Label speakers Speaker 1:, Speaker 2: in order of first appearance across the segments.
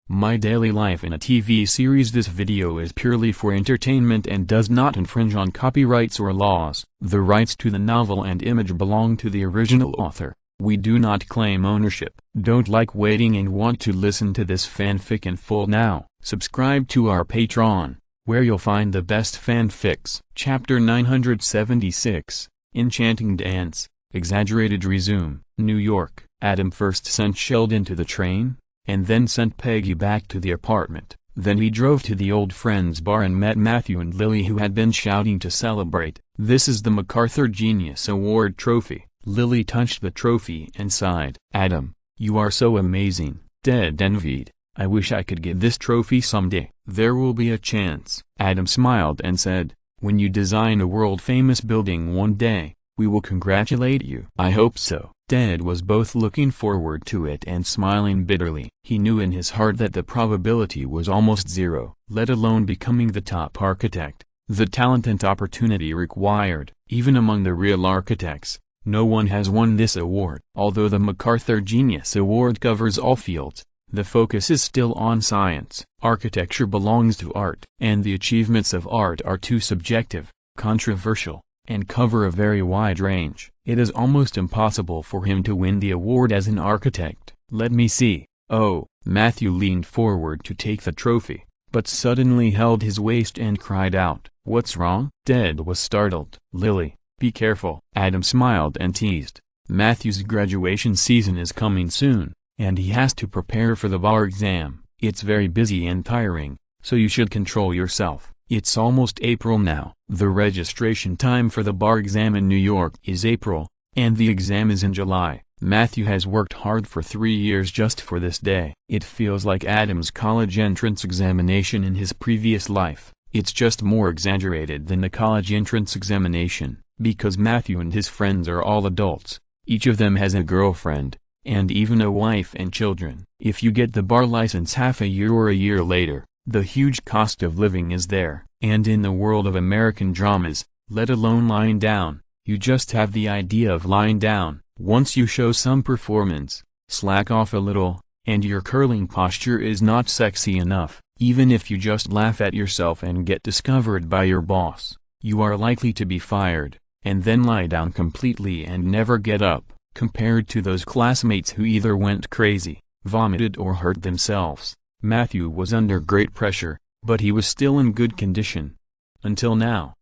Speaker 1: My daily life in a TV series. This video is purely for entertainment and does not infringe on copyrights or laws. The rights to the novel and image belong to the original author. We do not claim ownership. Don't like waiting and want to listen to this fanfic in full now? Subscribe to our Patreon, where you'll find the best fanfics. Chapter 976, Enchanting Dance, Exaggerated Resume. New York. Adam first sent Sheldon to the train, and then sent Peggy back to the apartment. Then he drove to the old friend's bar and met Matthew and Lily, who had been shouting to celebrate. This is the MacArthur Genius Award trophy. Lily touched the trophy and sighed. Adam, you are so amazing. Ted envied. I wish I could get this trophy someday. There will be a chance. Adam smiled and said, when you design a world-famous building one day, we will congratulate you. I hope so. Ted was both looking forward to it and smiling bitterly. He knew in his heart that the probability was almost zero, let alone becoming the top architect. The talent and opportunity required, even among the real architects, no one has won this award. Although the MacArthur Genius Award covers all fields, the focus is still on science. Architecture belongs to art, and the achievements of art are too subjective, controversial, and cover a very wide range. It is almost impossible for him to win the award as an architect. Let me see. Oh, Matthew leaned forward to take the trophy, but suddenly held his waist and cried out, "What's wrong?" Ted was startled. "Lily, be careful." Adam smiled and teased. Matthew's graduation season is coming soon, and he has to prepare for the bar exam. It's very busy and tiring, so you should control yourself. It's almost April now. The registration time for the bar exam in New York is April, and the exam is in July. Matthew has worked hard for 3 years just for this day. It feels like Adam's college entrance examination in his previous life. It's just more exaggerated than the college entrance examination, because Matthew and his friends are all adults. Each of them has a girlfriend, and even a wife and children. If you get the bar license half a year or a year later, the huge cost of living is there. And in the world of American dramas, let alone lying down, you just have the idea of lying down. Once you show some performance, slack off a little, and your curling posture is not sexy enough. Even if you just laugh at yourself and get discovered by your boss, you are likely to be fired, and then lie down completely and never get up. Compared to those classmates who either went crazy, vomited or hurt themselves, Matthew was under great pressure, but he was still in good condition. Until now.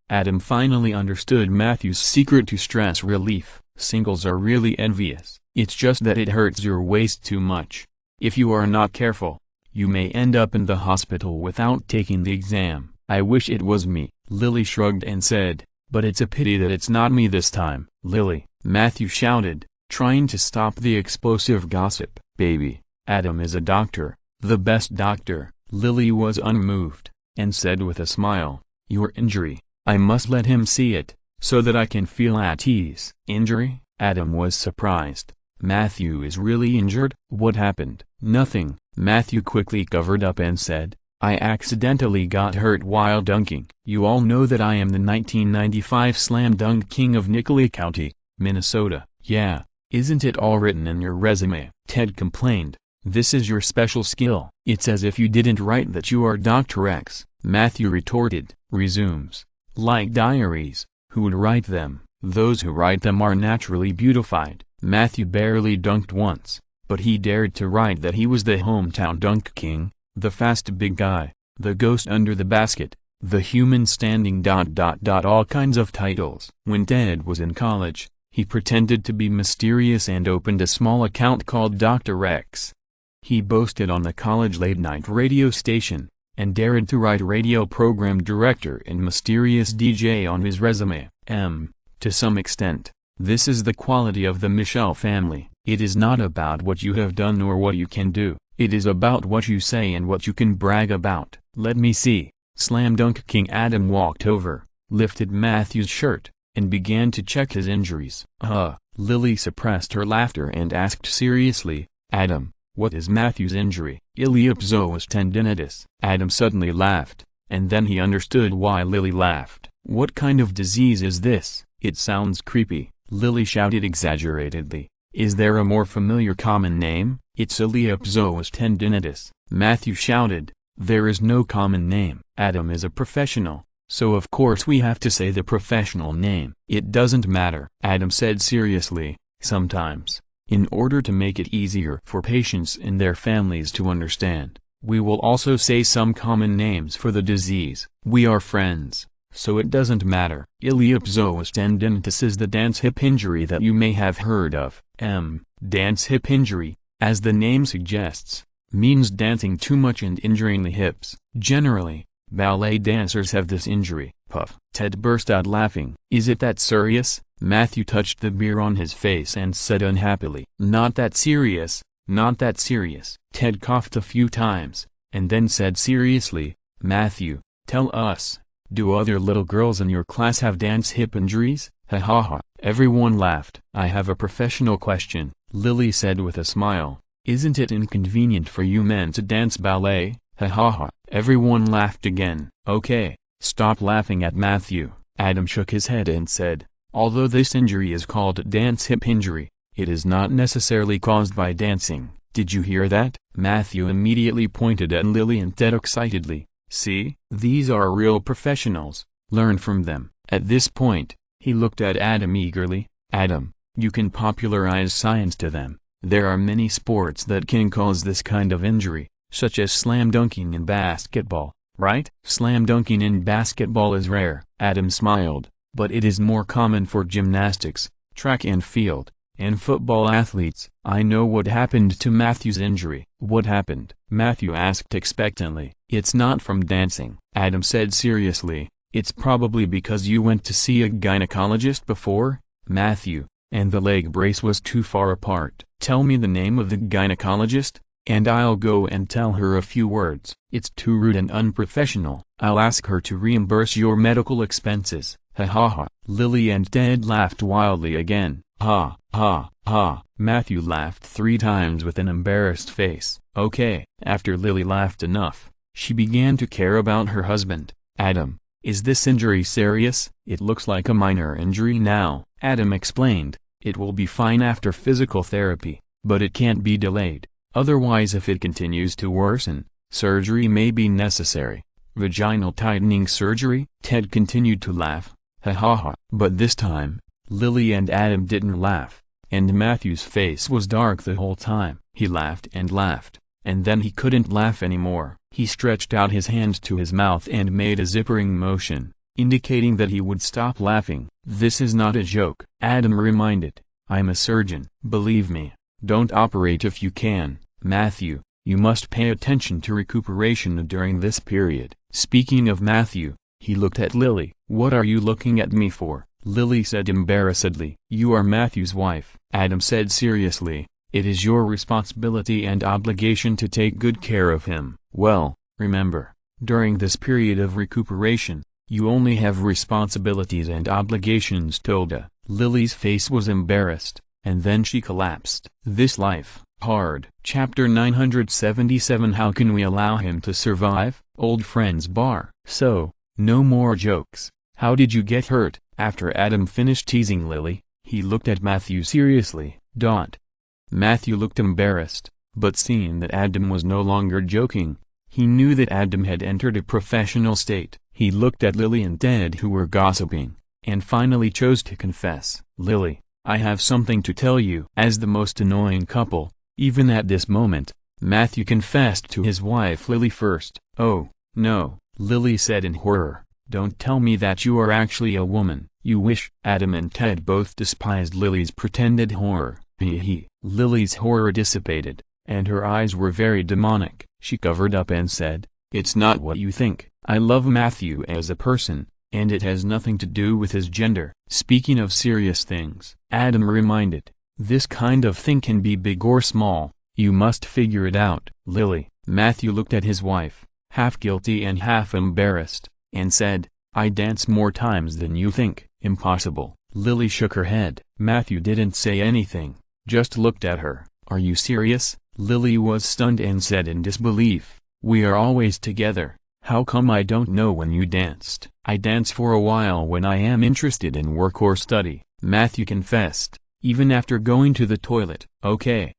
Speaker 1: Adam finally understood Matthew's secret to stress relief. Singles are really envious. It's just that it hurts your waist too much. If you are not careful, you may end up in the hospital without taking the exam. I wish it was me. Lily shrugged and said, but it's a pity that it's not me this time. Lily, Matthew shouted, trying to stop the explosive gossip. Baby, Adam is a doctor, the best doctor. Lily was unmoved, and said with a smile, your injury, I must let him see it, so that I can feel at ease. Injury? Adam was surprised. Matthew is really injured? What happened? Nothing. Matthew quickly covered up and said, I accidentally got hurt while dunking. You all know that I am the 1995 slam dunk king of Nicolay County, Minnesota. Yeah, isn't it all written in your resume? Ted complained. This is your special skill. It's as if you didn't write that you are Dr. X. Matthew retorted. Resumes. Like diaries, who would write them? Those who write them are naturally beautified. Matthew barely dunked once, but he dared to write that he was the hometown dunk king, the fast big guy, the ghost under the basket, the human standing ... all kinds of titles. When Ted was in college, he pretended to be mysterious and opened a small account called Dr. X. He boasted on the college late-night radio station, and dared to write radio program director and mysterious DJ on his resume. To some extent, this is the quality of the Michelle family. It is not about what you have done or what you can do. It is about what you say and what you can brag about. Let me see. Slam Dunk King Adam walked over, lifted Matthew's shirt, and began to check his injuries. Lily suppressed her laughter and asked seriously, Adam, what is Matthew's injury? Iliopsoas tendinitis. Adam suddenly laughed, and then he understood why Lily laughed. What kind of disease is this? It sounds creepy. Lily shouted exaggeratedly. Is there a more familiar common name? It's Iliopsoas tendinitis, Matthew shouted. There is no common name. Adam is a professional, so of course we have to say the professional name. It doesn't matter, Adam said seriously. Sometimes, in order to make it easier for patients and their families to understand, we will also say some common names for the disease. We are friends, so it doesn't matter. Iliopsoas tendinitis is the dance hip injury that you may have heard of. Dance hip injury, as the name suggests, means dancing too much and injuring the hips. Generally, ballet dancers have this injury. Puff. Ted burst out laughing. Is it that serious? Matthew touched the beer on his face and said unhappily. Not that serious, not that serious. Ted coughed a few times, and then said seriously, Matthew, tell us, do other little girls in your class have dance hip injuries? Ha ha ha. Everyone laughed. I have a professional question, Lily said with a smile. Isn't it inconvenient for you men to dance ballet? Ha ha ha. Everyone laughed again. Okay, stop laughing at Matthew. Adam shook his head and said, although this injury is called dance hip injury, it is not necessarily caused by dancing. Did you hear that? Matthew immediately pointed at Lily and said excitedly, see, these are real professionals, learn from them. At this point, he looked at Adam eagerly. Adam, you can popularize science to them. There are many sports that can cause this kind of injury, such as slam dunking in basketball, right? Slam dunking in basketball is rare. Adam smiled, but it is more common for gymnastics, track and field, and football athletes. I know what happened to Matthew's injury. What happened? Matthew asked expectantly. It's not from dancing, Adam said seriously. It's probably because you went to see a gynecologist before, Matthew, and the leg brace was too far apart. Tell me the name of the gynecologist, and I'll go and tell her a few words. It's too rude and unprofessional. I'll ask her to reimburse your medical expenses. Ha ha ha. Lily and Ted laughed wildly again. Ha, ha, ha. Matthew laughed 3 times with an embarrassed face. Okay. After Lily laughed enough, she began to care about her husband. Adam, is this injury serious? It looks like a minor injury now, Adam explained. It will be fine after physical therapy, but it can't be delayed. Otherwise, if it continues to worsen, surgery may be necessary. Vaginal tightening surgery? Ted continued to laugh. Ha ha ha. But this time, Lily and Adam didn't laugh, and Matthew's face was dark the whole time. He laughed, and then he couldn't laugh anymore. He stretched out his hand to his mouth and made a zippering motion, indicating that he would stop laughing. This is not a joke, Adam reminded. I'm a surgeon. Believe me, don't operate if you can. Matthew, you must pay attention to recuperation during this period. Speaking of Matthew, he looked at Lily. What are you looking at me for? Lily said embarrassedly. You are Matthew's wife, Adam said seriously. It is your responsibility and obligation to take good care of him. Well, remember, during this period of recuperation, you only have responsibilities and obligations. Tilda. Lily's face was embarrassed, and then she collapsed. This life, hard. Chapter 977. How can we allow him to survive? Old friends bar. So, no more jokes. How did you get hurt? After Adam finished teasing Lily, he looked at Matthew seriously. Matthew looked embarrassed, but seeing that Adam was no longer joking, he knew that Adam had entered a professional state. He looked at Lily and Ted, who were gossiping, and finally chose to confess. Lily, I have something to tell you. As the most annoying couple, even at this moment, Matthew confessed to his wife Lily first. Oh, no, Lily said in horror. Don't tell me that you are actually a woman. You wish. Adam and Ted both despised Lily's pretended horror. Hee. Lily's horror dissipated, and her eyes were very demonic. She covered up and said, it's not what you think. I love Matthew as a person, and it has nothing to do with his gender. Speaking of serious things, Adam reminded, this kind of thing can be big or small. You must figure it out. Lily. Matthew looked at his wife, half guilty and half embarrassed, and said, I dance more times than you think. Impossible. Lily shook her head. Matthew didn't say anything, just looked at her. Are you serious? Lily was stunned and said in disbelief, we are always together. How come I don't know when you danced? I dance for a while when I am interested in work or study, Matthew confessed, even after going to the toilet. Okay,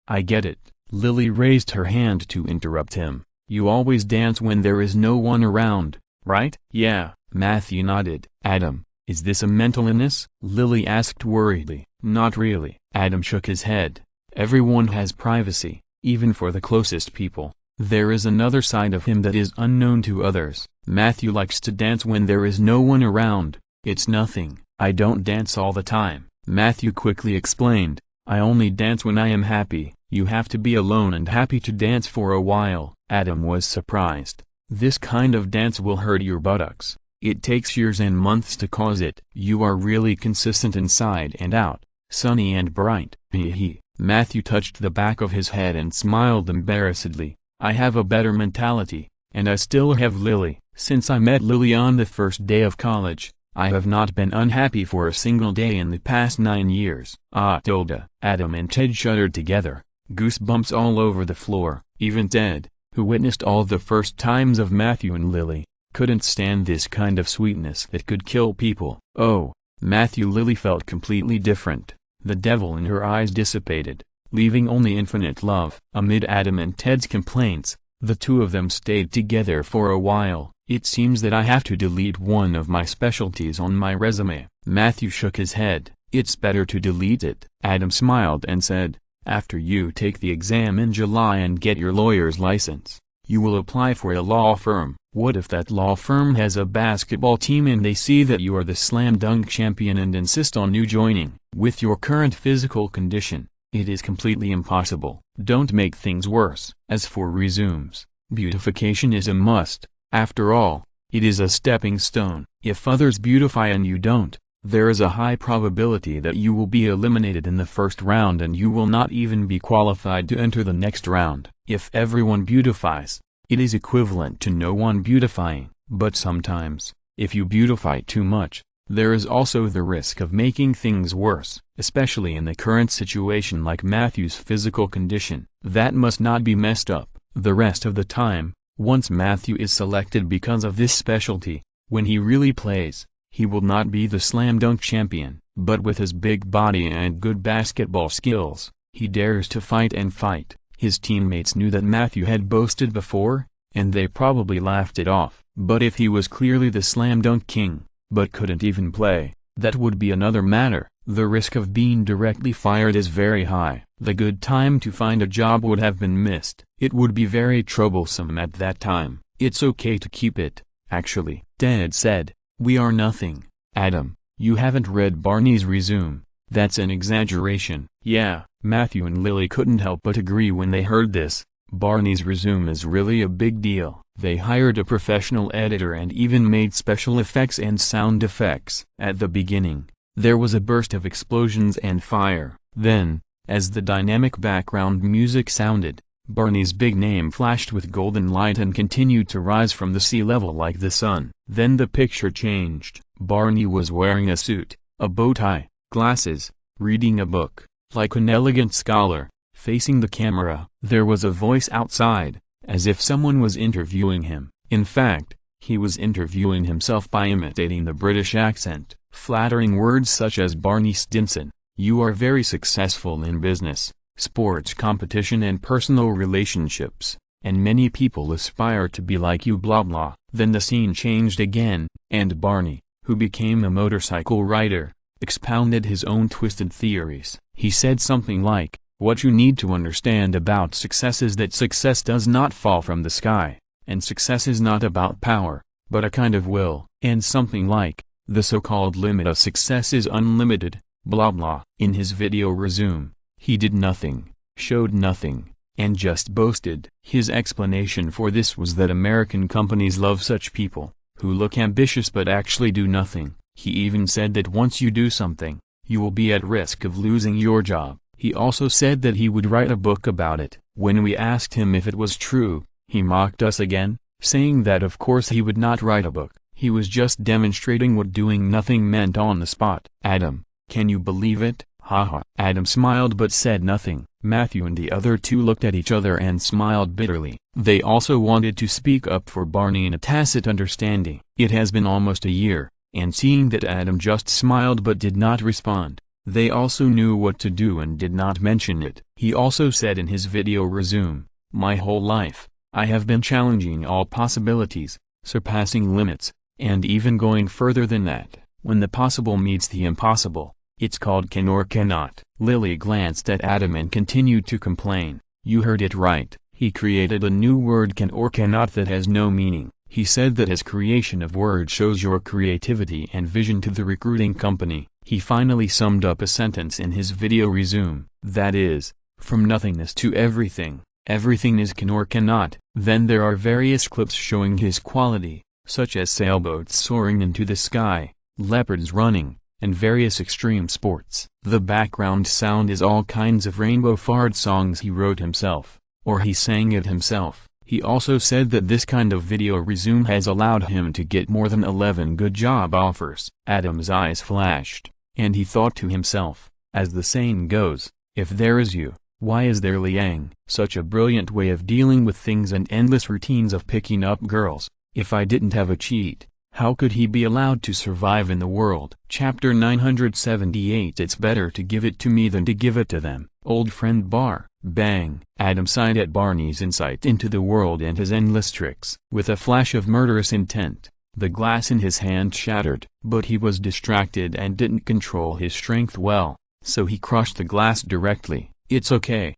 Speaker 1: I get it. Lily raised her hand to interrupt him. You always dance when there is no one around, right? Yeah, Matthew nodded. Adam, is this a mental illness? Lily asked worriedly. Not really. Adam shook his head. Everyone has privacy, even for the closest people. There is another side of him that is unknown to others. Matthew likes to dance when there is no one around. It's nothing. I don't dance all the time. Matthew quickly explained. I only dance when I am happy. You have to be alone and happy to dance for a while. Adam was surprised. This kind of dance will hurt your buttocks. It takes years and months to cause it. You are really consistent inside and out, sunny and bright. Hee. Matthew touched the back of his head and smiled embarrassedly. I have a better mentality, and I still have Lily. Since I met Lily on the first day of college, I have not been unhappy for a single day in the past 9 years. Tilda. Adam and Ted shuddered together, goosebumps all over the floor. Even Ted, who witnessed all the first times of Matthew and Lily, couldn't stand this kind of sweetness that could kill people. Oh, Matthew. Lily felt completely different. The devil in her eyes dissipated, leaving only infinite love. Amid Adam and Ted's complaints, the two of them stayed together for a while. It seems that I have to delete one of my specialties on my resume. Matthew shook his head. It's better to delete it. Adam smiled and said, after you take the exam in July and get your lawyer's license, you will apply for a law firm. What if that law firm has a basketball team and they see that you are the slam dunk champion and insist on you joining? With your current physical condition, it is completely impossible. Don't make things worse. As for resumes, beautification is a must. After all, it is a stepping stone. If others beautify and you don't, there is a high probability that you will be eliminated in the first round and you will not even be qualified to enter the next round. If everyone beautifies, it is equivalent to no one beautifying. But sometimes, if you beautify too much, there is also the risk of making things worse, especially in the current situation like Matthew's physical condition. That must not be messed up. The rest of the time, once Matthew is selected because of this specialty, when he really plays, he will not be the slam dunk champion. But with his big body and good basketball skills, he dares to fight and fight. His teammates knew that Matthew had boasted before, and they probably laughed it off. But if he was clearly the slam dunk king, but couldn't even play, that would be another matter. The risk of being directly fired is very high. The good time to find a job would have been missed. It would be very troublesome at that time. It's okay to keep it, actually. Dad said, we are nothing. Adam, you haven't read Barney's resume. That's an exaggeration. Yeah, Matthew and Lily couldn't help but agree when they heard this. Barney's resume is really a big deal. They hired a professional editor and even made special effects and sound effects. At the beginning, there was a burst of explosions and fire. Then, as the dynamic background music sounded, Barney's big name flashed with golden light and continued to rise from the sea level like the sun. Then the picture changed. Barney was wearing a suit, a bow tie, glasses, reading a book, like an elegant scholar, facing the camera. There was a voice outside, as if someone was interviewing him. In fact, he was interviewing himself by imitating the British accent, flattering words such as Barney Stinson, you are very successful in business, sports competition and personal relationships, and many people aspire to be like you blah blah. Then the scene changed again, and Barney, who became a motorcycle rider, expounded his own twisted theories. He said something like, what you need to understand about success is that success does not fall from the sky, and success is not about power, but a kind of will. And something like, the so-called limit of success is unlimited, blah blah. In his video resume, he did nothing, showed nothing, and just boasted. His explanation for this was that American companies love such people, who look ambitious but actually do nothing. He even said that once you do something, you will be at risk of losing your job. He also said that he would write a book about it. When we asked him if it was true, he mocked us again, saying that of course he would not write a book. He was just demonstrating what doing nothing meant on the spot. Adam, can you believe it? Haha. Adam smiled but said nothing. Matthew and the other two looked at each other and smiled bitterly. They also wanted to speak up for Barney in a tacit understanding. It has been almost a year, and seeing that Adam just smiled but did not respond, They also knew what to do and did not mention it. He also said in his video resume, "My whole life, I have been challenging all possibilities, surpassing limits, and even going further than that. When the possible meets the impossible, it's called can or cannot." Lily glanced at Adam and continued to complain. "You heard it right. He created a new word can or cannot that has no meaning." He said that his creation of words shows your creativity and vision to the recruiting company. He finally summed up a sentence in his video resume, that is, from nothingness to everything, everything is can or cannot. Then there are various clips showing his quality, such as sailboats soaring into the sky, leopards running, and various extreme sports. The background sound is all kinds of rainbow fart songs he wrote himself, or he sang it himself. He also said that this kind of video resume has allowed him to get more than 11 good job offers. Adam's eyes flashed, and he thought to himself, as the saying goes, if there is you, why is there Liang? Such a brilliant way of dealing with things and endless routines of picking up girls. If I didn't have a cheat, how could he be allowed to survive in the world? Chapter 978. It's better to give it to me than to give it to them. Old friend Bar. Bang! Adam sighed at Barney's insight into the world and his endless tricks. With a flash of murderous intent, the glass in his hand shattered. But he was distracted and didn't control his strength well, so he crushed the glass directly. It's okay,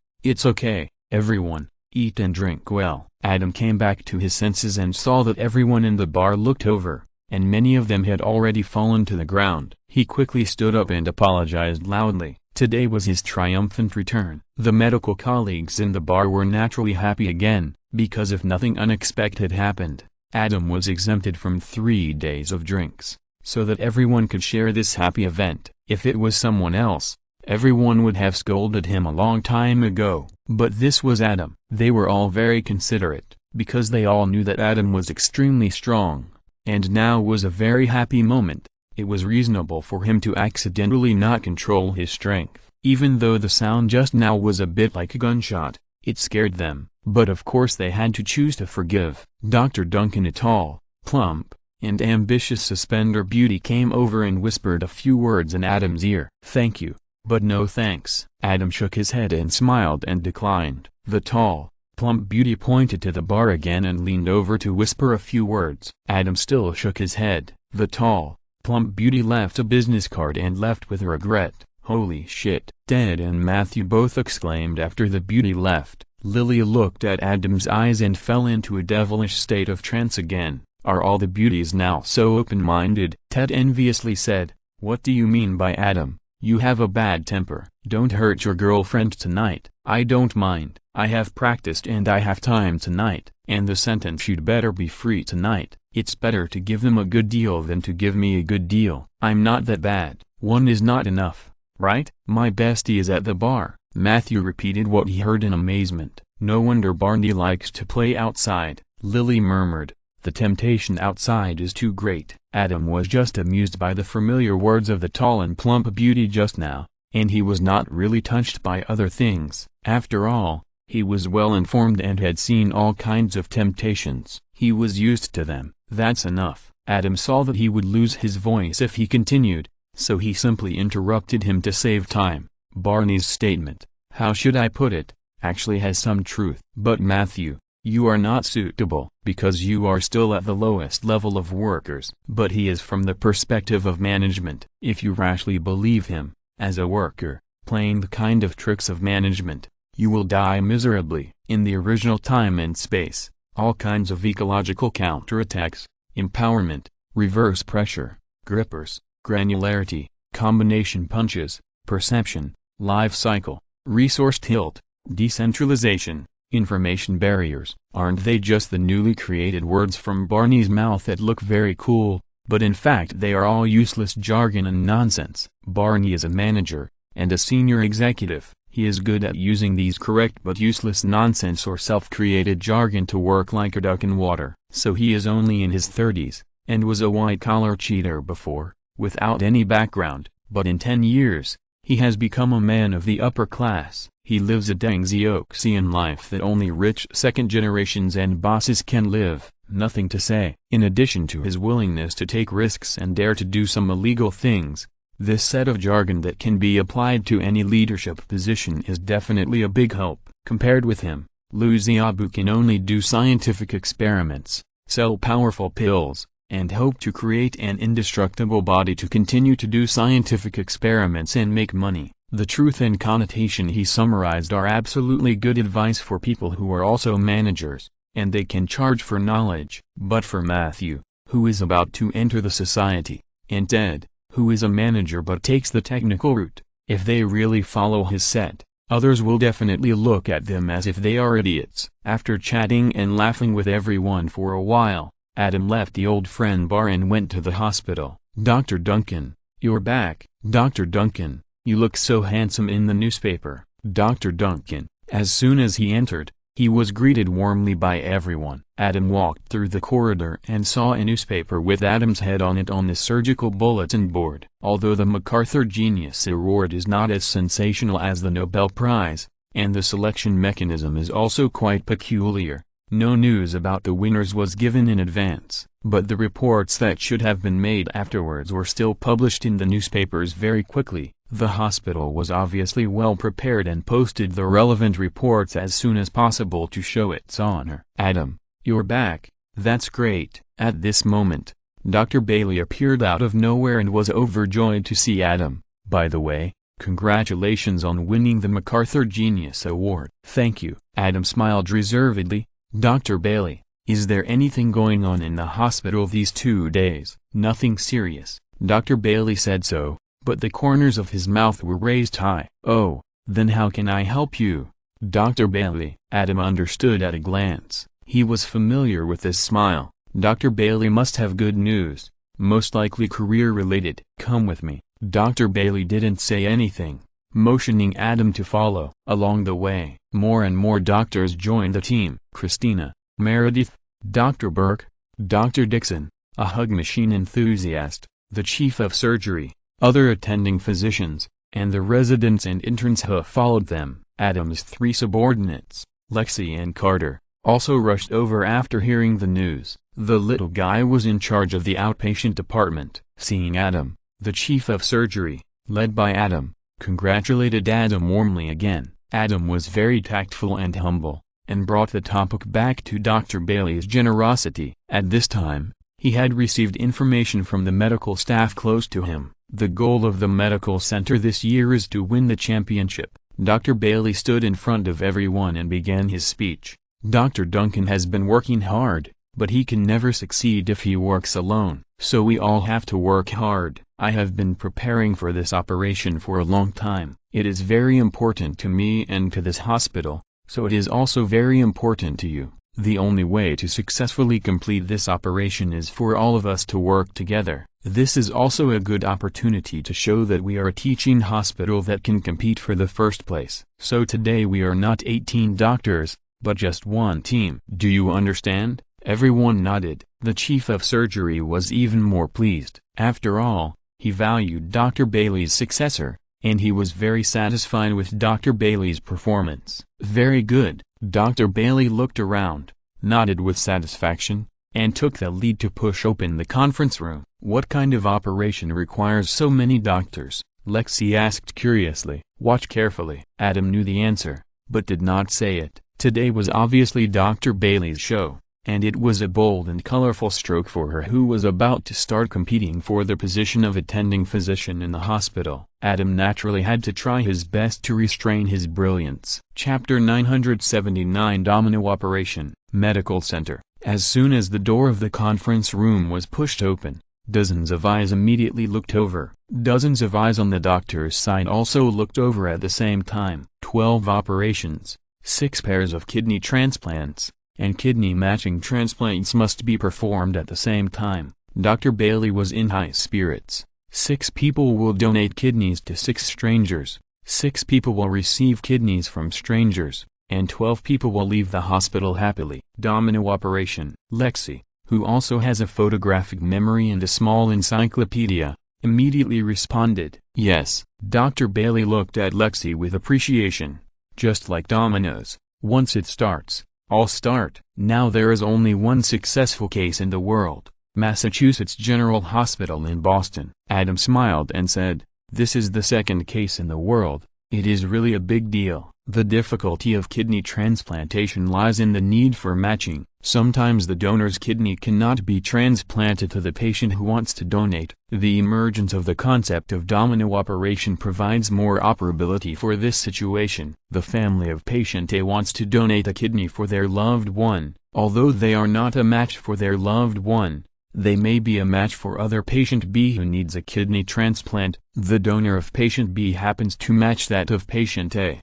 Speaker 1: everyone, eat and drink well. Adam came back to his senses and saw that everyone in the bar looked over, and many of them had already fallen to the ground. He quickly stood up and apologized loudly. Today was his triumphant return. The medical colleagues in the bar were naturally happy again, because if nothing unexpected happened, Adam was exempted from 3 days of drinks, so that everyone could share this happy event. If it was someone else, everyone would have scolded him a long time ago, but this was Adam. They were all very considerate, because they all knew that Adam was extremely strong, and now was a very happy moment. It was reasonable for him to accidentally not control his strength. Even though the sound just now was a bit like a gunshot, it scared them, but of course they had to choose to forgive. Dr. Duncan, a tall, plump, and ambitious suspender beauty, came over and whispered a few words in Adam's ear. "Thank you, but no thanks." Adam shook his head and smiled and declined. The tall, plump beauty pointed to the bar again and leaned over to whisper a few words. Adam still shook his head. The tall, plump beauty left a business card and left with regret. "Holy shit!" Ted and Matthew both exclaimed after the beauty left. Lily looked at Adam's eyes and fell into a devilish state of trance again. "Are all the beauties now so open-minded?" Ted enviously said. "What do you mean by Adam? You have a bad temper." "Don't hurt your girlfriend tonight." "I don't mind. I have practiced and I have time tonight." "And the sentence you'd better be free tonight." "It's better to give them a good deal than to give me a good deal." "I'm not that bad. One is not enough, right?" "My bestie is at the bar." Matthew repeated what he heard in amazement. "No wonder Barney likes to play outside." Lily murmured, "The temptation outside is too great." Adam was just amused by the familiar words of the tall and plump beauty just now, and he was not really touched by other things. After all, he was well informed and had seen all kinds of temptations. He was used to them. "That's enough." Adam saw that he would lose his voice if he continued, so he simply interrupted him to save time. "Barney's statement, how should I put it, actually has some truth." "But Matthew, you are not suitable, because you are still at the lowest level of workers." "But he is from the perspective of management." "If you rashly believe him, as a worker, playing the kind of tricks of management, you will die miserably." In the original time and space, all kinds of ecological counterattacks, empowerment, reverse pressure, grippers, granularity, combination punches, perception, life cycle, resource tilt, decentralization, information barriers. Aren't they just the newly created words from Barney's mouth that look very cool, but in fact they are all useless jargon and nonsense? Barney is a manager, and a senior executive. He is good at using these correct but useless nonsense or self-created jargon to work like a duck in water. So he is only in his 30s, and was a white-collar cheater before, without any background, but in 10 years, he has become a man of the upper class. He lives a Dengzioxian life that only rich second generations and bosses can live. Nothing to say. In addition to his willingness to take risks and dare to do some illegal things, This set of jargon that can be applied to any leadership position is definitely a big help. Compared with him, Luciabu can only do scientific experiments, sell powerful pills, and hope to create an indestructible body to continue to do scientific experiments and make money. The truth and connotation he summarized are absolutely good advice for people who are also managers, and they can charge for knowledge. But for Matthew, who is about to enter the society, and Ted, who is a manager but takes the technical route, if they really follow his set, others will definitely look at them as if they are idiots. After chatting and laughing with everyone for a while, Adam left the old friend bar and went to the hospital. "Dr. Duncan, you're back." "Dr. Duncan, you look so handsome in the newspaper." Dr. Duncan, as soon as he entered, he was greeted warmly by everyone. Adam walked through the corridor and saw a newspaper with Adam's head on it on the surgical bulletin board. Although the MacArthur Genius Award is not as sensational as the Nobel Prize, and the selection mechanism is also quite peculiar, no news about the winners was given in advance. But the reports that should have been made afterwards were still published in the newspapers very quickly. The hospital was obviously well prepared and posted the relevant reports as soon as possible to show its honor. "Adam, you're back, that's great." At this moment, Dr. Bailey appeared out of nowhere and was overjoyed to see Adam. "By the way, congratulations on winning the MacArthur Genius Award." "Thank you." Adam smiled reservedly. "Dr. Bailey, is there anything going on in the hospital these 2 days?" "Nothing serious." Dr. Bailey said so, but the corners of his mouth were raised high. "Oh, then how can I help you, Dr. Bailey?" Adam understood at a glance. He was familiar with this smile. Dr. Bailey must have good news, most likely career-related. "Come with me." Dr. Bailey didn't say anything, motioning Adam to follow. Along the way, more and more doctors joined the team. Christina, Meredith, Dr. Burke, Dr. Dixon, a hug machine enthusiast, the chief of surgery, other attending physicians, and the residents and interns who followed them. Adam's 3 subordinates, Lexi and Carter, also rushed over after hearing the news. The little guy was in charge of the outpatient department. Seeing Adam, the chief of surgery, led by Adam, congratulated Adam warmly again. Adam was very tactful and humble, and brought the topic back to Dr. Bailey's generosity. At this time, he had received information from the medical staff close to him. The goal of the medical center this year is to win the championship. Dr. Bailey stood in front of everyone and began his speech. "Dr. Duncan has been working hard, but he can never succeed if he works alone. So we all have to work hard. I have been preparing for this operation for a long time. It is very important to me and to this hospital, so it is also very important to you. The only way to successfully complete this operation is for all of us to work together. This is also a good opportunity to show that we are a teaching hospital that can compete for the first place. So today we are not 18 doctors, but just one team. Do you understand?" Everyone nodded. The chief of surgery was even more pleased. After all, he valued Dr. Bailey's successor, and he was very satisfied with Dr. Bailey's performance. "Very good." Dr. Bailey looked around, nodded with satisfaction, and took the lead to push open the conference room. "What kind of operation requires so many doctors?" Lexi asked curiously. "Watch carefully." Adam knew the answer, but did not say it. Today was obviously Dr. Bailey's show, and it was a bold and colorful stroke for her who was about to start competing for the position of attending physician in the hospital. Adam naturally had to try his best to restrain his brilliance. Chapter 979 Domino Operation, Medical Center. As soon as the door of the conference room was pushed open, dozens of eyes immediately looked over. Dozens of eyes on the doctor's side also looked over at the same time. 12 operations, 6 pairs of kidney transplants, and kidney matching transplants must be performed at the same time. Dr. Bailey was in high spirits. 6 people will donate kidneys to 6 strangers, 6 people will receive kidneys from strangers, and 12 people will leave the hospital happily. Domino operation. Lexi, who also has a photographic memory and a small encyclopedia, immediately responded, "Yes." Dr. Bailey looked at Lexi with appreciation. "Just like dominoes, once it starts, all start." Now there is only one successful case in the world, Massachusetts General Hospital in Boston. Adam smiled and said, "This is the second case in the world. It is really a big deal. The difficulty of kidney transplantation lies in the need for matching. Sometimes the donor's kidney cannot be transplanted to the patient who wants to donate. The emergence of the concept of domino operation provides more operability for this situation. The family of patient A wants to donate a kidney for their loved one. Although they are not a match for their loved one, they may be a match for other patient B who needs a kidney transplant. The donor of patient B happens to match that of patient A.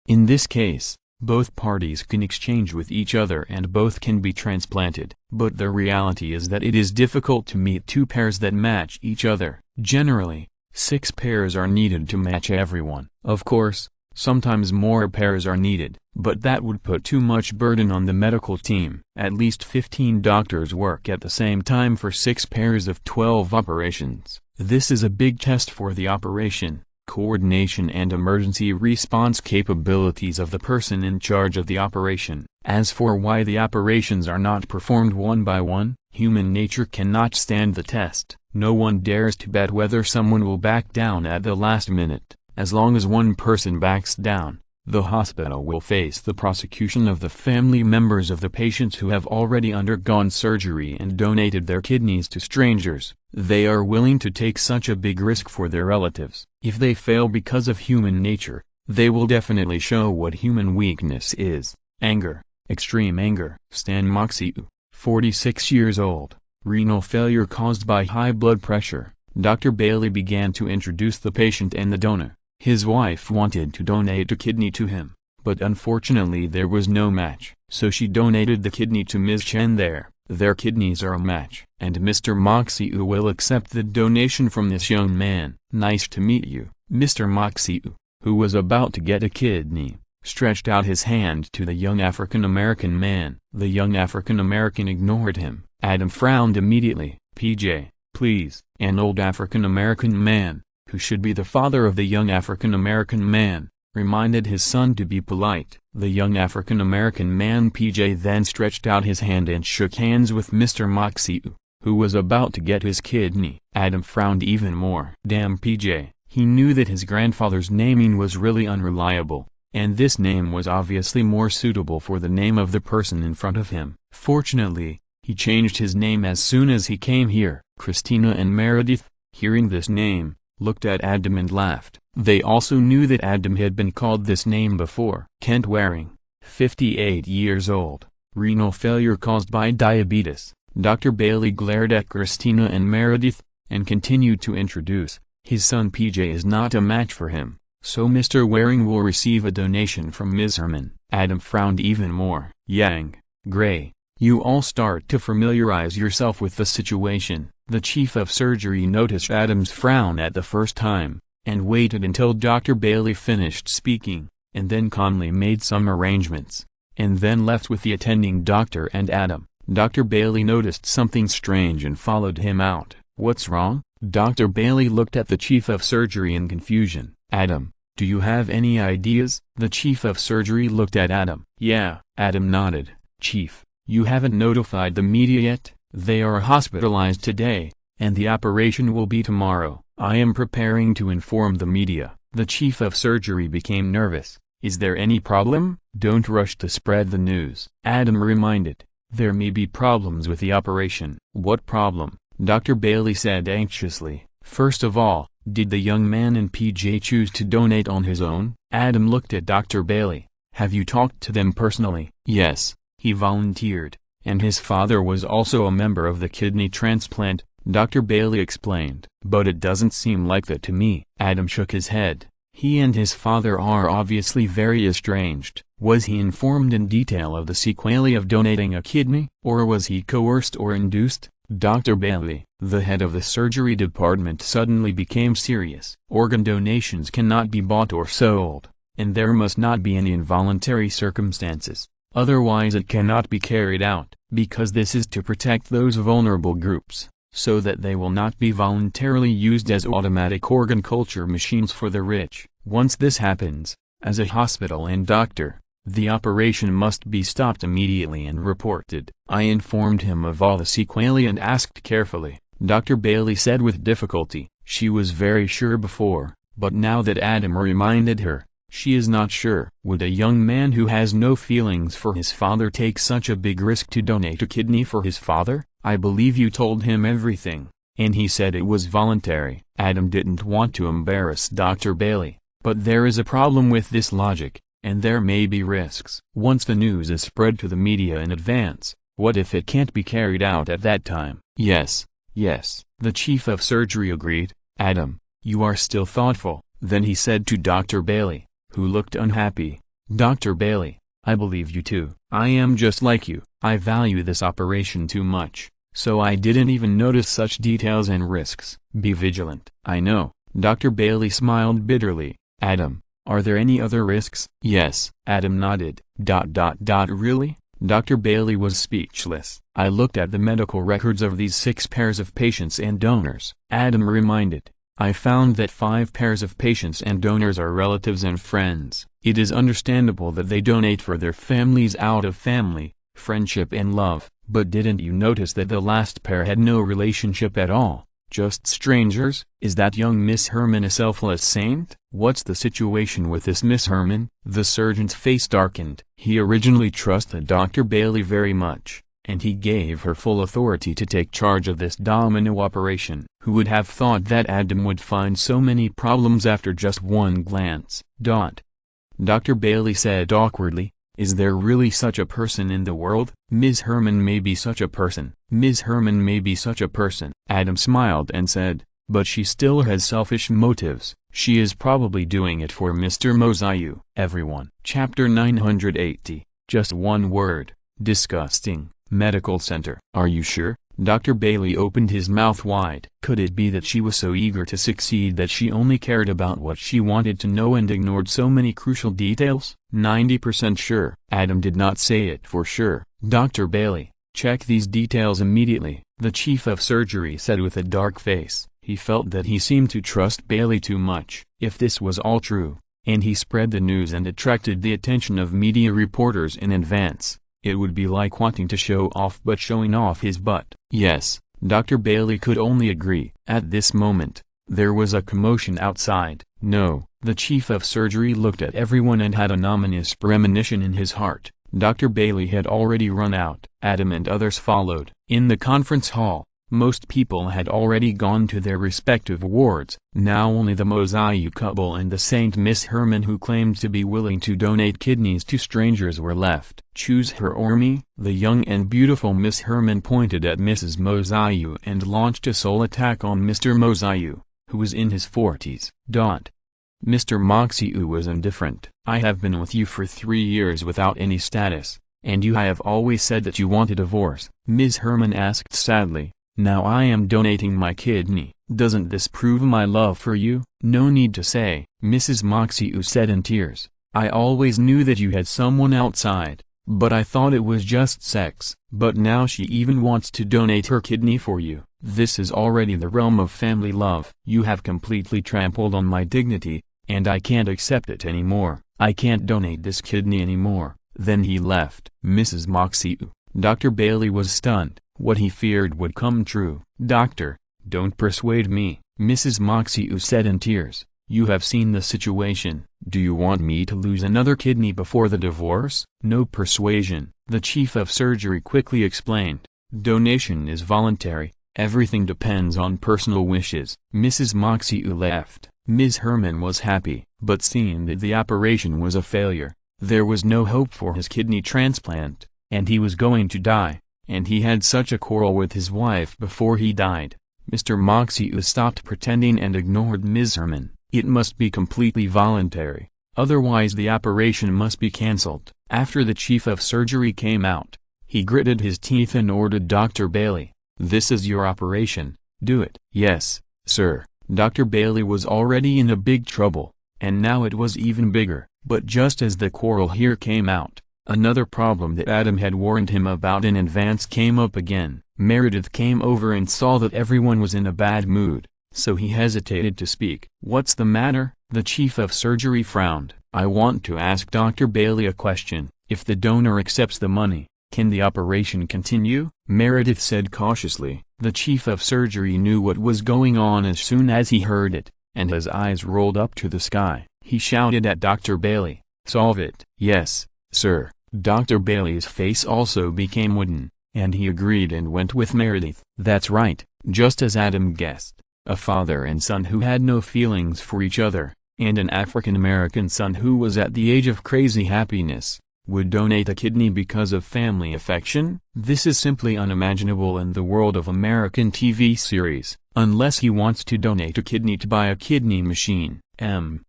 Speaker 1: In this case, both parties can exchange with each other and both can be transplanted. But the reality is that it is difficult to meet two pairs that match each other. Generally, 6 pairs are needed to match everyone. Of course, sometimes more pairs are needed, but that would put too much burden on the medical team. At least 15 doctors work at the same time for 6 pairs of 12 operations. This is a big test for the operation, coordination and emergency response capabilities of the person in charge of the operation. As for why the operations are not performed one by one, human nature cannot stand the test. No one dares to bet whether someone will back down at the last minute. As long as one person backs down, the hospital will face the prosecution of the family members of the patients who have already undergone surgery and donated their kidneys to strangers. They are willing to take such a big risk for their relatives. If they fail because of human nature, they will definitely show what human weakness is: anger, extreme anger. Stan Moxiu, 46 years old, renal failure caused by high blood pressure. Dr. Bailey began to introduce the patient and the donor. His wife wanted to donate a kidney to him, but unfortunately there was no match. So she donated the kidney to Ms. Chen there. Their kidneys are a match. And Mr. Moxiu will accept the donation from this young man. "Nice to meet you." Mr. Moxiu, who was about to get a kidney, stretched out his hand to the young African-American man. The young African-American ignored him. Adam frowned immediately. "PJ, please." An old African-American man, who should be the father of the young African-American man, reminded his son to be polite. The young African-American man PJ then stretched out his hand and shook hands with Mr. Moxiu, who was about to get his kidney. Adam frowned even more. Damn PJ, he knew that his grandfather's naming was really unreliable, and this name was obviously more suitable for the name of the person in front of him. Fortunately, he changed his name as soon as he came here. Christina and Meredith, hearing this name, looked at Adam and laughed. They also knew that Adam had been called this name before. Kent Waring, 58 years old, renal failure caused by diabetes. Dr. Bailey glared at Christina and Meredith, and continued to introduce, his son PJ is not a match for him, so Mr. Waring will receive a donation from Ms. Herman. Adam frowned even more. Yang, Gray, you all start to familiarize yourself with the situation. The chief of surgery noticed Adam's frown at the first time, and waited until Dr. Bailey finished speaking, and then calmly made some arrangements, and then left with the attending doctor and Adam. Dr. Bailey noticed something strange and followed him out. "What's wrong?" Dr. Bailey looked at the chief of surgery in confusion. "Adam, do you have any ideas?" The chief of surgery looked at Adam. "Yeah." Adam nodded. "Chief, you haven't notified the media yet? They are hospitalized today, and the operation will be tomorrow." "I am preparing to inform the media." The chief of surgery became nervous. "Is there any problem?" "Don't rush to spread the news," Adam reminded. "There may be problems with the operation." "What problem?" Dr. Bailey said anxiously. "First of all, did the young man in PJ choose to donate on his own?" Adam looked at Dr. Bailey. "Have you talked to them personally?" "Yes, he volunteered, and his father was also a member of the kidney transplant," Dr. Bailey explained. "But it doesn't seem like that to me." Adam shook his head. "He and his father are obviously very estranged." "Was he informed in detail of the sequelae of donating a kidney, or was he coerced or induced?" Dr. Bailey, the head of the surgery department, suddenly became serious. "Organ donations cannot be bought or sold, and there must not be any involuntary circumstances. Otherwise it cannot be carried out, because this is to protect those vulnerable groups, so that they will not be voluntarily used as automatic organ culture machines for the rich. Once this happens, as a hospital and doctor, The operation must be stopped immediately and reported. I informed him of all the sequelae and asked carefully. Dr. Bailey said with difficulty. She was very sure before, but now that Adam reminded her, she is not sure. Would a young man who has no feelings for his father take such a big risk to donate a kidney for his father? I believe you told him everything, and he said it was voluntary. Adam didn't want to embarrass Dr. Bailey, but there is a problem with this logic, and there may be risks. Once the news is spread to the media in advance, what if it can't be carried out at that time? Yes, the chief of surgery agreed. Adam, you are still thoughtful. Then he said to Dr. Bailey, who looked unhappy, Dr. Bailey, I believe you too. I am just like you. I value this operation too much, so I didn't even notice such details and risks. Be vigilant. I know. Dr. Bailey smiled bitterly. Adam, are there any other risks? Yes. Adam nodded. Really? Dr. Bailey was speechless. I looked at the medical records of these 6 pairs of patients and donors. Adam reminded. I found that 5 pairs of patients and donors are relatives and friends. It is understandable that they donate for their families out of family, friendship and love, but didn't you notice that the last pair had no relationship at all? Just strangers? Is that young Miss Herman a selfless saint? What's the situation with this Miss Herman? The surgeon's face darkened. He originally trusted Dr. Bailey very much, and he gave her full authority to take charge of this domino operation. Who would have thought that Adam would find so many problems after just one glance? Dr. Bailey said awkwardly, is there really such a person in the world? Ms. Herman may be such a person. Ms. Herman may be such a person. Adam smiled and said, but she still has selfish motives. She is probably doing it for Mr. Mosiu. Everyone. Chapter 980. Just one word. Disgusting. Medical center. Are you sure? Dr. Bailey opened his mouth wide. Could it be that she was so eager to succeed that she only cared about what she wanted to know and ignored so many crucial details? 90% sure. Adam did not say it for sure. Dr. Bailey, check these details immediately, the chief of surgery said with a dark face. He felt that he seemed to trust Bailey too much. If this was all true, and he spread the news and attracted the attention of media reporters in advance, it would be like wanting to show off but showing off his butt. Yes, Dr. Bailey could only agree. At this moment, there was a commotion outside. No, the chief of surgery looked at everyone and had an ominous premonition in his heart. Dr. Bailey had already run out. Adam and others followed. In the conference hall, most people had already gone to their respective wards. Now only the Mosiu couple and the Saint Miss Herman who claimed to be willing to donate kidneys to strangers were left. Choose her or me? The young and beautiful Miss Herman pointed at Mrs. Mosiu and launched a soul attack on Mr. Mosiu, who was in his 40s. Mr. Mosiu was indifferent. I have been with you for 3 years without any status, and you have always said that you want a divorce. Ms. Herman asked sadly. Now I am donating my kidney. Doesn't this prove my love for you? No need to say, Mrs. Mosiu said in tears. I always knew that you had someone outside, but I thought it was just sex. But now she even wants to donate her kidney for you. This is already the realm of family love. You have completely trampled on my dignity, and I can't accept it anymore. I can't donate this kidney anymore. Then he left. Mrs. Mosiu. Dr. Bailey was stunned. What he feared would come true. Doctor, don't persuade me, Mrs. Mosiu said in tears. You have seen the situation. Do you want me to lose another kidney before the divorce? No persuasion, the chief of surgery quickly explained. Donation is voluntary. Everything depends on personal wishes. Mrs. Mosiu left. Ms. Herman was happy, but seeing that the operation was a failure, there was no hope for his kidney transplant, and he was going to die. And he had such a quarrel with his wife before he died. Mr. Mosiu stopped pretending and ignored Ms. Herman. It must be completely voluntary, otherwise the operation must be cancelled. After the chief of surgery came out, he gritted his teeth and ordered Dr. Bailey, this is your operation, do it. Yes, sir. Dr. Bailey was already in a big trouble, and now it was even bigger. But just as the quarrel here came out, another problem that Adam had warned him about in advance came up again. Meredith came over and saw that everyone was in a bad mood, so he hesitated to speak. What's the matter? The chief of surgery frowned. "I want to ask Dr. Bailey a question. If the donor accepts the money, can the operation continue?" Meredith said cautiously. The chief of surgery knew what was going on as soon as he heard it, and his eyes rolled up to the sky. He shouted at Dr. Bailey, "Solve it." "Yes, sir." Dr. Bailey's face also became wooden, and he agreed and went with Meredith. "That's right, just as Adam guessed. A father and son who had no feelings for each other, and an African-American son who was at the age of crazy happiness, would donate a kidney because of family affection? This is simply unimaginable in the world of American TV series, unless he wants to donate a kidney to buy a kidney machine.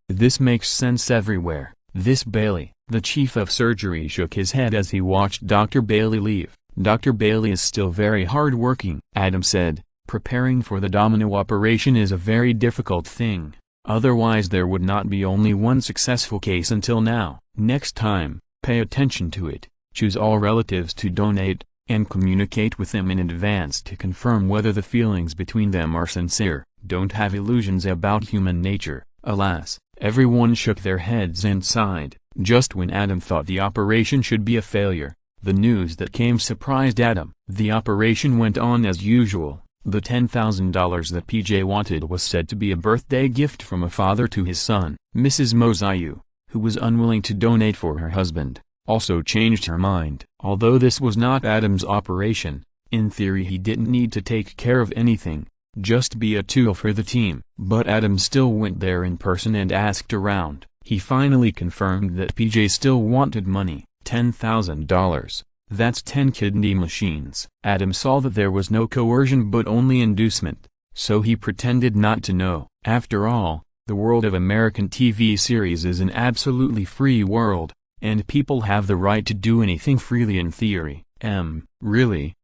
Speaker 1: This makes sense everywhere. This Bailey." The chief of surgery shook his head as he watched Dr. Bailey leave. "Dr. Bailey is still very hard-working," Adam said. "Preparing for the domino operation is a very difficult thing. Otherwise there would not be only one successful case until now. Next time, pay attention to it, choose all relatives to donate, and communicate with them in advance to confirm whether the feelings between them are sincere. Don't have illusions about human nature." Alas, everyone shook their heads and sighed. Just when Adam thought the operation should be a failure, the news that came surprised Adam. The operation went on as usual. The $10,000 that PJ wanted was said to be a birthday gift from a father to his son. Mrs. Mosiu, who was unwilling to donate for her husband, also changed her mind. Although this was not Adam's operation, in theory he didn't need to take care of anything, just be a tool for the team. But Adam still went there in person and asked around. He finally confirmed that PJ still wanted money, $10,000. That's 10 kidney machines. Adam saw that there was no coercion but only inducement, so he pretended not to know. After all, the world of American TV series is an absolutely free world, and people have the right to do anything freely in theory. Really,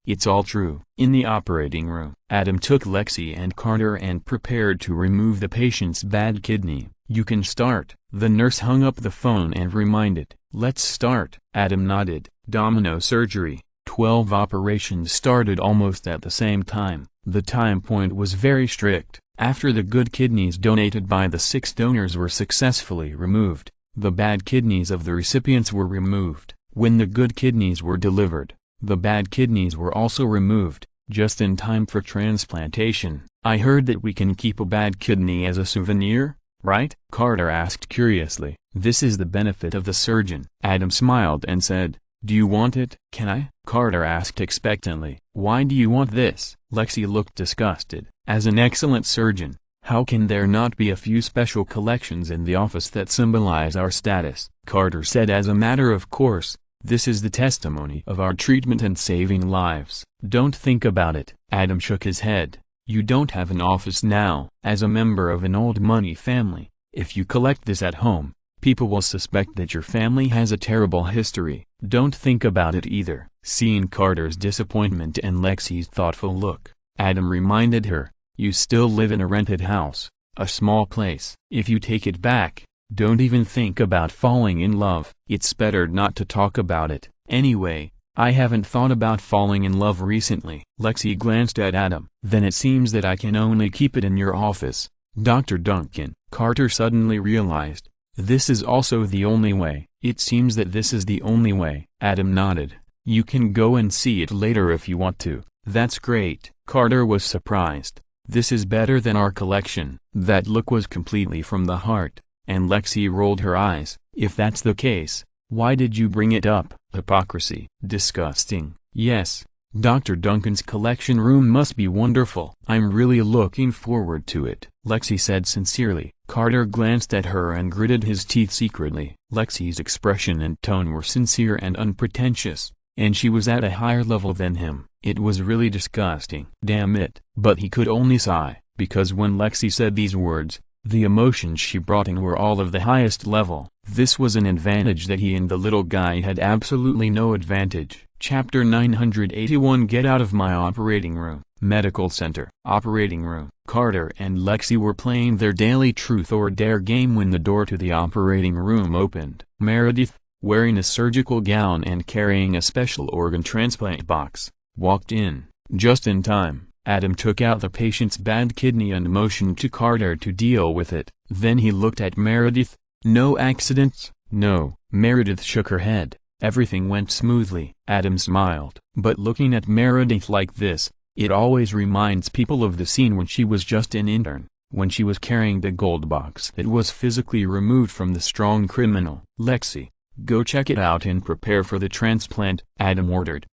Speaker 1: it's all true. In the operating room, Adam took Lexi and Carter and prepared to remove the patient's bad kidney. "You can start." The nurse hung up the phone and reminded, "Let's start." Adam nodded. Domino surgery. 12 operations started almost at the same time. The time point was very strict. After the good kidneys donated by the 6 donors were successfully removed, the bad kidneys of the recipients were removed. When the good kidneys were delivered, the bad kidneys were also removed, just in time for transplantation. "I heard that we can keep a bad kidney as a souvenir, right?" Carter asked curiously. "This is the benefit of the surgeon." Adam smiled and said, "Do you want it?" "Can I?" Carter asked expectantly. "Why do you want this?" Lexi looked disgusted. "As an excellent surgeon, how can there not be a few special collections in the office that symbolize our status?" Carter said, "As a matter of course, this is the testimony of our treatment and saving lives." "Don't think about it." Adam shook his head. "You don't have an office now. As a member of an old money family, if you collect this at home, people will suspect that your family has a terrible history. Don't think about it either." Seeing Carter's disappointment and Lexi's thoughtful look, Adam reminded her, "You still live in a rented house, a small place. If you take it back, don't even think about falling in love. It's better not to talk about it. Anyway, I haven't thought about falling in love recently." Lexi glanced at Adam. "Then it seems that I can only keep it in your office, Dr. Duncan." Carter suddenly realized, this is also the only way. "It seems that this is the only way." Adam nodded. "You can go and see it later if you want to." "That's great." Carter was surprised. "This is better than our collection." That look was completely from the heart, and Lexi rolled her eyes. "If that's the case, why did you bring it up?" "Hypocrisy." "Disgusting." "Yes, Dr. Duncan's collection room must be wonderful." "I'm really looking forward to it," Lexi said sincerely. Carter glanced at her and gritted his teeth secretly. Lexi's expression and tone were sincere and unpretentious, and she was at a higher level than him. It was really disgusting. Damn it. But he could only sigh, because when Lexi said these words, the emotions she brought in were all of the highest level. This was an advantage that he and the little guy had absolutely no advantage. Chapter 981. Get out of my operating room. Medical center. Operating room. Carter and Lexi were playing their daily truth or dare game when the door to the operating room opened. Meredith, wearing a surgical gown and carrying a special organ transplant box, walked in. Just in time, Adam took out the patient's bad kidney and motioned to Carter to deal with it. Then he looked at Meredith, No accidents? No. Meredith shook her head. Everything went smoothly. Adam smiled. But looking at Meredith like this, it always reminds people of the scene when she was just an intern, when she was carrying the gold box that was physically removed from the strong criminal. Lexi, go check it out and prepare for the transplant, Adam ordered.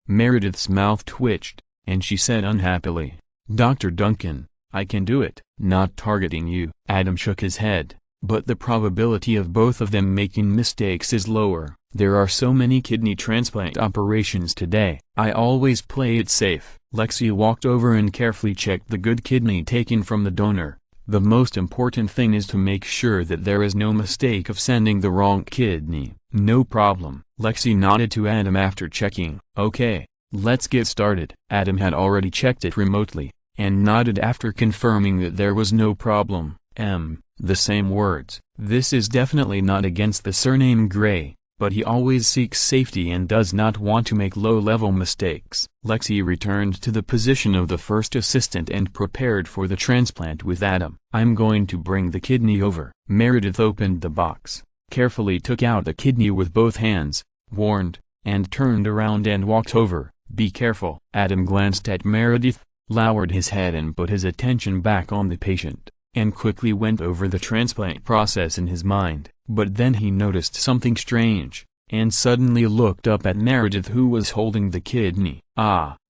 Speaker 1: Meredith's mouth twitched, and she said unhappily, Dr. Duncan, I can do it. Not targeting you. Adam shook his head, but the probability of both of them making mistakes is lower. There are so many kidney transplant operations today. I always play it safe. Lexi walked over and carefully checked the good kidney taken from the donor. The most important thing is to make sure that there is no mistake of sending the wrong kidney. No problem. Lexi nodded to Adam after checking. Okay, let's get started. Adam had already checked it remotely, and nodded after confirming that there was no problem. The same words. This is definitely not against the surname Gray, but he always seeks safety and does not want to make low-level mistakes. Lexi returned to the position of the first assistant and prepared for the transplant with Adam. I'm going to bring the kidney over. Meredith opened the box, carefully took out the kidney with both hands, warned, and turned around and walked over. Be careful. Adam glanced at Meredith, lowered his head and put his attention back on the patient, and quickly went over the transplant process in his mind. But then he noticed something strange, and suddenly looked up at Meredith, who was holding the kidney.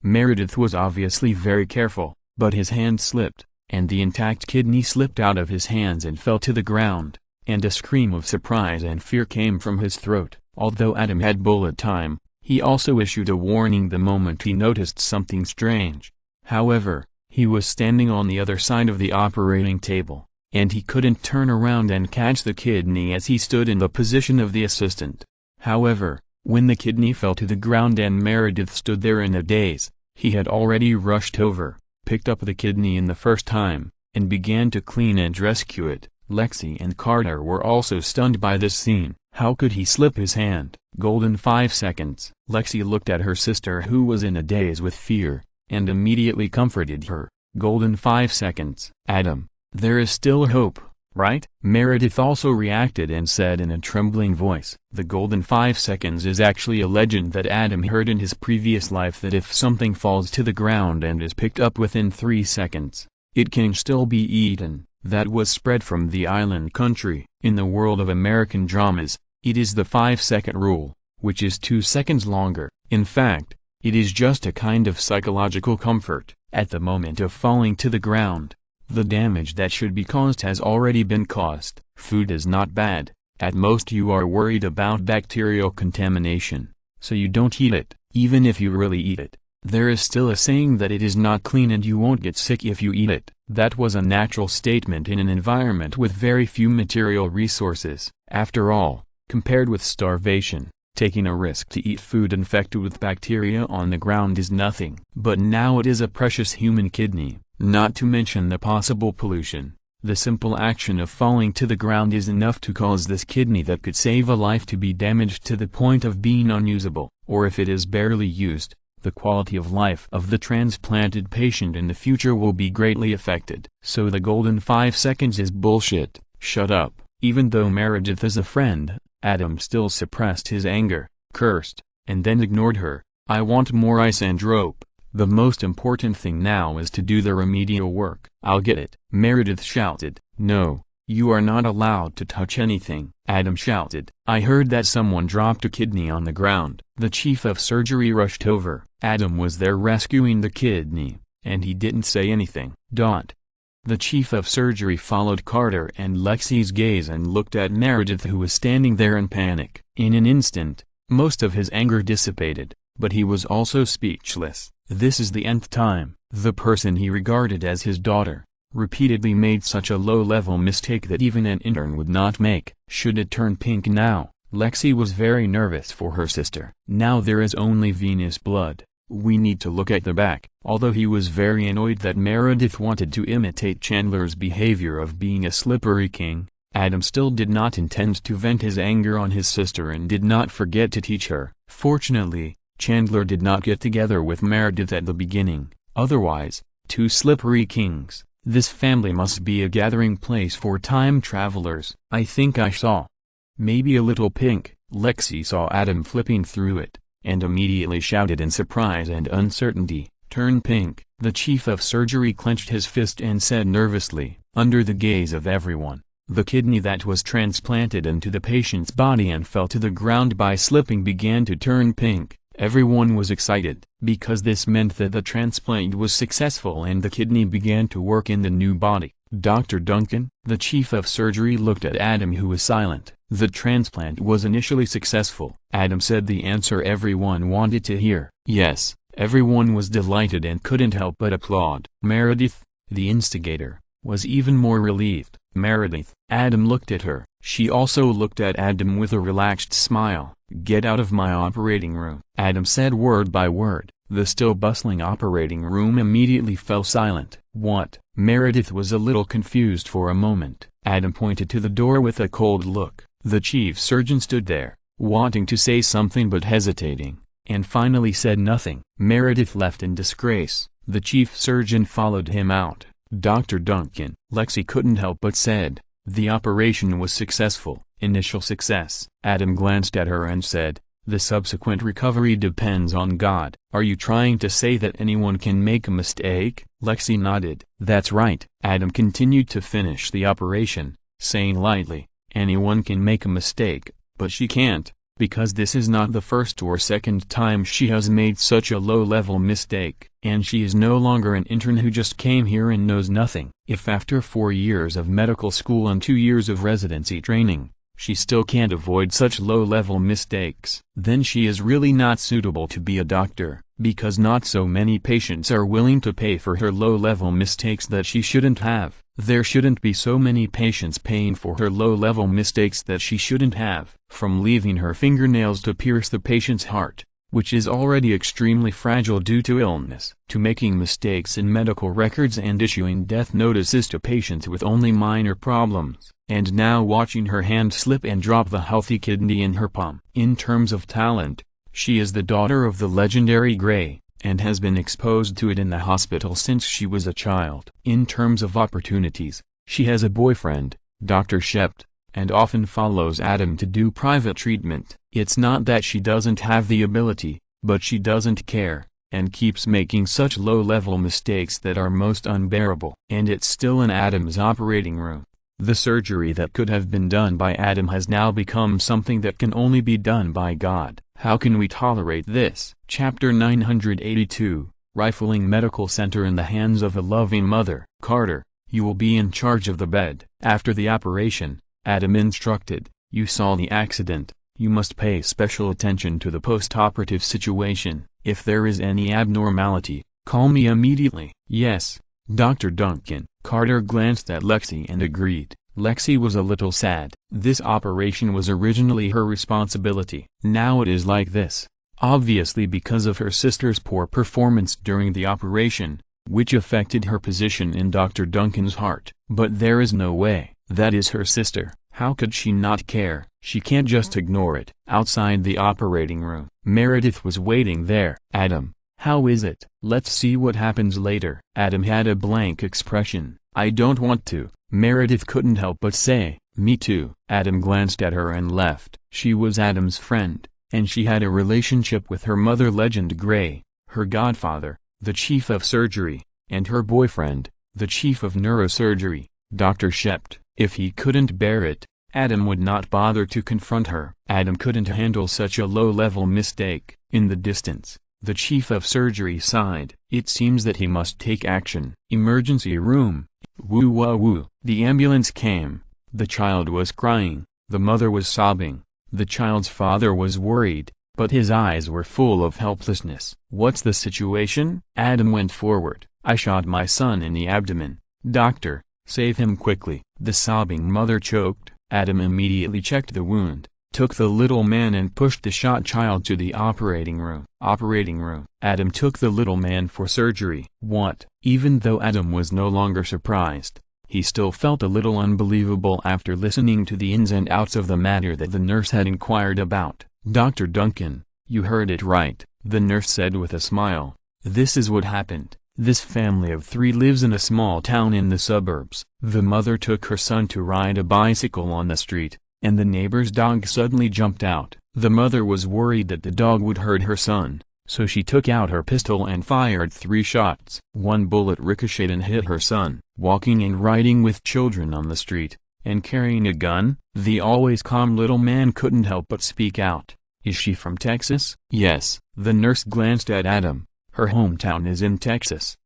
Speaker 1: Meredith was obviously very careful, but his hand slipped, and the intact kidney slipped out of his hands and fell to the ground, and a scream of surprise and fear came from his throat. Although Adam had bullet time, he also issued a warning the moment he noticed something strange. However, he was standing on the other side of the operating table, and he couldn't turn around and catch the kidney as he stood in the position of the assistant. However, when the kidney fell to the ground and Meredith stood there in a daze, he had already rushed over, picked up the kidney in the first time, and began to clean and rescue it. Lexi and Carter were also stunned by this scene. How could he slip his hand? Golden 5 seconds. Lexi looked at her sister, who was in a daze with fear, and immediately comforted her. Golden 5 seconds. Adam, there is still hope, right? Meredith also reacted and said in a trembling voice. The golden 5 seconds is actually a legend that Adam heard in his previous life, that if something falls to the ground and is picked up within 3 seconds, it can still be eaten. That was spread from the island country. In the world of American dramas, it is the 5-second rule, which is 2 seconds longer. In fact, it is just a kind of psychological comfort. At the moment of falling to the ground, the damage that should be caused has already been caused. Food is not bad. At most you are worried about bacterial contamination, so you don't eat it. Even if you really eat it, there is still a saying that it is not clean and you won't get sick if you eat it. That was a natural statement in an environment with very few material resources. After all, compared with starvation, taking a risk to eat food infected with bacteria on the ground is nothing. But now it is a precious human kidney, not to mention the possible pollution. The simple action of falling to the ground is enough to cause this kidney that could save a life to be damaged to the point of being unusable. Or if it is barely used, the quality of life of the transplanted patient in the future will be greatly affected. So the golden 5 seconds is bullshit. Shut up. Even though Meredith is a friend, Adam still suppressed his anger, cursed, and then ignored her. I want more ice and rope. The most important thing now is to do the remedial work. I'll get it. Meredith shouted. No, you are not allowed to touch anything. Adam shouted. I heard that someone dropped a kidney on the ground. The chief of surgery rushed over. Adam was there rescuing the kidney, and he didn't say anything. The chief of surgery followed Carter and Lexi's gaze and looked at Meredith, who was standing there in panic. In an instant, most of his anger dissipated, but he was also speechless. This is the nth time. The person he regarded as his daughter repeatedly made such a low-level mistake that even an intern would not make. Should it turn pink now? Lexi was very nervous for her sister. Now there is only venous blood. We need to look at the back. Although he was very annoyed that Meredith wanted to imitate Chandler's behavior of being a slippery king, Adam still did not intend to vent his anger on his sister and did not forget to teach her. Fortunately, Chandler did not get together with Meredith at the beginning. Otherwise, two slippery kings, This family must be a gathering place for time travelers. I think I saw. Maybe a little pink. Lexi saw Adam flipping through it, and immediately shouted in surprise and uncertainty, "Turn pink." The chief of surgery clenched his fist and said nervously, under the gaze of everyone, "The kidney that was transplanted into the patient's body and fell to the ground by slipping began to turn pink." Everyone was excited, because this meant that the transplant was successful and the kidney began to work in the new body. "Dr. Duncan?" The chief of surgery looked at Adam, who was silent. "The transplant was initially successful," Adam said, the answer everyone wanted to hear. "Yes." Everyone was delighted and couldn't help but applaud. Meredith, the instigator, was even more relieved. "Meredith." Adam looked at her. She also looked at Adam with a relaxed smile. "Get out of my operating room," Adam said word by word. The still bustling operating room immediately fell silent. "What?" Meredith was a little confused for a moment. Adam pointed to the door with a cold look. The chief surgeon stood there, wanting to say something but hesitating, and finally said nothing. Meredith left in disgrace. The chief surgeon followed him out. "Dr. Duncan," Lexi couldn't help but said, "the operation was successful." "Initial success." Adam glanced at her and said, "The subsequent recovery depends on God." "Are you trying to say that anyone can make a mistake?" Lexi nodded. "That's right." Adam continued to finish the operation, saying lightly, "Anyone can make a mistake, but she can't, because this is not the first or second time she has made such a low-level mistake. And she is no longer an intern who just came here and knows nothing. If after 4 years of medical school and 2 years of residency training, she still can't avoid such low-level mistakes, then she is really not suitable to be a doctor, because not so many patients are willing to pay for her low-level mistakes that she shouldn't have. There shouldn't be so many patients paying for her low-level mistakes that she shouldn't have. From leaving her fingernails to pierce the patient's heart, which is already extremely fragile due to illness, to making mistakes in medical records and issuing death notices to patients with only minor problems, and now watching her hand slip and drop the healthy kidney in her palm. In terms of talent, she is the daughter of the legendary Gray, and has been exposed to it in the hospital since she was a child. In terms of opportunities, she has a boyfriend, Dr. Shept, and often follows Adam to do private treatment. It's not that she doesn't have the ability, but she doesn't care, and keeps making such low-level mistakes that are most unbearable. And it's still in Adam's operating room. The surgery that could have been done by Adam has now become something that can only be done by God. How can we tolerate this? Chapter 982, Rifling Medical Center in the Hands of a Loving Mother. "Carter, you will be in charge of the bed." After the operation, Adam instructed, "You saw the accident. You must pay special attention to the post-operative situation. If there is any abnormality, call me immediately." "Yes, Dr. Duncan." Carter glanced at Lexi and agreed. Lexi was a little sad. This operation was originally her responsibility. Now it is like this. Obviously because of her sister's poor performance during the operation, which affected her position in Dr. Duncan's heart. But there is no way. That is her sister. How could she not care? She can't just ignore it. Outside the operating room, Meredith was waiting there. "Adam, how is it?" "Let's see what happens later." Adam had a blank expression. "I don't want to." Meredith couldn't help but say, "Me too." Adam glanced at her and left. She was Adam's friend, and she had a relationship with her mother, Legend Gray, her godfather, the chief of surgery, and her boyfriend, the chief of neurosurgery, Dr. Shept. If he couldn't bear it, Adam would not bother to confront her. Adam couldn't handle such a low-level mistake. In the distance, the chief of surgery sighed. It seems that he must take action. "Emergency room." Woo-wah-woo. The ambulance came. The child was crying. The mother was sobbing. The child's father was worried, but his eyes were full of helplessness. "What's the situation?" Adam went forward. "I shot my son in the abdomen. Doctor, save him quickly." The sobbing mother choked. Adam immediately checked the wound, took the little man and pushed the shot child to the operating room. Adam took the little man for surgery. What? Even though Adam was no longer surprised, he still felt a little unbelievable after listening to the ins and outs of the matter that the nurse had inquired about. "Dr. Duncan, you heard it right," the nurse said with a smile. "This is what happened. This family of 3 lives in a small town in the suburbs. The mother took her son to ride a bicycle on the street, and the neighbor's dog suddenly jumped out. The mother was worried that the dog would hurt her son, so she took out her pistol and fired 3 shots. One bullet ricocheted and hit her son. Walking and riding with children on the street, and carrying a gun, the always calm little man couldn't help but speak out. Is she from Texas? Yes. The nurse glanced at Adam. Her hometown is in Texas.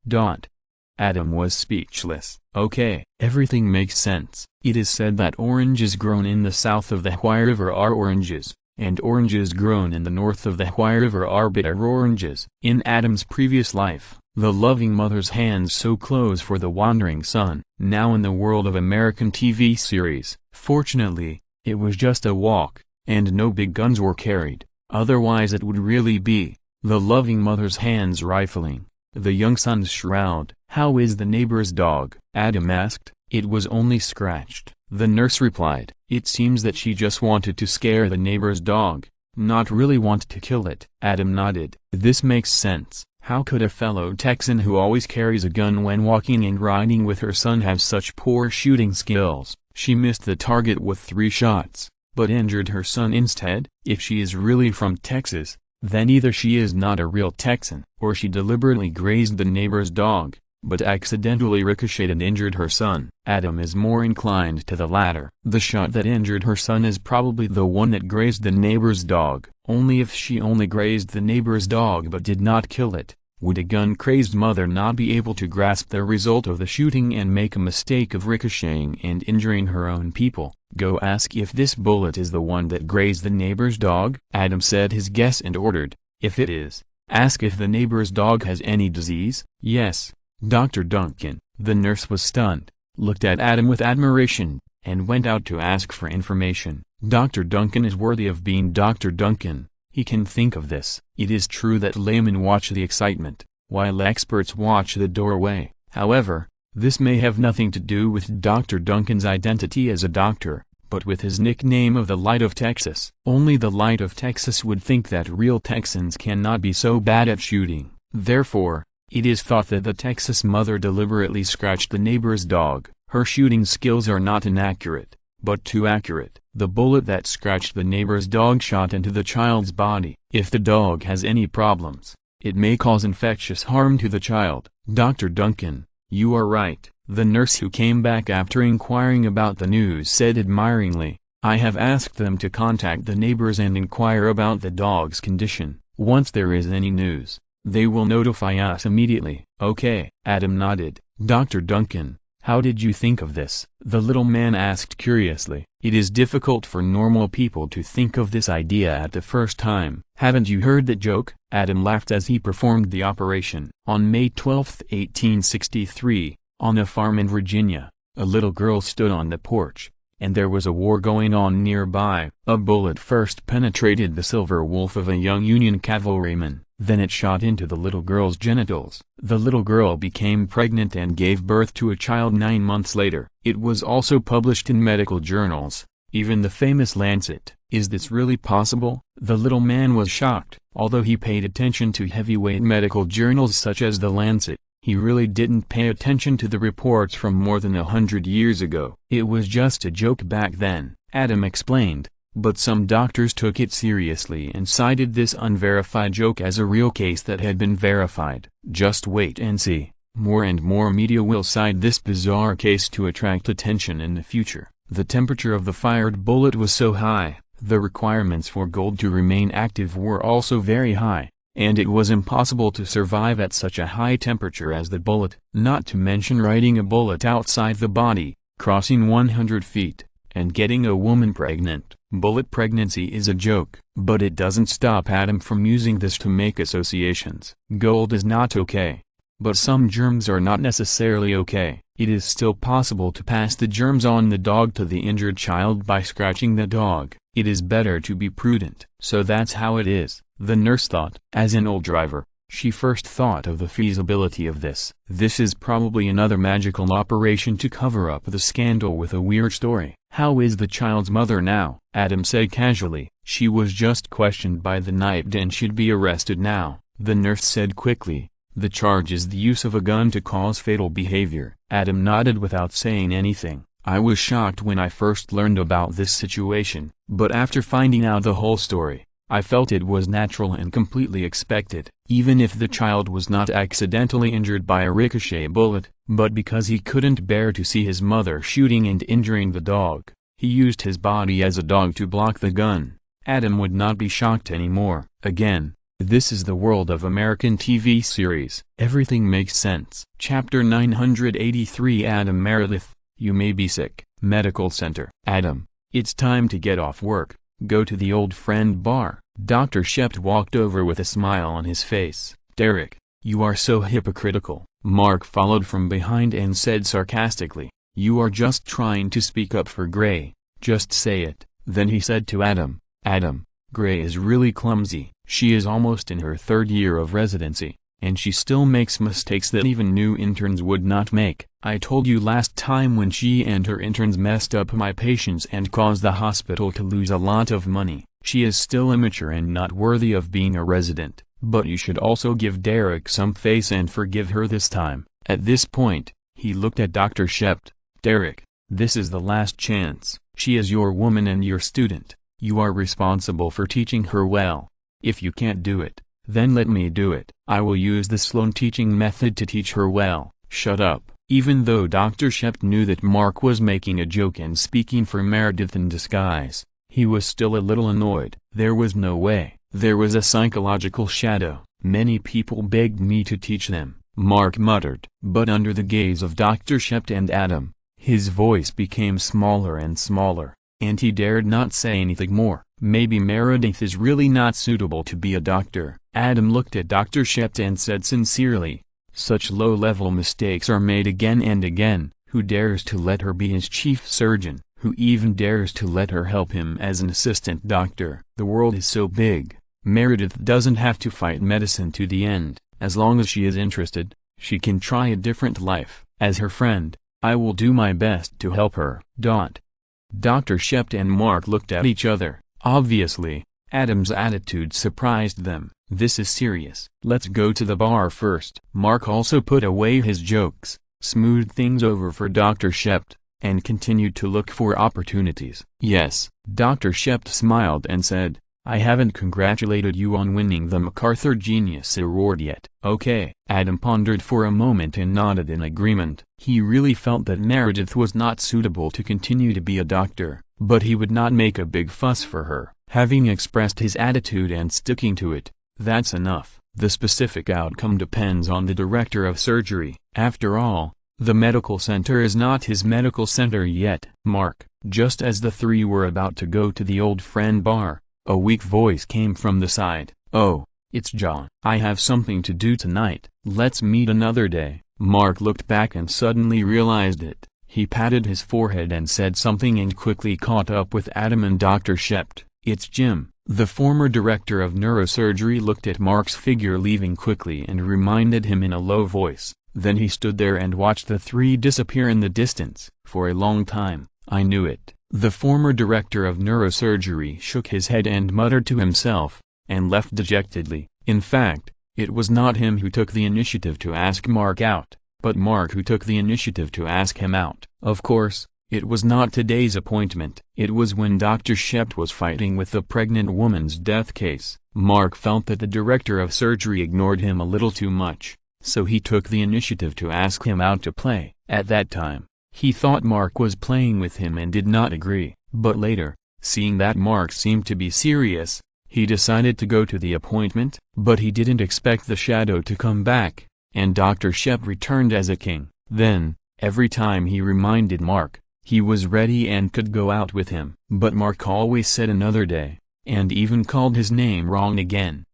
Speaker 1: Adam was speechless. Okay, everything makes sense. It is said that oranges grown in the south of the Ohio River are oranges, and oranges grown in the north of the Ohio River are bitter oranges. In Adam's previous life, the loving mother's hands sew clothes for the wandering son. Now in the world of American TV series, fortunately, it was just a walk, and no big guns were carried. Otherwise it would really be the loving mother's hands rifling the young son's shroud. How is the neighbor's dog? Adam asked. It was only scratched. The nurse replied. It seems that she just wanted to scare the neighbor's dog, not really want to kill it. Adam nodded. This makes sense. How could a fellow Texan who always carries a gun when walking and riding with her son have such poor shooting skills? She missed the target with 3 shots, but injured her son instead. If she is really from Texas, then either she is not a real Texan, or she deliberately grazed the neighbor's dog, but accidentally ricocheted and injured her son. Adam is more inclined to the latter. The shot that injured her son is probably the one that grazed the neighbor's dog. Only if she only grazed the neighbor's dog but did not kill it, would a gun-crazed mother not be able to grasp the result of the shooting and make a mistake of ricocheting and injuring her own people. Go ask if this bullet is the one that grazed the neighbor's dog. Adam said his guess and ordered, if it is, ask if the neighbor's dog has any disease. Yes, Dr. Duncan. The nurse was stunned, looked at Adam with admiration, and went out to ask for information. Dr. Duncan is worthy of being Dr. Duncan. He can think of this. It is true that laymen watch the excitement, while experts watch the doorway. However, this may have nothing to do with Dr. Duncan's identity as a doctor, but with his nickname of the Light of Texas. Only the Light of Texas would think that real Texans cannot be so bad at shooting. Therefore, it is thought that the Texas mother deliberately scratched the neighbor's dog. Her shooting skills are not inaccurate, but too accurate. The bullet that scratched the neighbor's dog shot into the child's body. If the dog has any problems, it may cause infectious harm to the child. Dr. Duncan, you are right. The nurse who came back after inquiring about the news said admiringly, I have asked them to contact the neighbors and inquire about the dog's condition. Once there is any news, they will notify us immediately. Okay. Adam nodded. Dr. Duncan, how did you think of this? The little man asked curiously. It is difficult for normal people to think of this idea at the first time. Haven't you heard that joke? Adam laughed as he performed the operation. On May 12, 1863, on a farm in Virginia, a little girl stood on the porch, and there was a war going on nearby. A bullet first penetrated the silver wolf of a young Union cavalryman. Then it shot into the little girl's genitals. The little girl became pregnant and gave birth to a child 9 months later. It was also published in medical journals, even the famous Lancet. Is this really possible? The little man was shocked. Although he paid attention to heavyweight medical journals such as the Lancet, he really didn't pay attention to the reports from more than 100 years ago. It was just a joke back then, Adam explained. But some doctors took it seriously and cited this unverified joke as a real case that had been verified. Just wait and see. More and more media will cite this bizarre case to attract attention in the future. The temperature of the fired bullet was so high, the requirements for gold to remain active were also very high, and it was impossible to survive at such a high temperature as the bullet. Not to mention riding a bullet outside the body, crossing 100 feet, and getting a woman pregnant. Bullet pregnancy is a joke, but it doesn't stop Adam from using this to make associations. Gold is not okay, but some germs are not necessarily okay. It is still possible to pass the germs on the dog to the injured child by scratching the dog. It is better to be prudent. So that's how it is, the nurse thought. As an old driver, she first thought of the feasibility of this. This is probably another magical operation to cover up the scandal with a weird story. How is the child's mother now? Adam said casually. She was just questioned by the night and should be arrested now, the nurse said quickly. The charge is the use of a gun to cause fatal behavior. Adam nodded without saying anything. I was shocked when I first learned about this situation, but after finding out the whole story, I felt it was natural and completely expected, even if the child was not accidentally injured by a ricochet bullet, but because he couldn't bear to see his mother shooting and injuring the dog, he used his body as a dog to block the gun. Adam would not be shocked anymore. Again, this is the world of American TV series. Everything makes sense. Chapter 983. Adam Meredith, you may be sick. Medical Center. Adam, it's time to get off work. Go to the old friend bar. Dr. Shept walked over with a smile on his face. Derek, you are so hypocritical. Mark followed from behind and said sarcastically, you are just trying to speak up for Gray. Just say it. Then he said to Adam, Adam, Gray is really clumsy. She is almost in her 3rd year of residency, and she still makes mistakes that even new interns would not make. I told you last time when she and her interns messed up my patients and caused the hospital to lose a lot of money. She is still immature and not worthy of being a resident, but you should also give Derek some face and forgive her this time. At this point, he looked at Dr. Shept. Derek, this is the last chance. She is your woman and your student. You are responsible for teaching her well. If you can't do it, then let me do it. I will use the Sloan teaching method to teach her well. Shut up. Even though Dr. Shept knew that Mark was making a joke and speaking for Meredith in disguise, he was still a little annoyed. There was no way. There was a psychological shadow. Many people begged me to teach them, Mark muttered. But under the gaze of Dr. Shept and Adam, his voice became smaller and smaller, and he dared not say anything more. Maybe Meredith is really not suitable to be a doctor. Adam looked at Dr. Shept and said sincerely, such low-level mistakes are made again and again. Who dares to let her be his chief surgeon? Who even dares to let her help him as an assistant doctor? The world is so big. Meredith doesn't have to fight medicine to the end. As long as she is interested, she can try a different life. As her friend, I will do my best to help her. Dr. Shept and Mark looked at each other. Obviously, Adam's attitude surprised them. This is serious. Let's go to the bar first. Mark also put away his jokes, smoothed things over for Dr. Shept, and continued to look for opportunities. Yes, Dr. Shept smiled and said, I haven't congratulated you on winning the MacArthur Genius Award yet. Okay. Adam pondered for a moment and nodded in agreement. He really felt that Meredith was not suitable to continue to be a doctor, but he would not make a big fuss for her. Having expressed his attitude and sticking to it, that's enough. The specific outcome depends on the director of surgery. After all, the medical center is not his medical center yet. Mark, just as the three were about to go to the old friend bar, a weak voice came from the side. Oh, it's John. I have something to do tonight. Let's meet another day. Mark looked back and suddenly realized it. He patted his forehead and said something and quickly caught up with Adam and Dr. Shept. It's Jim. The former director of neurosurgery looked at Mark's figure leaving quickly and reminded him in a low voice. Then he stood there and watched the three disappear in the distance. For a long time, I knew it. The former director of neurosurgery shook his head and muttered to himself, and left dejectedly. In fact, it was not him who took the initiative to ask Mark out, but Mark who took the initiative to ask him out. Of course, it was not today's appointment. It was when Dr. Shept was fighting with the pregnant woman's death case. Mark felt that the director of surgery ignored him a little too much, so he took the initiative to ask him out to play. At that time, he thought Mark was playing with him and did not agree, but later, seeing that Mark seemed to be serious, he decided to go to the appointment. But he didn't expect the shadow to come back, and Dr. Shept returned as a king. Then, every time he reminded Mark, he was ready and could go out with him. But Mark always said another day, and even called his name wrong again.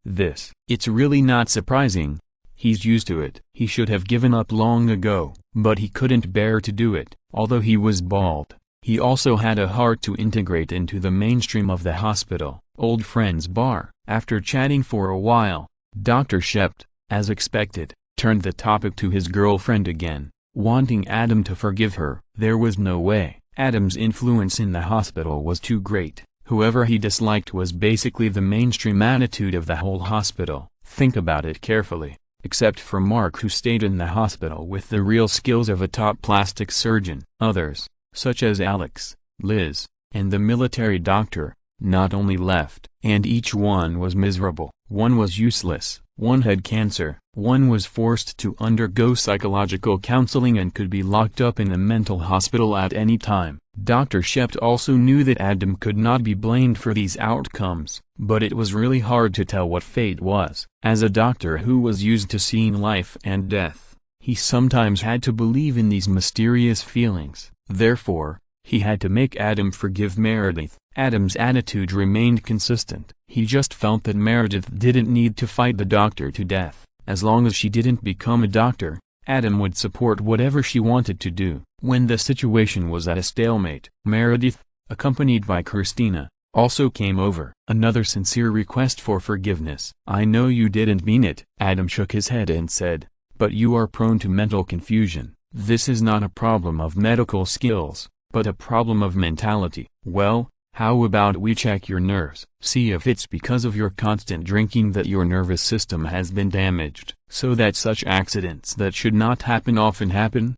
Speaker 1: It's really not surprising. He's used to it. He should have given up long ago, but he couldn't bear to do it. Although he was bald, he also had a heart to integrate into the mainstream of the hospital. Old friends bar. After chatting for a while, Dr. Shept, as expected, turned the topic to his girlfriend again, wanting Adam to forgive her. There was no way. Adam's influence in the hospital was too great. Whoever he disliked was basically the mainstream attitude of the whole hospital. Think about it carefully. except for Mark, who stayed in the hospital with the real skills of a top plastic surgeon. Others, such as Alex, Liz, and the military doctor, not only left. And each one was miserable. One was useless, one had cancer, one was forced to undergo psychological counseling and could be locked up in a mental hospital at any time. Dr. Shept also knew that Adam could not be blamed for these outcomes, but it was really hard to tell what fate was. As a doctor who was used to seeing life and death, he sometimes had to believe in these mysterious feelings. Therefore, he had to make Adam forgive Meredith. Adam's attitude remained consistent. He just felt that Meredith didn't need to fight the doctor to death. As long as she didn't become a doctor, Adam would support whatever she wanted to do. When the situation was at a stalemate, Meredith, accompanied by Christina, also came over. Another sincere request for forgiveness. "I know you didn't mean it." Adam shook his head and said, "But you are prone to mental confusion. This is not a problem of medical skills, but a problem of mentality. Well, how about we check your nerves? See if it's because of your constant drinking that your nervous system has been damaged, so that such accidents that should not happen often happen."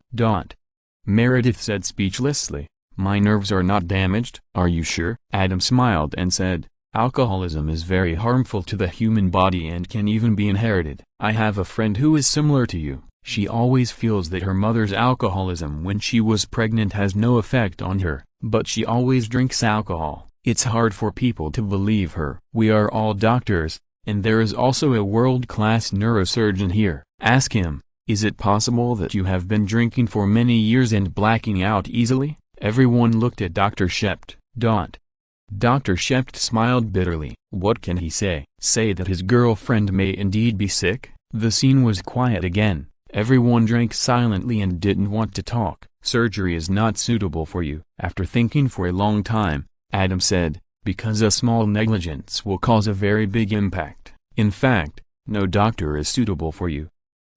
Speaker 1: Meredith said speechlessly, "My nerves are not damaged." "Are you sure?" Adam smiled and said, "Alcoholism is very harmful to the human body and can even be inherited. I have a friend who is similar to you. She always feels that her mother's alcoholism when she was pregnant has no effect on her, but she always drinks alcohol. It's hard for people to believe her." "We are all doctors, and there is also a world-class neurosurgeon here. Ask him, is it possible that you have been drinking for many years and blacking out easily?" Everyone looked at Dr. Shept. Dr. Shept smiled bitterly. What can he say? Say that his girlfriend may indeed be sick? The scene was quiet again. Everyone drank silently and didn't want to talk. "Surgery is not suitable for you." After thinking for a long time, Adam said, "Because a small negligence will cause a very big impact. In fact, no doctor is suitable for you.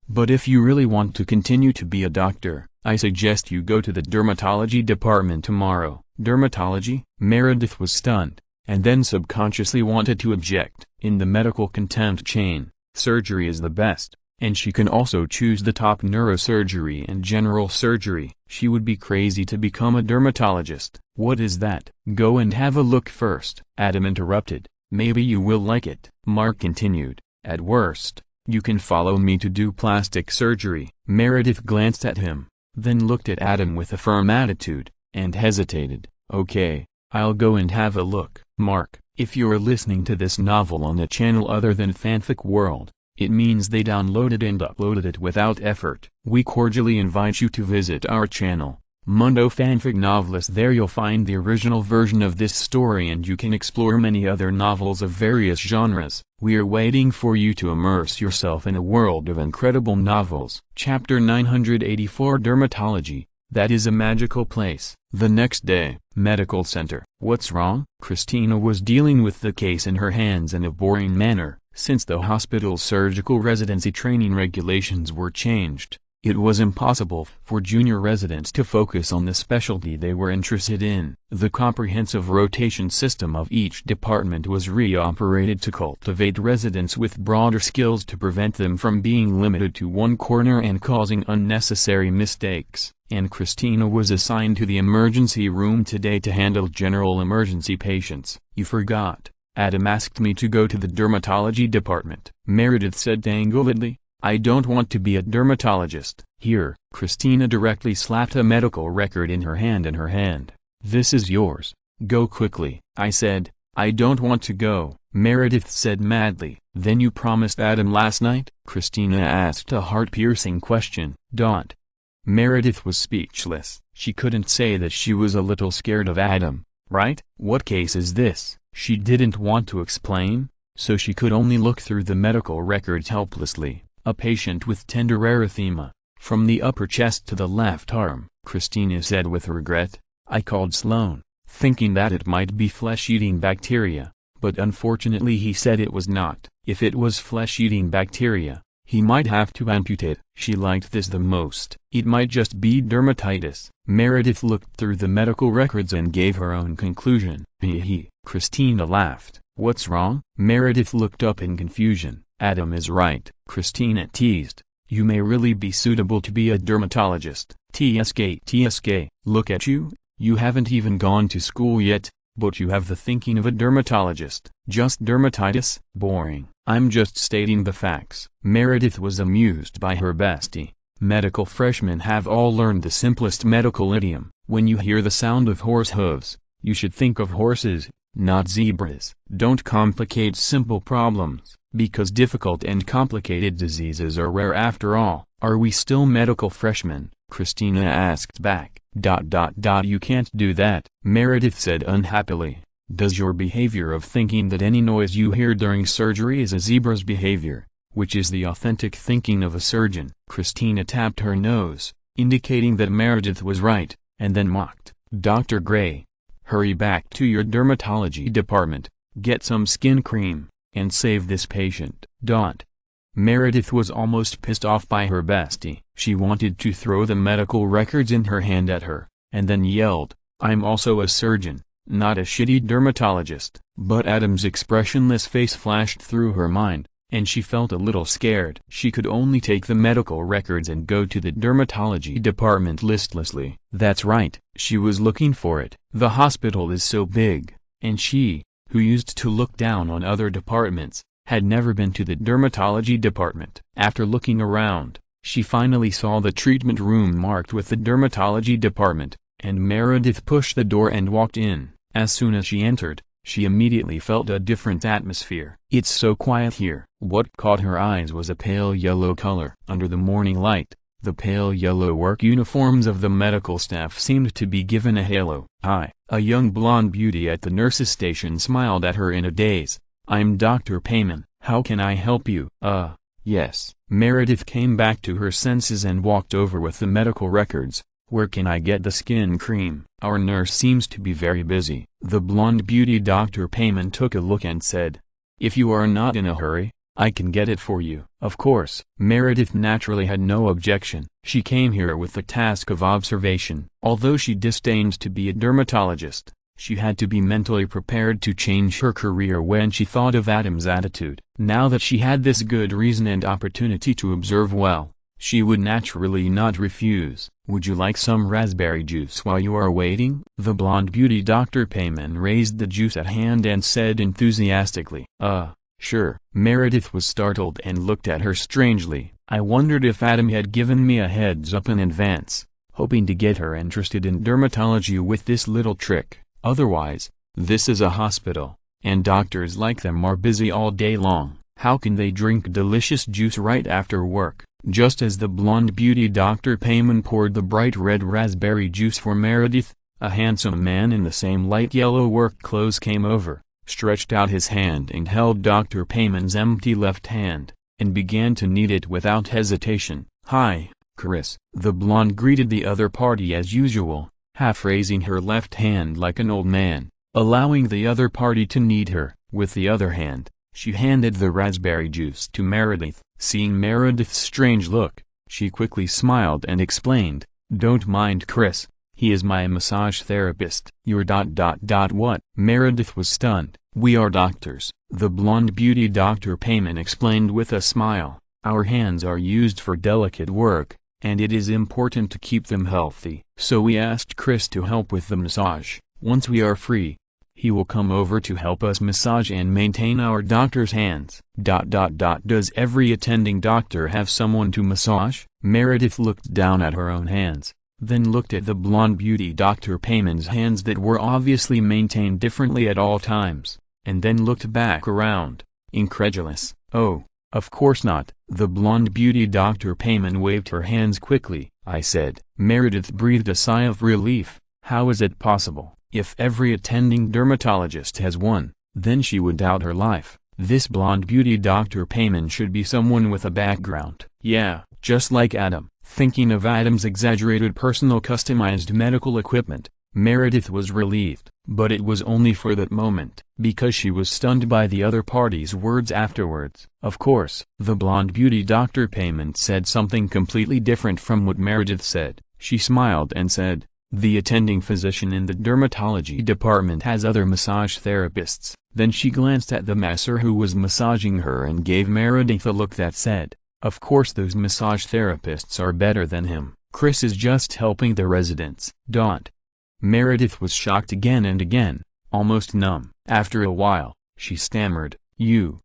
Speaker 1: But if you really want to continue to be a doctor, I suggest you go to the dermatology department tomorrow." "Dermatology?" Meredith was stunned, and then subconsciously wanted to object. In the medical contempt chain, surgery is the best, and she can also choose the top neurosurgery and general surgery. She would be crazy to become a dermatologist. "What is that?" "Go and have a look first." Adam interrupted, "Maybe you will like it." Mark continued, "At worst, you can follow me to do plastic surgery." Meredith glanced at him, then looked at Adam with a firm attitude, and hesitated. "Okay, I'll go and have a look." Mark, if you're listening to this novel on a channel other than Fanfic World, it means they downloaded and uploaded it without effort. We cordially invite you to visit our channel, Mundo Fanfic Novelist. There you'll find the original version of this story and you can explore many other novels of various genres. We are waiting for you to immerse yourself in a world of incredible novels. Chapter 984 Dermatology, that is a magical place. The next day, medical center. What's wrong? Christina was dealing with the case in her hands in a boring manner. Since the hospital's surgical residency training regulations were changed, it was impossible for junior residents to focus on the specialty they were interested in. The comprehensive rotation system of each department was reoperated to cultivate residents with broader skills to prevent them from being limited to one corner and causing unnecessary mistakes. And Christina was assigned to the emergency room today to handle general emergency patients. "You forgot. Adam asked me to go to the dermatology department," Meredith said angulardly. "I don't want to be a dermatologist." "Here." Christina directly slapped a medical record in her hand. "This is yours. Go quickly." I said, "I don't want to go," Meredith said madly. "Then you promised Adam last night?" Christina asked a heart-piercing question. Meredith was speechless. She couldn't say that she was a little scared of Adam, right? "What case is this?" She didn't want to explain, so she could only look through the medical records helplessly. "A patient with tender erythema, from the upper chest to the left arm," Christina said with regret. "I called Sloan, thinking that it might be flesh-eating bacteria, but unfortunately he said it was not. If it was flesh-eating bacteria, he might have to amputate." She liked this the most. "It might just be dermatitis." Meredith looked through the medical records and gave her own conclusion. Christina laughed. "What's wrong?" Meredith looked up in confusion. Adam is right, Christina teased. You may really be suitable to be a dermatologist. TSK, look at you, you haven't even gone to school yet, but you have the thinking of a dermatologist. Just dermatitis? Boring. I'm just stating the facts. Meredith was amused by her bestie. Medical freshmen have all learned the simplest medical idiom. When you hear the sound of horse hooves, you should think of horses, not zebras. Don't complicate simple problems, because difficult and complicated diseases are rare after all. Are we still medical freshmen? Christina asked back. You can't do that, Meredith said unhappily. Does your behavior of thinking that any noise you hear during surgery is a zebra's behavior, which is the authentic thinking of a surgeon? Christina tapped her nose, indicating that Meredith was right, and then mocked. Dr. Gray, hurry back to your dermatology department, get some skin cream, and save this patient. Meredith was almost pissed off by her bestie. She wanted to throw the medical records in her hand at her, and then yelled, I'm also a surgeon, not a shitty dermatologist. But Adam's expressionless face flashed through her mind, and she felt a little scared. She could only take the medical records and go to the dermatology department listlessly. That's right, she was looking for it. The hospital is so big, and she, who used to look down on other departments, had never been to the dermatology department. After looking around, she finally saw the treatment room marked with the dermatology department, and Meredith pushed the door and walked in. As soon as she entered, she immediately felt a different atmosphere. It's so quiet here. What caught her eyes was a pale yellow color. Under the morning light, the pale yellow work uniforms of the medical staff seemed to be given a halo. Hi. A young blonde beauty at the nurse's station smiled at her in a daze. I'm Dr. Payman. How can I help you? Yes. Meredith came back to her senses and walked over with the medical records. Where can I get the skin cream? Our nurse seems to be very busy. The blonde beauty Dr. Payman took a look and said, if you are not in a hurry, I can get it for you. Of course. Meredith naturally had no objection. She came here with the task of observation. Although she disdained to be a dermatologist, she had to be mentally prepared to change her career when she thought of Adam's attitude. Now that she had this good reason and opportunity to observe well, she would naturally not refuse. Would you like some raspberry juice while you are waiting? The blonde beauty Dr. Payman raised the juice at hand and said enthusiastically, sure. Meredith was startled and looked at her strangely. I wondered if Adam had given me a heads up in advance, hoping to get her interested in dermatology with this little trick. Otherwise, this is a hospital, and doctors like them are busy all day long. How can they drink delicious juice right after work? Just as the blonde beauty Dr. Payman poured the bright red raspberry juice for Meredith, a handsome man in the same light yellow work clothes came over, stretched out his hand and held Dr. Payman's empty left hand, and began to knead it without hesitation. Hi, Chris. The blonde greeted the other party as usual, half raising her left hand like an old man, allowing the other party to knead her. With the other hand, she handed the raspberry juice to Meredith. Seeing Meredith's strange look, she quickly smiled and explained, don't mind Chris, he is my massage therapist. You're what? Meredith was stunned. We are doctors, the blonde beauty Dr. Payman explained with a smile. Our hands are used for delicate work, and it is important to keep them healthy. So we asked Chris to help with the massage. Once we are free, he will come over to help us massage and maintain our doctor's hands. Does every attending doctor have someone to massage? Meredith looked down at her own hands, then looked at the blonde beauty Dr. Payman's hands that were obviously maintained differently at all times, and then looked back around, incredulous. Oh, of course not. The blonde beauty Dr. Payman waved her hands quickly. I said. Meredith breathed a sigh of relief. How is it possible? If every attending dermatologist has one, then she would doubt her life. This blonde beauty Dr. Payman should be someone with a background. Yeah, just like Adam. Thinking of Adam's exaggerated personal customized medical equipment, Meredith was relieved. But it was only for that moment, because she was stunned by the other party's words afterwards. Of course, the blonde beauty Dr. Payman said something completely different from what Meredith said. She smiled and said, The attending physician in the dermatology department has other massage therapists. Then she glanced at the masser who was massaging her and gave Meredith a look that said, "Of course those massage therapists are better than him. Chris is just helping the residents." Meredith was shocked again and again, almost numb. After a while, she stammered, You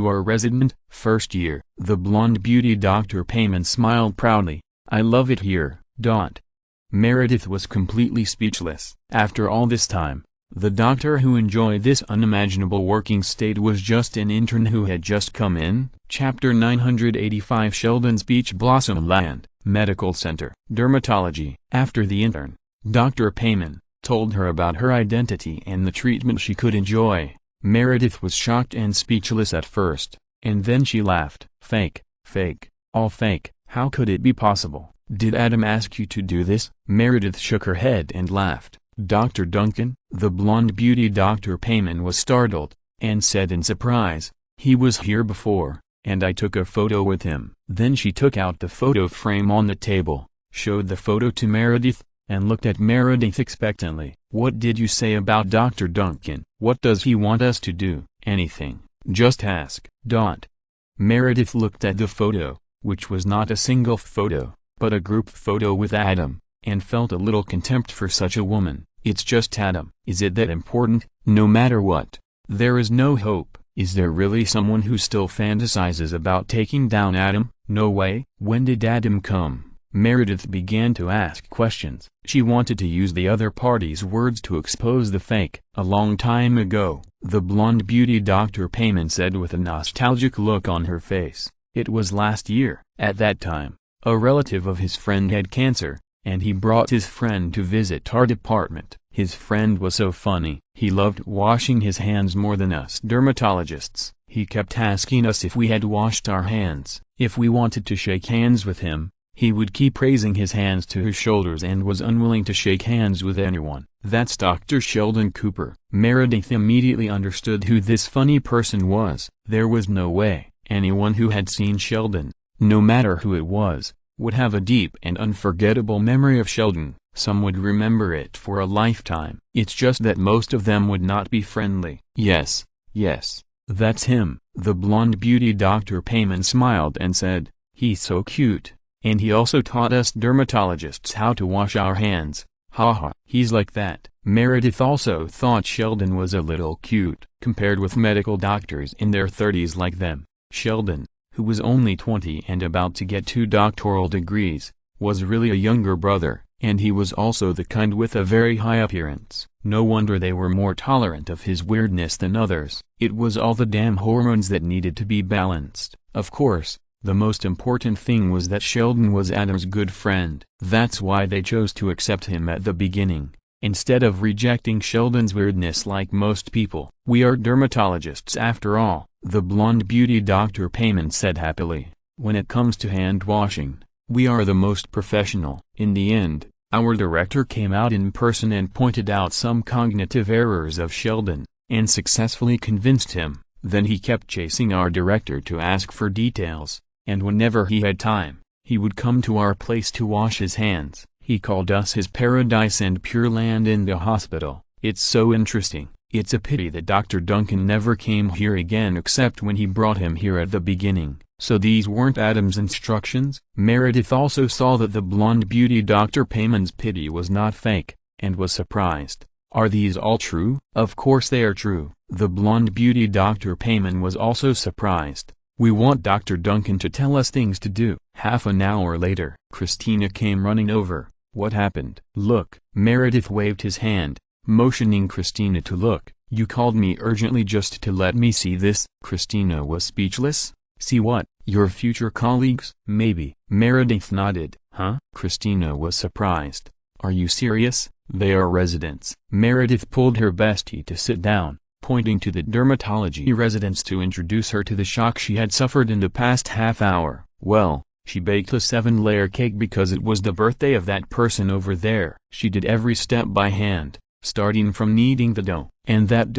Speaker 1: are a resident, first year." The blonde beauty Dr. Payman smiled proudly. "I love it here." Meredith was completely speechless. After all this time, the doctor who enjoyed this unimaginable working state was just an intern who had just come in. Chapter 985 Sheldon's Beach Blossom Land, Medical Center, Dermatology. After the intern, Dr. Payman, told her about her identity and the treatment she could enjoy, Meredith was shocked and speechless at first, and then she laughed. Fake, all fake, how could it be possible? Did Adam ask you to do this? Meredith shook her head and laughed. Dr. Duncan? The blonde beauty Dr. Payman was startled, and said in surprise, "He was here before, and I took a photo with him." Then she took out the photo frame on the table, showed the photo to Meredith, and looked at Meredith expectantly. "What did you say about Dr. Duncan? What does he want us to do?" "Anything, just ask." Meredith looked at the photo, which was not a single photo, but a group photo with Adam, and felt a little contempt for such a woman. "It's just Adam. Is it that important? No matter what, there is no hope." "Is there really someone who still fantasizes about taking down Adam?" "No way." "When did Adam come?" Meredith began to ask questions. She wanted to use the other party's words to expose the fake. "A long time ago," the blonde beauty Dr. Payman said with a nostalgic look on her face. "It was last year." At that time, a relative of his friend had cancer, and he brought his friend to visit our department. His friend was so funny. He loved washing his hands more than us dermatologists. He kept asking us if we had washed our hands. If we wanted to shake hands with him, he would keep raising his hands to his shoulders and was unwilling to shake hands with anyone. "That's Dr. Sheldon Cooper." Meredith immediately understood who this funny person was. There was no way anyone who had seen Sheldon, no matter who it was, would have a deep and unforgettable memory of Sheldon. Some would remember it for a lifetime. It's just that most of them would not be friendly. Yes, that's him." The blonde beauty Dr. Payman smiled and said, "He's so cute. And he also taught us dermatologists how to wash our hands. Haha. He's like that." Meredith also thought Sheldon was a little cute, compared with medical doctors in their 30s like them. Sheldon, who was only 20 and about to get 2 doctoral degrees, was really a younger brother, and he was also the kind with a very high appearance. No wonder they were more tolerant of his weirdness than others. It was all the damn hormones that needed to be balanced. Of course, the most important thing was that Sheldon was Adam's good friend. That's why they chose to accept him at the beginning, instead of rejecting Sheldon's weirdness like most people. "We are dermatologists after all," the blonde beauty Dr. Payman said happily. "When it comes to hand washing, we are the most professional." In the end, our director came out in person and pointed out some cognitive errors of Sheldon, and successfully convinced him. Then he kept chasing our director to ask for details, and whenever he had time, he would come to our place to wash his hands. He called us his paradise and pure land in the hospital. It's so interesting. It's a pity that Dr. Duncan never came here again except when he brought him here at the beginning. So these weren't Adam's instructions? Meredith also saw that the blonde beauty Dr. Payman's pity was not fake, and was surprised. "Are these all true?" "Of course they are true." The blonde beauty Dr. Payman was also surprised. "We want Dr. Duncan to tell us things to do." Half an hour later, Christina came running over. "What happened?" "Look." Meredith waved his hand, motioning Christina to look. "You called me urgently just to let me see this." Christina was speechless. "See what?" "Your future colleagues?" "Maybe." Meredith nodded. "Huh?" Christina was surprised. "Are you serious?" "They are residents." Meredith pulled her bestie to sit down, pointing to the dermatology residents to introduce her to the shock she had suffered in the past half hour. "Well, she baked a 7-layer cake because it was the birthday of that person over there. She did every step by hand, starting from kneading the dough. And that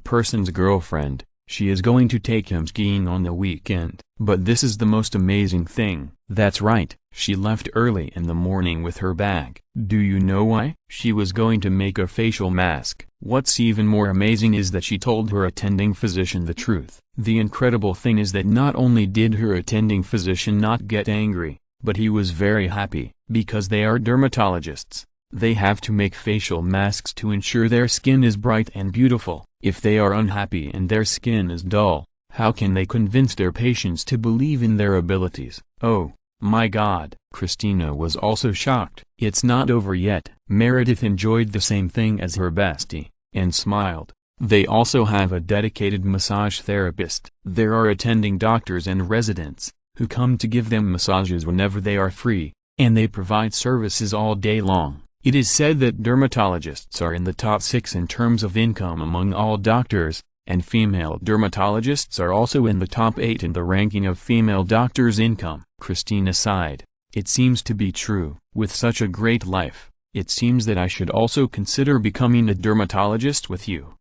Speaker 1: person's girlfriend, She is going to take him skiing on the weekend. But this is the most amazing thing. That's right, she left early in the morning with her bag. Do you know why? She was going to make a facial mask. What's even more amazing is that she told her attending physician the truth. The incredible thing is that not only did her attending physician not get angry, but he was very happy, because they are dermatologists. They have to make facial masks to ensure their skin is bright and beautiful. If they are unhappy and their skin is dull, how can they convince their patients to believe in their abilities? Oh, my God. Christina was also shocked. It's not over yet. Meredith enjoyed the same thing as her bestie, and smiled. They also have a dedicated massage therapist. There are attending doctors and residents, who come to give them massages whenever they are free, and they provide services all day long. It is said that dermatologists are in the top 6 in terms of income among all doctors, and female dermatologists are also in the top 8 in the ranking of female doctors' income. Christina sighed. It seems to be true. With such a great life, it seems that I should also consider becoming a dermatologist with you.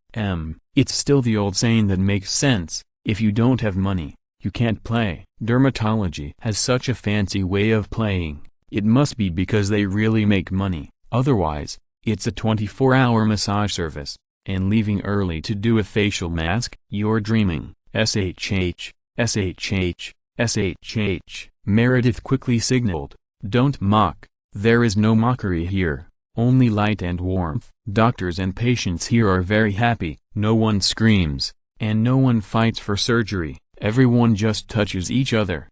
Speaker 1: It's still the old saying that makes sense: if you don't have money, you can't play. Dermatology has such a fancy way of playing. It must be because they really make money. Otherwise, it's a 24-hour massage service, and leaving early to do a facial mask. You're dreaming. SHH, SHH, SHH. Meredith quickly signaled. Don't mock. There is no mockery here, only light and warmth. Doctors and patients here are very happy. No one screams, and no one fights for surgery. Everyone just touches each other.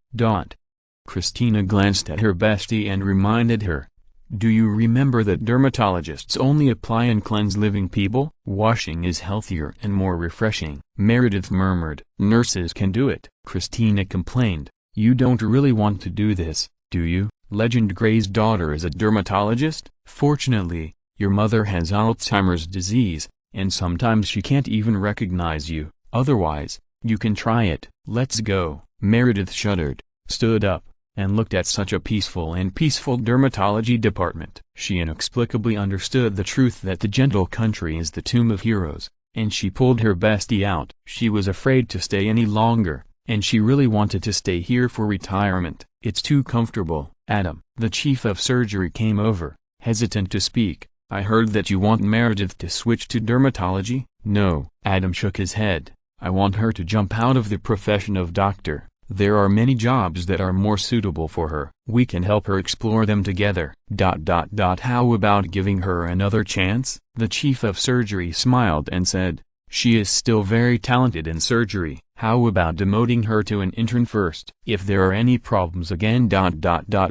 Speaker 1: Christina glanced at her bestie and reminded her. Do you remember that dermatologists only apply and cleanse living people? Washing is healthier and more refreshing. Meredith murmured. Nurses can do it. Christina complained. You don't really want to do this, do you? Legend Grey's daughter is a dermatologist? Fortunately, your mother has Alzheimer's disease, and sometimes she can't even recognize you. Otherwise, you can try it. Let's go. Meredith shuddered, stood up, and looked at such a peaceful dermatology department. She inexplicably understood the truth that the gentle country is the tomb of heroes, and she pulled her bestie out. She was afraid to stay any longer, and she really wanted to stay here for retirement. It's too comfortable. Adam, the chief of surgery, came over, hesitant to speak. I heard that you want Meredith to switch to dermatology? No. Adam shook his head. I want her to jump out of the profession of doctor. There are many jobs that are more suitable for her. We can help her explore them together. How about giving her another chance? The chief of surgery smiled and said, she is still very talented in surgery. How about demoting her to an intern first? If there are any problems again,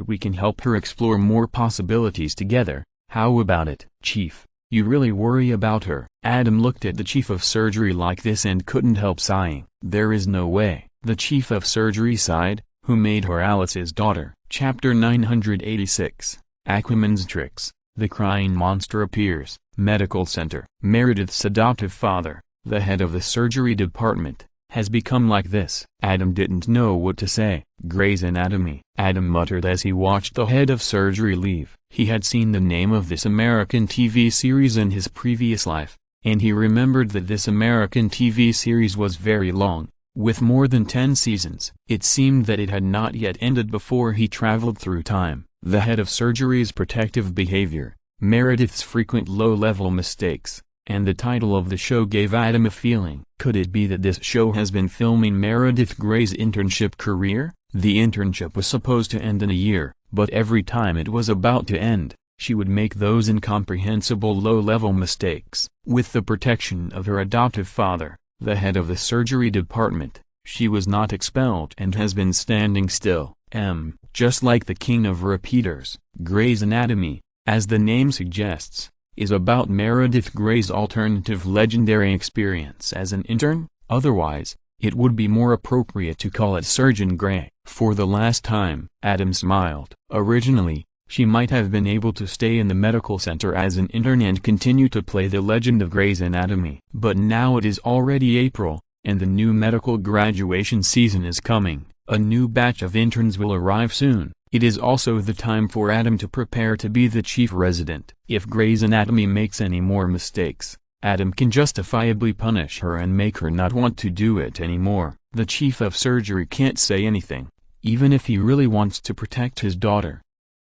Speaker 1: we can help her explore more possibilities together. How about it? Chief, you really worry about her? Adam looked at the chief of surgery like this and couldn't help sighing. There is no way. The chief of surgery sighed. Who made her Alice's daughter? Chapter 986. Aquaman's Tricks. The crying monster appears. Medical center. Meredith's adoptive father, the head of the surgery department, has become like this. Adam didn't know what to say. Grey's Anatomy. Adam muttered as he watched the head of surgery leave. He had seen the name of this American TV series in his previous life, and he remembered that this American TV series was very long, with more than 10 seasons. It seemed that it had not yet ended before he traveled through time. The head of surgery's protective behavior, Meredith's frequent low-level mistakes, and the title of the show gave Adam a feeling. Could it be that this show has been filming Meredith Grey's internship career? The internship was supposed to end in a year, but every time it was about to end, she would make those incomprehensible low-level mistakes. With the protection of her adoptive father, the head of the surgery department, she was not expelled and has been standing still. Just like the king of repeaters. Grey's Anatomy, as the name suggests, is about Meredith Grey's alternative legendary experience as an intern. Otherwise, it would be more appropriate to call it Surgeon Grey. For the last time, Adam smiled. Originally, she might have been able to stay in the medical center as an intern and continue to play the legend of Grey's Anatomy. But now it is already April, and the new medical graduation season is coming. A new batch of interns will arrive soon. It is also the time for Adam to prepare to be the chief resident. If Grey's Anatomy makes any more mistakes, Adam can justifiably punish her and make her not want to do it anymore. The chief of surgery can't say anything, even if he really wants to protect his daughter.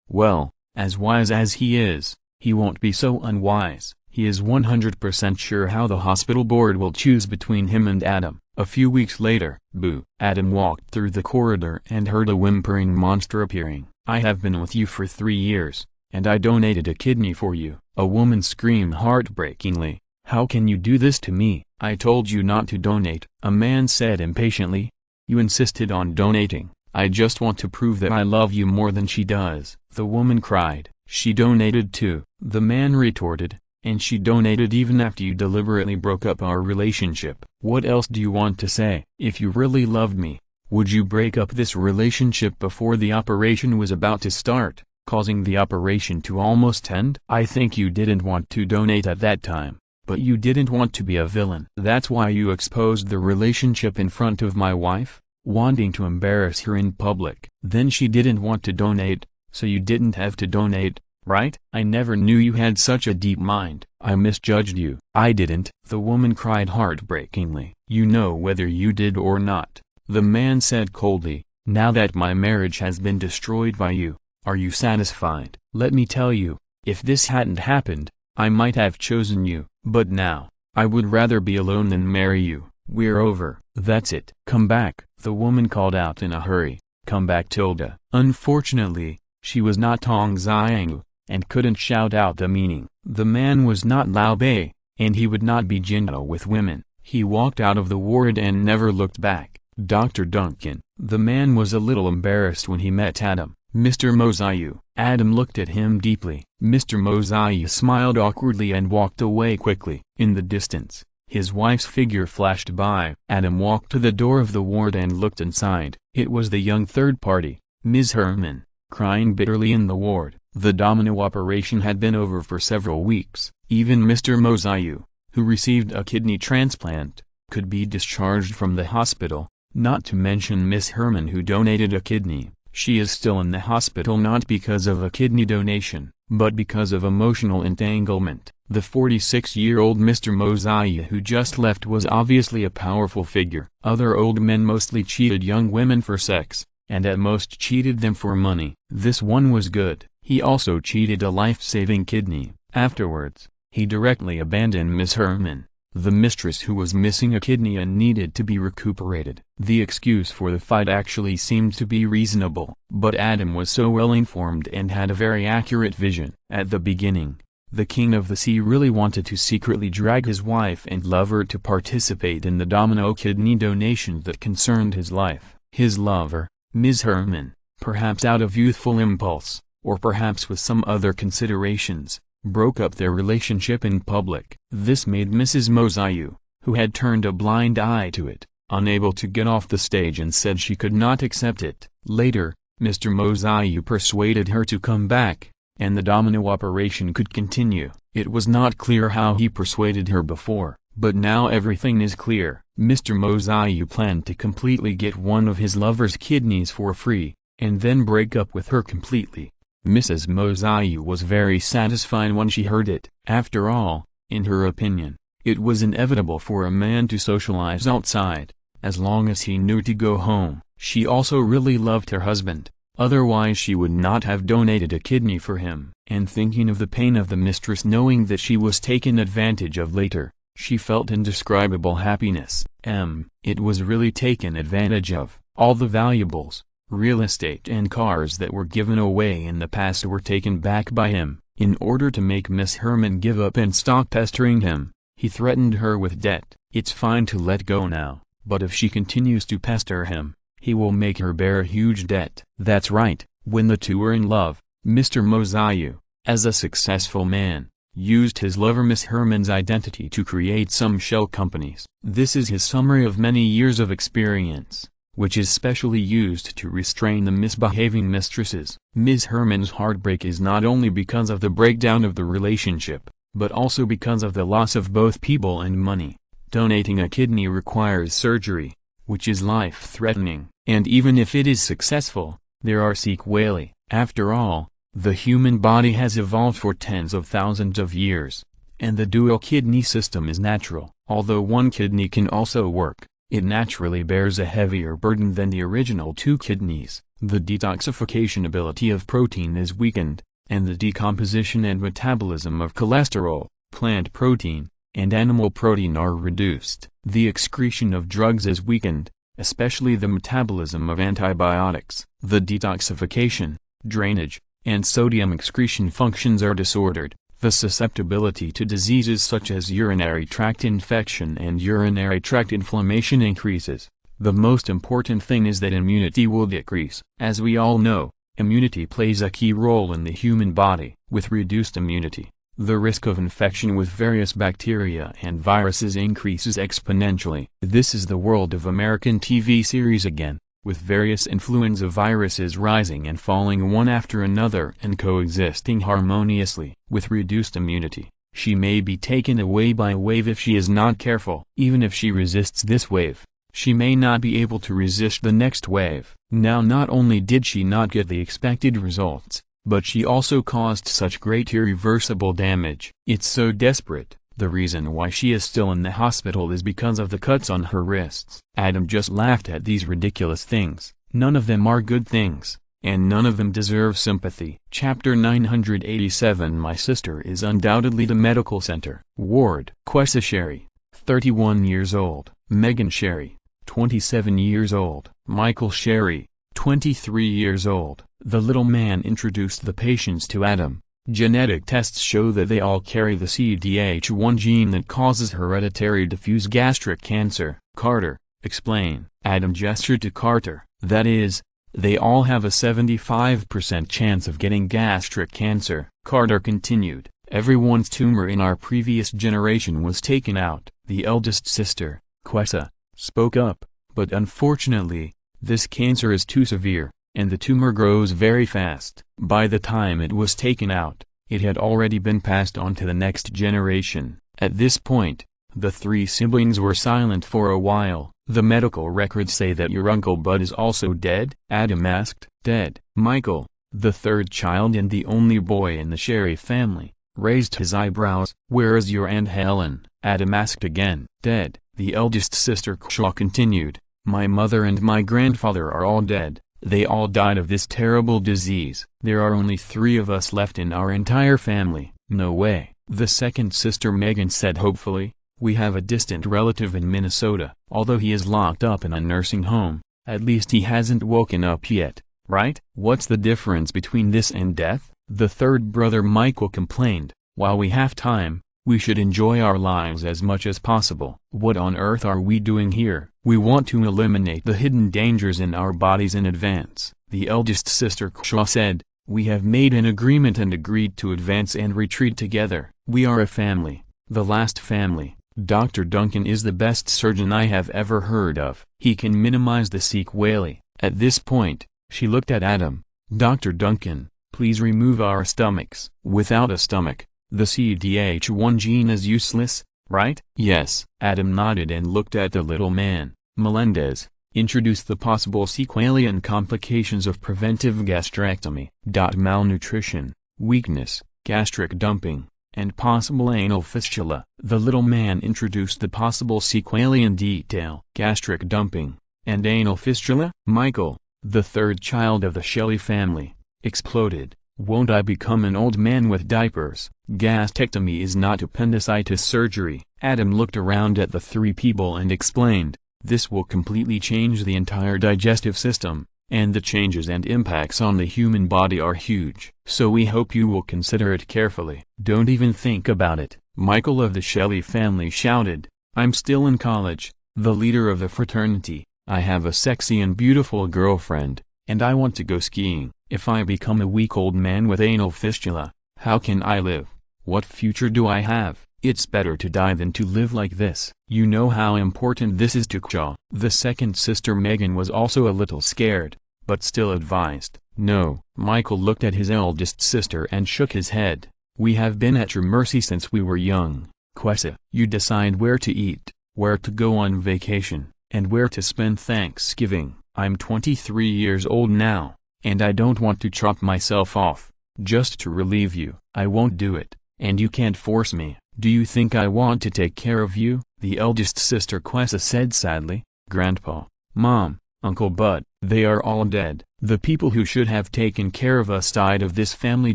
Speaker 1: Well, as wise as he is, he won't be so unwise. He is 100% sure how the hospital board will choose between him and Adam. A few weeks later, boo. Adam walked through the corridor and heard a whimpering monster appearing. "I have been with you for 3 years, and I donated a kidney for you." A woman screamed heartbreakingly. "How can you do this to me? I told you not to donate," a man said impatiently. "You insisted on donating. I just want to prove that I love you more than she does." The woman cried. "She donated too," the man retorted, "and she donated even after you deliberately broke up our relationship. What else do you want to say? If you really loved me, would you break up this relationship before the operation was about to start, causing the operation to almost end? I think you didn't want to donate at that time, but you didn't want to be a villain. That's why you exposed the relationship in front of my wife, wanting to embarrass her in public. Then she didn't want to donate, so you didn't have to donate, right? I never knew you had such a deep mind. I misjudged you." "I didn't," the woman cried heartbreakingly. "You know whether you did or not," the man said coldly. "Now that my marriage has been destroyed by you, are you satisfied? Let me tell you, if this hadn't happened, I might have chosen you, but now, I would rather be alone than marry you. We're over. That's it. Come back," the woman called out in a hurry. "Come back, Tilda." Unfortunately, she was not Tong Xiang, and couldn't shout out the meaning. The man was not Lao Bei, and he would not be Juno with women. He walked out of the ward and never looked back. "Dr. Duncan." The man was a little embarrassed when he met Adam. "Mr. Mozayu." Adam looked at him deeply. Mr. Mozayu smiled awkwardly and walked away quickly. In the distance, his wife's figure flashed by. Adam walked to the door of the ward and looked inside. It was the young third party, Ms. Herman, crying bitterly in the ward. The domino operation had been over for several weeks. Even Mr. Mozayu, who received a kidney transplant, could be discharged from the hospital, not to mention Miss Herman, who donated a kidney. She is still in the hospital not because of a kidney donation, but because of emotional entanglement. The 46-year-old Mr. Mozayu who just left was obviously a powerful figure. Other old men mostly cheated young women for sex, and at most cheated them for money. This one was good. He also cheated a life-saving kidney. Afterwards, he directly abandoned Miss Herman, the mistress who was missing a kidney and needed to be recuperated. The excuse for the fight actually seemed to be reasonable, but Adam was so well informed and had a very accurate vision. At the beginning, the King of the Sea really wanted to secretly drag his wife and lover to participate in the domino kidney donation that concerned his life. His lover, Ms. Herman, perhaps out of youthful impulse, or perhaps with some other considerations, broke up their relationship in public. This made Mrs. Mozayu, who had turned a blind eye to it, unable to get off the stage and said she could not accept it. Later, Mr. Mozayu persuaded her to come back, and the domino operation could continue. It was not clear how he persuaded her before, but now everything is clear. Mr. Mozayu planned to completely get one of his lover's kidneys for free, and then break up with her completely. Mrs. Mozayu was very satisfied when she heard it. After all, in her opinion, it was inevitable for a man to socialize outside, as long as he knew to go home. She also really loved her husband, otherwise she would not have donated a kidney for him. And thinking of the pain of the mistress knowing that she was taken advantage of later, she felt indescribable happiness. It was really taken advantage of. All the valuables, real estate and cars that were given away in the past were taken back by him. In order to make Miss Herman give up and stop pestering him, he threatened her with debt. It's fine to let go now, but if she continues to pester him, he will make her bear a huge debt. That's right. When the two were in love, Mr. Mozayu, as a successful man, used his lover Miss Herman's identity to create some shell companies. This is his summary of many years of experience, which is specially used to restrain the misbehaving mistresses. Ms. Herman's heartbreak is not only because of the breakdown of the relationship, but also because of the loss of both people and money. Donating a kidney requires surgery, which is life-threatening, and even if it is successful, there are sequelae. After all, the human body has evolved for tens of thousands of years, and the dual kidney system is natural. Although one kidney can also work, it naturally bears a heavier burden than the original two kidneys. The detoxification ability of protein is weakened, and the decomposition and metabolism of cholesterol, plant protein, and animal protein are reduced. The excretion of drugs is weakened, especially the metabolism of antibiotics. The detoxification, drainage, and sodium excretion functions are disordered. The susceptibility to diseases such as urinary tract infection and urinary tract inflammation increases. The most important thing is that immunity will decrease. As we all know, immunity plays a key role in the human body. With reduced immunity, the risk of infection with various bacteria and viruses increases exponentially. This is the world of American TV series again, with various influenza viruses rising and falling one after another and coexisting harmoniously. With reduced immunity, she may be taken away by a wave if she is not careful. Even if she resists this wave, she may not be able to resist the next wave. Now, not only did she not get the expected results, but she also caused such great irreversible damage. It's so desperate. The reason why she is still in the hospital is because of the cuts on her wrists. Adam just laughed at these ridiculous things. None of them are good things, and none of them deserve sympathy. Chapter 987. My sister is undoubtedly the medical center. Ward. Quessa Sherry, 31 years old. Megan Sherry, 27 years old. Michael Sherry, 23 years old. The little man introduced the patients to Adam. Genetic tests show that they all carry the CDH1 gene that causes hereditary diffuse gastric cancer. Carter, explain. Adam gestured to Carter. That is, they all have a 75% chance of getting gastric cancer. Carter continued. Everyone's tumor in our previous generation was taken out. The eldest sister, Quessa, spoke up, but unfortunately, this cancer is too severe, and the tumor grows very fast. By the time it was taken out, it had already been passed on to the next generation. At this point, the three siblings were silent for a while. The medical records say that your Uncle Bud is also dead? Adam asked. Dead. Michael, the third child and the only boy in the Sherry family, raised his eyebrows. Where is your Aunt Helen? Adam asked again. Dead. The eldest sister Shaw continued. My mother and my grandfather are all dead. They all died of this terrible disease. There are only 3 of us left in our entire family. No way. The second sister Megan said hopefully. We have a distant relative in Minnesota. Although he is locked up in a nursing home, at least he hasn't woken up yet, right? What's the difference between this and death? The third brother Michael complained. While we have time, we should enjoy our lives as much as possible. What on earth are we doing here? We want to eliminate the hidden dangers in our bodies in advance. The eldest sister Shaw said, we have made an agreement and agreed to advance and retreat together. We are a family, the last family. Dr. Duncan is the best surgeon I have ever heard of. He can minimize the sequelae. At this point, she looked at Adam. Dr. Duncan, please remove our stomachs. Without a stomach, the CDH1 gene is useless, right? Yes. Adam nodded and looked at the little man. Melendez, introduce the possible sequelae and complications of preventive gastrectomy. Malnutrition, weakness, gastric dumping, and possible anal fistula. The little man introduced the possible sequelae in detail. Gastric dumping, and anal fistula? Michael, the third child of the Shelley family, exploded. Won't I become an old man with diapers? Gastrectomy is not appendicitis surgery. Adam looked around at the 3 people and explained, this will completely change the entire digestive system, and the changes and impacts on the human body are huge. So we hope you will consider it carefully. Don't even think about it. Michael of the Shelley family shouted. I'm still in college, the leader of the fraternity. I have a sexy and beautiful girlfriend, and I want to go skiing. If I become a weak old man with anal fistula, how can I live? What future do I have? It's better to die than to live like this. You know how important this is to Shaw. The second sister Megan was also a little scared, but still advised. No. Michael looked at his eldest sister and shook his head. We have been at your mercy since we were young. Quessa, you decide where to eat, where to go on vacation, and where to spend Thanksgiving. I'm 23 years old now, and I don't want to chop myself off, just to relieve you. I won't do it, and you can't force me. Do you think I want to take care of you? The eldest sister Quessa said sadly. Grandpa, Mom, Uncle Bud, they are all dead. The people who should have taken care of us died of this family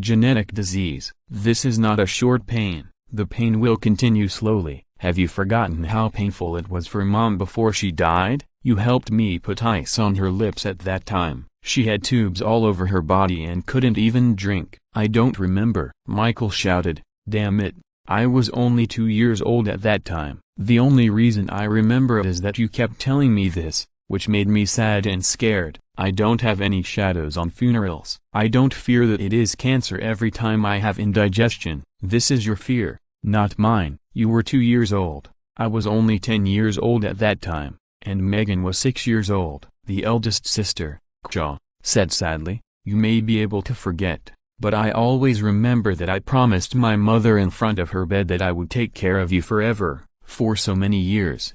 Speaker 1: genetic disease. This is not a short pain. The pain will continue slowly. Have you forgotten how painful it was for Mom before she died? You helped me put ice on her lips at that time. She had tubes all over her body and couldn't even drink. I don't remember. Michael shouted. Damn it. I was only 2 years old at that time. The only reason I remember it is that you kept telling me this, which made me sad and scared. I don't have any shadows on funerals. I don't fear that it is cancer every time I have indigestion. This is your fear, not mine. You were 2 years old. I was only 10 years old at that time, and Megan was 6 years old. The eldest sister, Cha, said sadly, you may be able to forget, but I always remember that I promised my mother in front of her bed that I would take care of you forever, for so many years.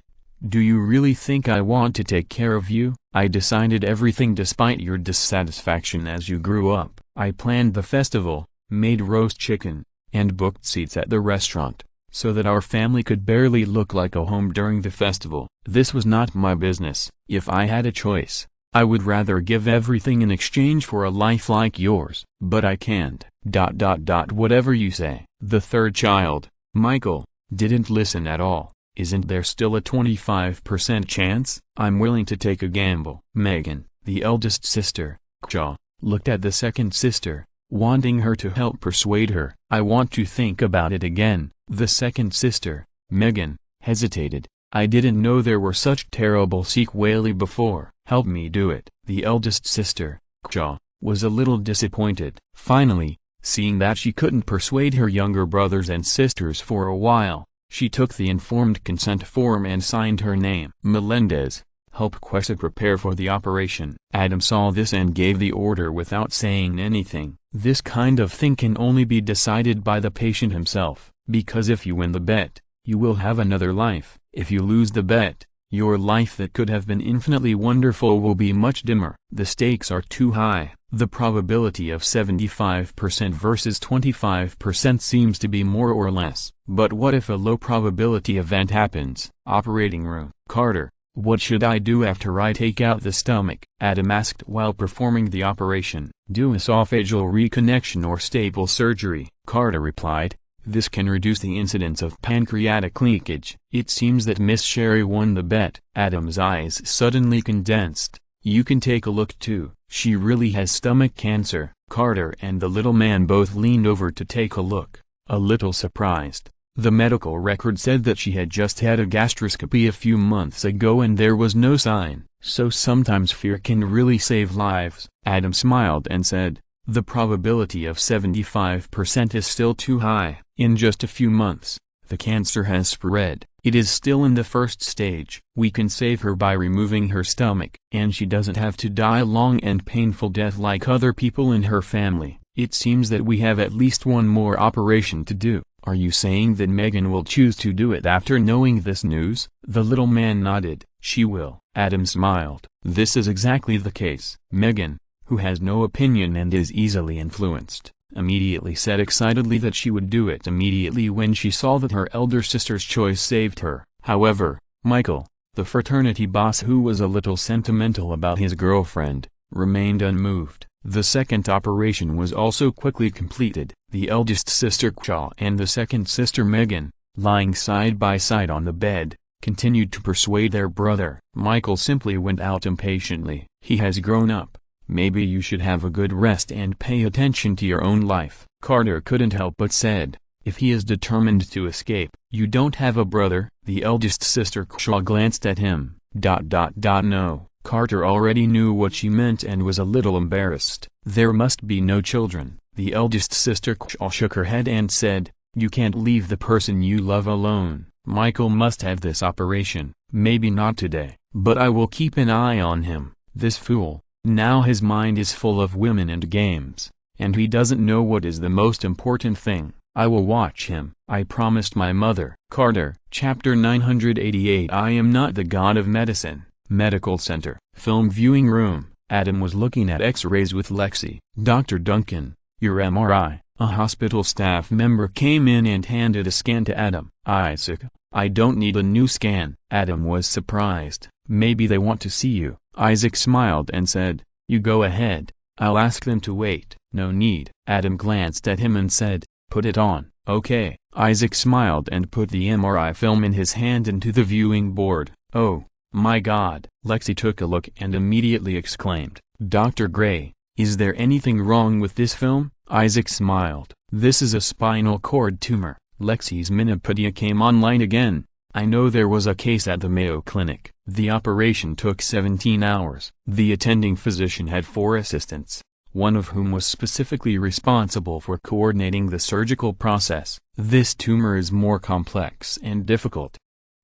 Speaker 1: Do you really think I want to take care of you? I decided everything despite your dissatisfaction as you grew up. I planned the festival, made roast chicken, and booked seats at the restaurant, so that our family could barely look like a home during the festival. This was not my business. If I had a choice, I would rather give everything in exchange for a life like yours. But I can't. Whatever you say. The third child, Michael, didn't listen at all. Isn't there still a 25% chance? I'm willing to take a gamble. Megan, the eldest sister, Cha, looked at the second sister, wanting her to help persuade her. I want to think about it again. The second sister, Megan, hesitated. I didn't know there were such terrible sequelae before. Help me do it. The eldest sister, Cha, was a little disappointed. Finally, seeing that she couldn't persuade her younger brothers and sisters for a while, she took the informed consent form and signed her name. Melendez, help Quessa prepare for the operation. Adam saw this and gave the order without saying anything. This kind of thing can only be decided by the patient himself, because if you win the bet, you will have another life. If you lose the bet, your life that could have been infinitely wonderful will be much dimmer. The stakes are too high. The probability of 75% versus 25% seems to be more or less. But what if a low probability event happens? Operating room. Carter, what should I do after I take out the stomach? Adam asked while performing the operation. Do esophageal reconnection or staple surgery. Carter replied. This can reduce the incidence of pancreatic leakage. It seems that Miss Sherry won the bet. Adam's eyes suddenly condensed. You can take a look too. She really has stomach cancer. Carter and the little man both leaned over to take a look, a little surprised. The medical record said that she had just had a gastroscopy a few months ago and there was no sign. So sometimes fear can really save lives. Adam smiled and said, the probability of 75% is still too high. In just a few months, the cancer has spread. It is still in the first stage. We can save her by removing her stomach, and she doesn't have to die a long and painful death like other people in her family. It seems that we have at least one more operation to do. Are you saying that Megan will choose to do it after knowing this news? The little man nodded. She will. Adam smiled. This is exactly the case. Megan, who has no opinion and is easily influenced, immediately said excitedly that she would do it immediately when she saw that her elder sister's choice saved her. However, Michael, the fraternity boss who was a little sentimental about his girlfriend, remained unmoved. The second operation was also quickly completed. The eldest sister Cha and the second sister Megan, lying side by side on the bed, continued to persuade their brother. Michael simply went out impatiently. He has grown up. Maybe you should have a good rest and pay attention to your own life. Carter couldn't help but said, if he is determined to escape. You don't have a brother? The eldest sister Shaw glanced at him. No. Carter already knew what she meant and was a little embarrassed. There must be no children. The eldest sister Shaw shook her head and said, you can't leave the person you love alone. Michael must have this operation. Maybe not today, but I will keep an eye on him. This fool. Now his mind is full of women and games, and he doesn't know what is the most important thing. I will watch him. I promised my mother. Carter. Chapter 988. I am not the god of medicine. Medical Center. Film viewing room. Adam was looking at x-rays with Lexi. Dr. Duncan, your MRI, A hospital staff member came in and handed a scan to Adam. "Isaac, I don't need a new scan." Adam was surprised. "Maybe they want to see you." Isaac smiled and said, "You go ahead. I'll ask them to wait." "No need." Adam glanced at him and said, "Put it on." "Okay." Isaac smiled and put the MRI film in his hand into the viewing board. "Oh, my God." Lexi took a look and immediately exclaimed, "Dr. Gray, is there anything wrong with this film?" Isaac smiled. "This is a spinal cord tumor." Lexi's Minipedia came online again. "I know there was a case at the Mayo Clinic. The operation took 17 hours. The attending physician had 4 assistants, one of whom was specifically responsible for coordinating the surgical process. This tumor is more complex and difficult.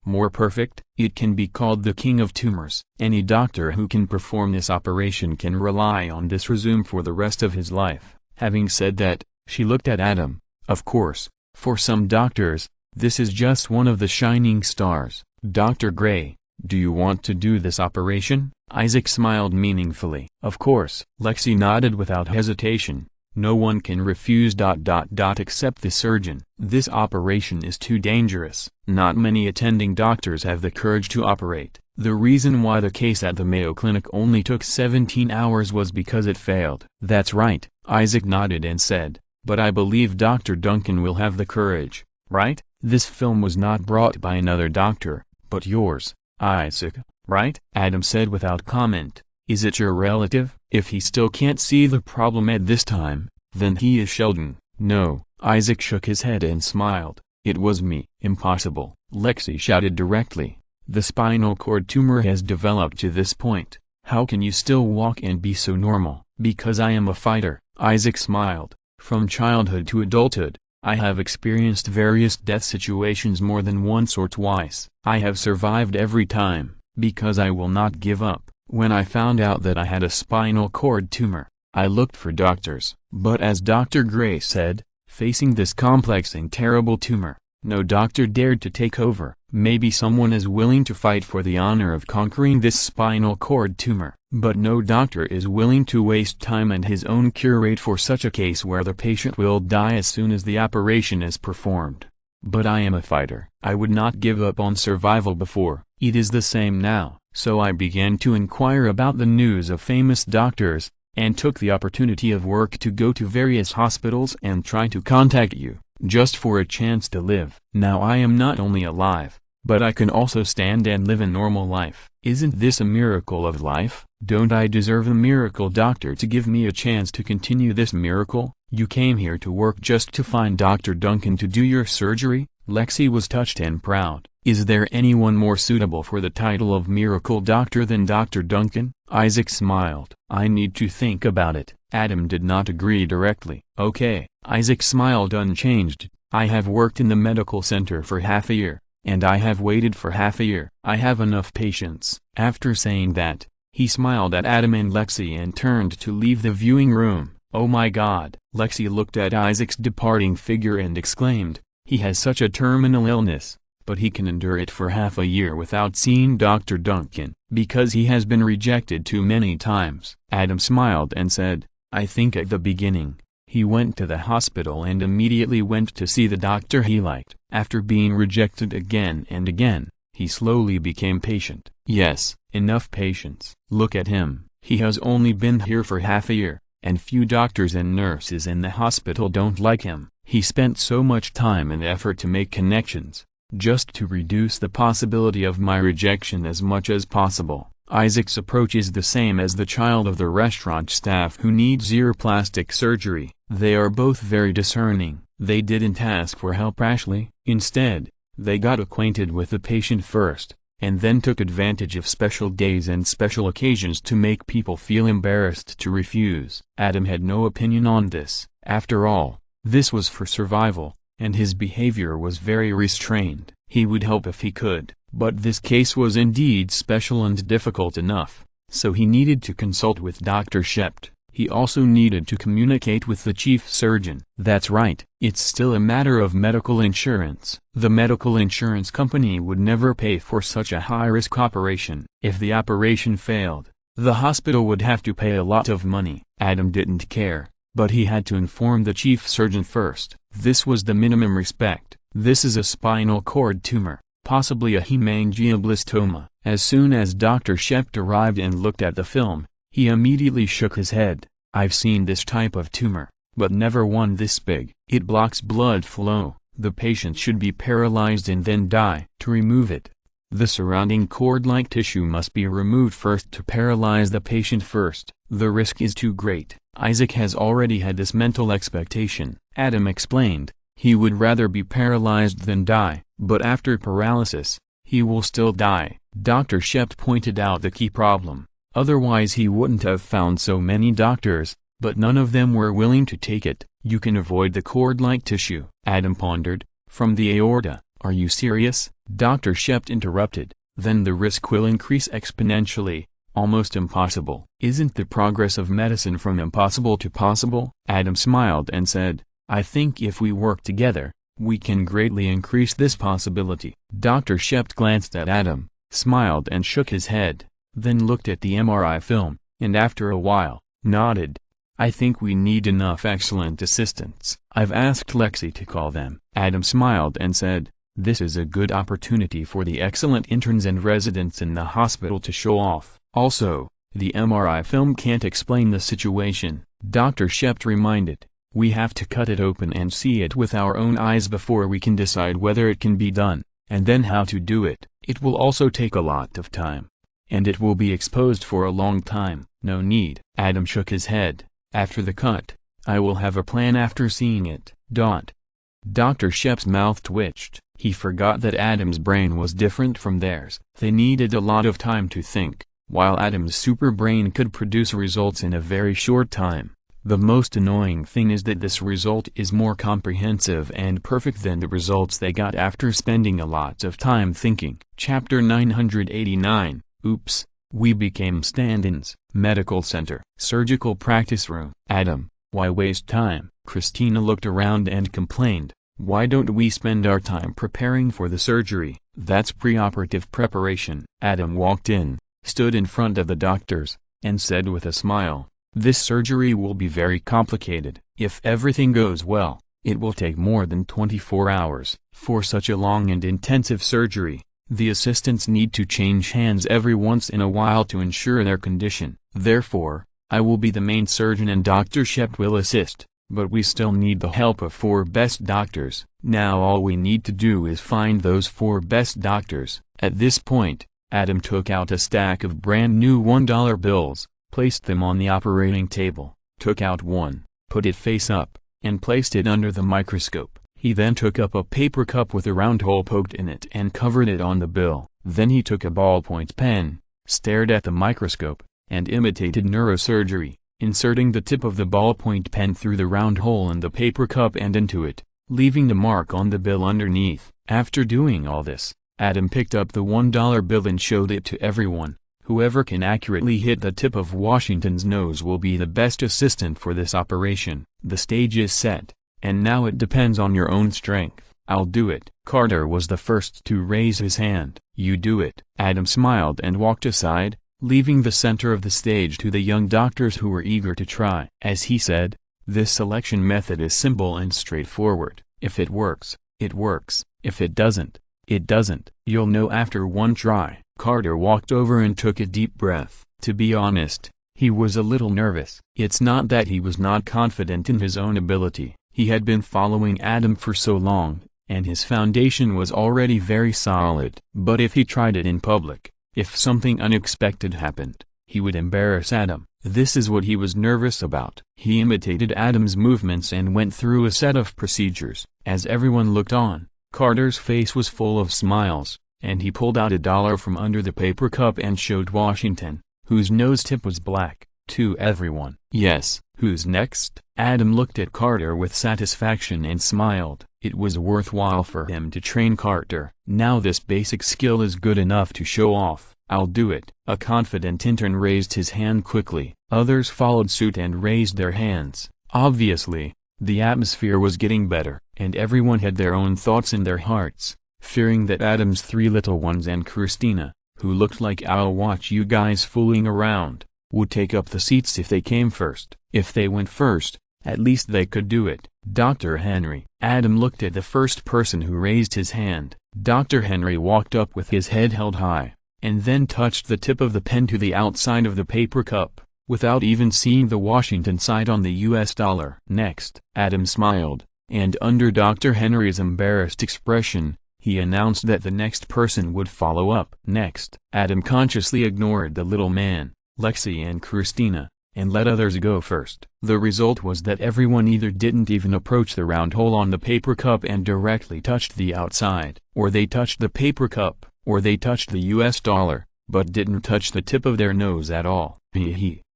Speaker 1: More perfect, it can be called the king of tumors. Any doctor who can perform this operation can rely on this resume for the rest of his life." Having said that, she looked at Adam. "Of course, for some doctors, this is just one of the shining stars. Dr. Gray, do you want to do this operation?" Isaac smiled meaningfully. "Of course." Lexi nodded without hesitation. "No one can refuse ... except the surgeon. This operation is too dangerous. Not many attending doctors have the courage to operate." The reason why the case at the Mayo Clinic only took 17 hours was because it failed. "That's right." Isaac nodded and said, "But I believe Dr. Duncan will have the courage, right? This film was not brought by another doctor, but yours, Isaac, right?" Adam said without comment. "Is it your relative?" "If he still can't see the problem at this time, then he is Sheldon." "No." Isaac shook his head and smiled. "It was me." "Impossible," Lexi shouted directly. "The spinal cord tumor has developed to this point. How can you still walk and be so normal?" "Because I am a fighter." Isaac smiled. "From childhood to adulthood, I have experienced various death situations more than once or twice. I have survived every time, because I will not give up. When I found out that I had a spinal cord tumor, I looked for doctors. But as Dr. Gray said, facing this complex and terrible tumor, no doctor dared to take over. Maybe someone is willing to fight for the honor of conquering this spinal cord tumor, but no doctor is willing to waste time and his own cure rate for such a case where the patient will die as soon as the operation is performed. But I am a fighter. I would not give up on survival before. It is the same now. So I began to inquire about the news of famous doctors, and took the opportunity of work to go to various hospitals and try to contact you, just for a chance to live. Now I am not only alive, but I can also stand and live a normal life. Isn't this a miracle of life? Don't I deserve a miracle doctor to give me a chance to continue this miracle? You came here to work just to find Dr. Duncan to do your surgery?" Lexi was touched and proud. "Is there anyone more suitable for the title of miracle doctor than Dr. Duncan?" Isaac smiled. "I need to think about it." Adam did not agree directly. "Okay." Isaac smiled unchanged. "I have worked in the medical center for half a year, and I have waited for half a year. I have enough patience." After saying that, he smiled at Adam and Lexi and turned to leave the viewing room. "Oh my God!" Lexi looked at Isaac's departing figure and exclaimed, "He has such a terminal illness, but he can endure it for half a year without seeing Dr. Duncan, because he has been rejected too many times." Adam smiled and said, "I think at the beginning, he went to the hospital and immediately went to see the doctor he liked. After being rejected again and again, he slowly became patient." Yes, enough patience. Look at him. He has only been here for half a year, and few doctors and nurses in the hospital don't like him. He spent so much time and effort to make connections, just to reduce the possibility of my rejection as much as possible. Isaac's approach is the same as the child of the restaurant staff who needs ear plastic surgery. They are both very discerning. They didn't ask for help rashly. Instead, they got acquainted with the patient first, and then took advantage of special days and special occasions to make people feel embarrassed to refuse. Adam had no opinion on this. After all, this was for survival, and his behavior was very restrained. He would help if he could, but this case was indeed special and difficult enough, so he needed to consult with Dr. Shept. He also needed to communicate with the chief surgeon. That's right, it's still a matter of medical insurance. The medical insurance company would never pay for such a high-risk operation. If the operation failed, the hospital would have to pay a lot of money. Adam didn't care. but he had to inform the chief surgeon first. This was the minimum respect. This is a spinal cord tumor, possibly a hemangioblastoma. As soon as Dr. Shept arrived and looked at the film, he immediately shook his head. I've seen this type of tumor, but never one this big. It blocks blood flow. The patient should be paralyzed and then die. To remove it, the surrounding cord-like tissue must be removed first to paralyze the patient first. The risk is too great. Isaac has already had this mental expectation. Adam explained, he would rather be paralyzed than die, but after paralysis, he will still die. Dr. Shept pointed out the key problem. Otherwise he wouldn't have found so many doctors, but none of them were willing to take it. You can avoid the cord-like tissue. Adam pondered, from the aorta. Are you serious? Dr. Shept interrupted, then the risk will increase exponentially, almost impossible. Isn't the progress of medicine from impossible to possible? Adam smiled and said, I think if we work together, we can greatly increase this possibility. Dr. Shept glanced at Adam, smiled and shook his head, then looked at the MRI film, and after a while, nodded. I think we need enough excellent assistants. I've asked Lexi to call them. Adam smiled and said, this is a good opportunity for the excellent interns and residents in the hospital to show off. Also, the MRI film can't explain the situation. Dr. Shept reminded, we have to cut it open and see it with our own eyes before we can decide whether it can be done, and then how to do it. It will also take a lot of time, and it will be exposed for a long time. No need. Adam shook his head. After the cut, I will have a plan after seeing it. Dr. Shep's mouth twitched. He forgot that Adam's brain was different from theirs. They needed a lot of time to think, while Adam's super brain could produce results in a very short time. The most annoying thing is that this result is more comprehensive and perfect than the results they got after spending a lot of time thinking. Chapter 989, Oops, we became stand-ins. Medical center. Surgical practice room. Adam, why waste time? Christina looked around and complained, why don't we spend our time preparing for the surgery? That's preoperative preparation. Adam walked in, stood in front of the doctors, and said with a smile, this surgery will be very complicated. If everything goes well, it will take more than 24 hours. For such a long and intensive surgery, the assistants need to change hands every once in a while to ensure their condition. Therefore, I will be the main surgeon and Dr. Shept will assist, but we still need the help of 4 best doctors. Now all we need to do is find those 4 best doctors. At this point, Adam took out a stack of brand new $1 bills, placed them on the operating table, took out one, put it face up, and placed it under the microscope. He then took up a paper cup with a round hole poked in it and covered it on the bill. Then he took a ballpoint pen, stared at the microscope, and imitated neurosurgery, inserting the tip of the ballpoint pen through the round hole in the paper cup and into it, leaving the mark on the bill underneath. After doing all this, Adam picked up the $1 bill and showed it to everyone. Whoever can accurately hit the tip of Washington's nose will be the best assistant for this operation. The stage is set, and now it depends on your own strength. I'll do it. Carter was the first to raise his hand. You do it. Adam smiled and walked aside, leaving the center of the stage to the young doctors who were eager to try. As he said, this selection method is simple and straightforward. If it works, it works. If it doesn't, it doesn't. You'll know after one try. Carter walked over and took a deep breath. To be honest, he was a little nervous. It's not that he was not confident in his own ability. He had been following Adam for so long, and his foundation was already very solid. But if he tried it in public, if something unexpected happened, he would embarrass Adam. This is what he was nervous about. He imitated Adam's movements and went through a set of procedures. As everyone looked on, Carter's face was full of smiles, and he pulled out $1 from under the paper cup and showed Washington, whose nose tip was black, to everyone. Yes, who's next? Adam looked at Carter with satisfaction and smiled. It was worthwhile for him to train Carter. Now this basic skill is good enough to show off. I'll do it. A confident intern raised his hand quickly. Others followed suit and raised their hands. Obviously, the atmosphere was getting better, and everyone had their own thoughts in their hearts, fearing that Adam's 3 little ones and Christina, who looked like "I'll watch you guys fooling around," would take up the seats if they came first. If they went first, At least they could do it. Dr. Henry. Adam looked at the first person who raised his hand. Dr. Henry walked up with his head held high, and then touched the tip of the pen to the outside of the paper cup, without even seeing the Washington side on the US dollar. Next, Adam smiled, and under Dr. Henry's embarrassed expression, he announced that the next person would follow up. Next, Adam consciously ignored the little man, Lexi and Christina, and let others go first. The result was that everyone either didn't even approach the round hole on the paper cup and directly touched the outside, or they touched the paper cup, or they touched the US dollar, but didn't touch the tip of their nose at all.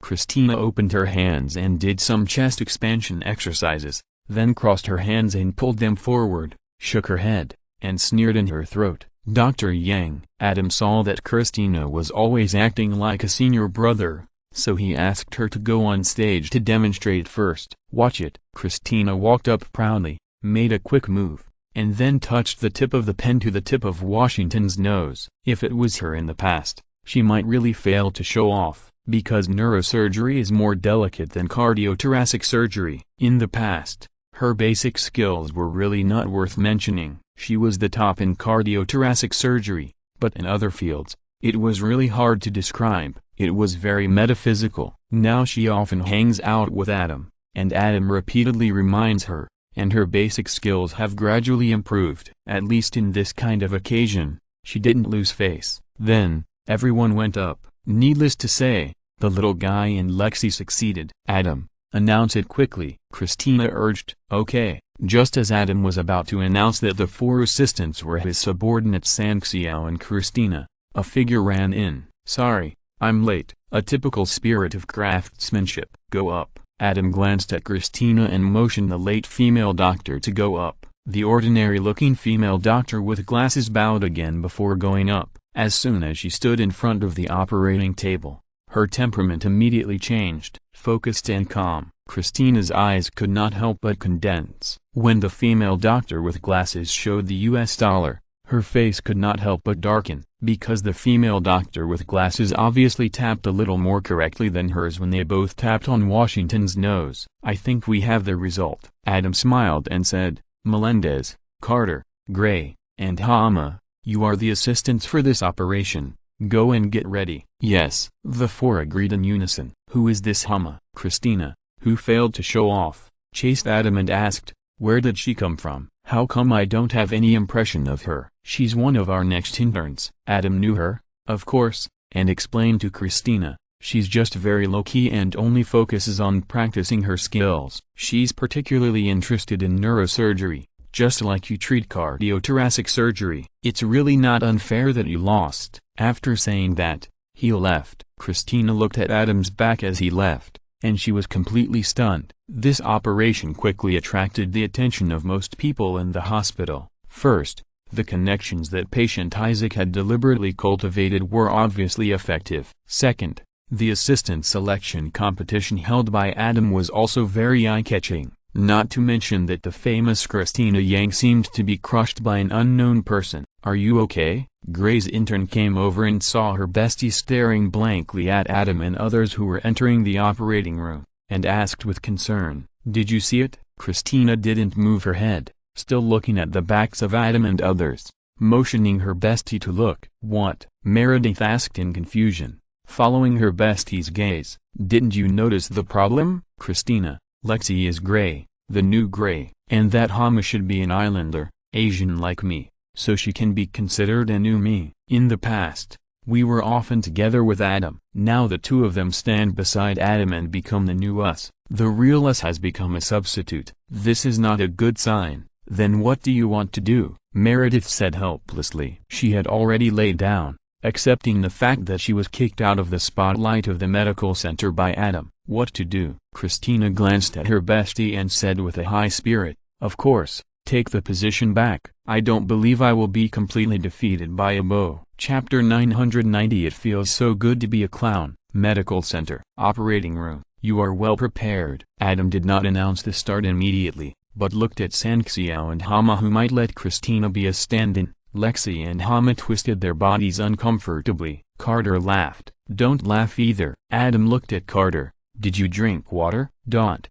Speaker 1: Christina opened her hands and did some chest expansion exercises, then crossed her hands and pulled them forward, shook her head, and sneered in her throat. Dr. Yang. Adam saw that Christina was always acting like a senior brother, so he asked her to go on stage to demonstrate first. Watch it. Christina walked up proudly, made a quick move, and then touched the tip of the pen to the tip of Washington's nose. If it was her in the past, she might really fail to show off, because neurosurgery is more delicate than cardiothoracic surgery. In the past, her basic skills were really not worth mentioning. She was the top in cardiothoracic surgery, but in other fields, it was really hard to describe. It was very metaphysical. Now she often hangs out with Adam, and Adam repeatedly reminds her, and her basic skills have gradually improved. At least in this kind of occasion, she didn't lose face. Then, everyone went up. Needless to say, the little guy and Lexi succeeded. Adam, announce it quickly, Christina urged. Okay. Just as Adam was about to announce that the 4 assistants were his subordinates Sanxiao and Christina, a figure ran in. Sorry, I'm late. A typical spirit of craftsmanship. Go up. Adam glanced at Christina and motioned the late female doctor to go up. The ordinary-looking female doctor with glasses bowed again before going up. As soon as she stood in front of the operating table, her temperament immediately changed, focused and calm. Christina's eyes could not help but condense. When the female doctor with glasses showed the US dollar, her face could not help but darken, because the female doctor with glasses obviously tapped a little more correctly than hers when they both tapped on Washington's nose. I think we have the result. Adam smiled and said, Melendez, Carter, Gray, and Hama, you are the assistants for this operation. Go and get ready. Yes, the 4 agreed in unison. Who is this Hama? Christina, who failed to show off, chased Adam and asked, where did she come from? How come I don't have any impression of her? She's one of our next interns. Adam knew her, of course, and explained to Christina, she's just very low-key and only focuses on practicing her skills. She's particularly interested in neurosurgery, just like you treat cardiothoracic surgery. It's really not unfair that you lost. After saying that, he left. Christina looked at Adam's back as he left, and she was completely stunned. This operation quickly attracted the attention of most people in the hospital. First, the connections that patient Isaac had deliberately cultivated were obviously effective. Second, the assistant selection competition held by Adam was also very eye-catching. Not to mention that the famous Christina Yang seemed to be crushed by an unknown person. Are you okay? Gray's intern came over and saw her bestie staring blankly at Adam and others who were entering the operating room, and asked with concern, did you see it? Christina didn't move her head, still looking at the backs of Adam and others, motioning her bestie to look. What? Meredith asked in confusion, following her bestie's gaze. Didn't you notice the problem? Christina, Lexi is Gray, the new Gray, and that Hama should be an islander, Asian like me, so she can be considered a new me. In the past, we were often together with Adam. Now the two of them stand beside Adam and become the new us. The real us has become a substitute. This is not a good sign. Then what do you want to do? Meredith said helplessly. She had already laid down, accepting the fact that she was kicked out of the spotlight of the medical center by Adam. What to do? Christina glanced at her bestie and said with a high spirit, of course, take the position back. I don't believe I will be completely defeated by a bow. Chapter 990. It feels so good to be a clown. Medical center. Operating room. You are well prepared. Adam did not announce the start immediately, but looked at Sanxiao and Hama who might let Christina be a stand-in. Lexi and Hama twisted their bodies uncomfortably. Carter laughed. Don't laugh either. Adam looked at Carter. Did you drink water? Don't.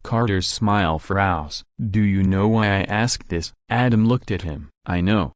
Speaker 1: Carter's smile froze. Do you know why I asked this? Adam looked at him. I know.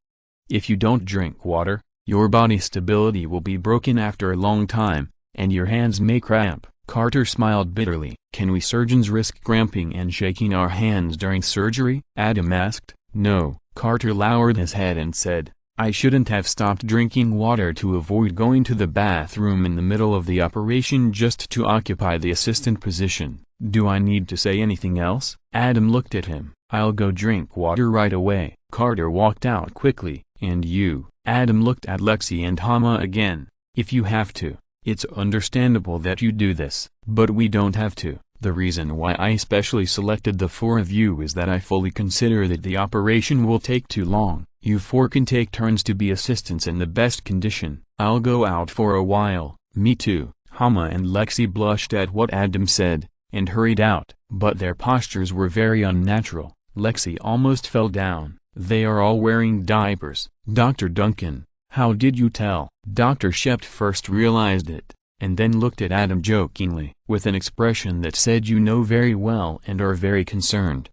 Speaker 1: If you don't drink water, your body stability will be broken after a long time, and your hands may cramp. Carter smiled bitterly. Can we surgeons risk cramping and shaking our hands during surgery? Adam asked. No. Carter lowered his head and said, I shouldn't have stopped drinking water to avoid going to the bathroom in the middle of the operation just to occupy the assistant position. Do I need to say anything else? Adam looked at him. I'll go drink water right away. Carter walked out quickly. And you? Adam looked at Lexi and Hama again. If you have to. It's understandable that you do this, but we don't have to. The reason why I specially selected the four of you is that I fully consider that the operation will take too long. You four can take turns to be assistants in the best condition. I'll go out for a while. Me too. Hama and Lexi blushed at what Adam said, and hurried out, but their postures were very unnatural. Lexi almost fell down. They are all wearing diapers. Dr. Duncan, how did you tell? Dr. Shept first realized it, and then looked at Adam jokingly, with an expression that said you know very well and are very concerned.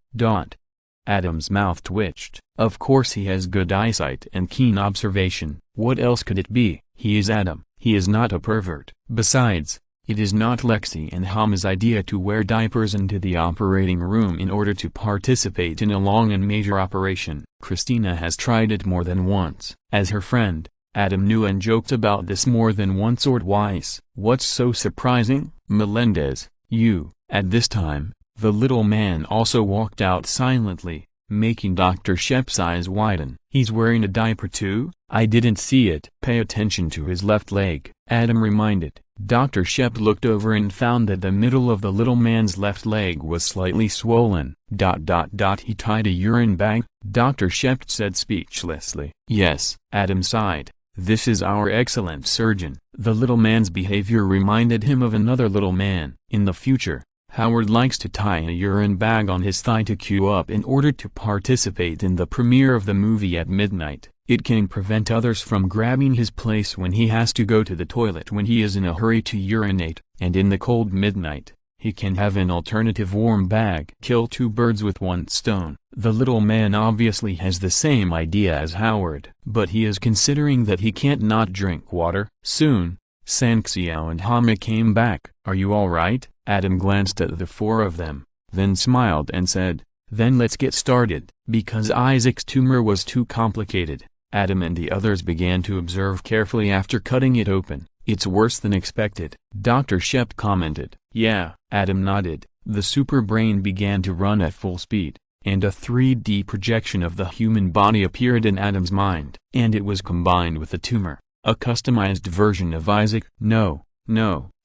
Speaker 1: Adam's mouth twitched. Of course he has good eyesight and keen observation. What else could it be? He is Adam. He is not a pervert. Besides, it is not Lexi and Hama's idea to wear diapers into the operating room in order to participate in a long and major operation. Christina has tried it more than once. As her friend, Adam knew and joked about this more than once or twice. What's so surprising? Melendez, you. At this time, the little man also walked out silently, making Dr. Shep's eyes widen. He's wearing a diaper too? I didn't see it. Pay attention to his left leg, Adam reminded. Dr. Shep looked over and found that the middle of the little man's left leg was slightly swollen. He tied a urine bag? Dr. Shep said speechlessly. Yes, Adam sighed. This is our excellent surgeon. The little man's behavior reminded him of another little man. In the future, Howard likes to tie a urine bag on his thigh to queue up in order to participate in the premiere of the movie at midnight. It can prevent others from grabbing his place when he has to go to the toilet when he is in a hurry to urinate, and in the cold midnight, he can have an alternative warm bag. Kill two birds with one stone. The little man obviously has the same idea as Howard, but he is considering that he can't not drink water. Soon, Sanxiao and Hama came back. Are you alright? Adam glanced at the four of them, then smiled and said, then let's get started. Because Isaac's tumor was too complicated, Adam and the others began to observe carefully after cutting it open. It's worse than expected, Dr. Shep commented. Yeah, Adam nodded. The super brain began to run at full speed, and a 3D projection of the human body appeared in Adam's mind. And it was combined with the tumor, a customized version of Isaac. No.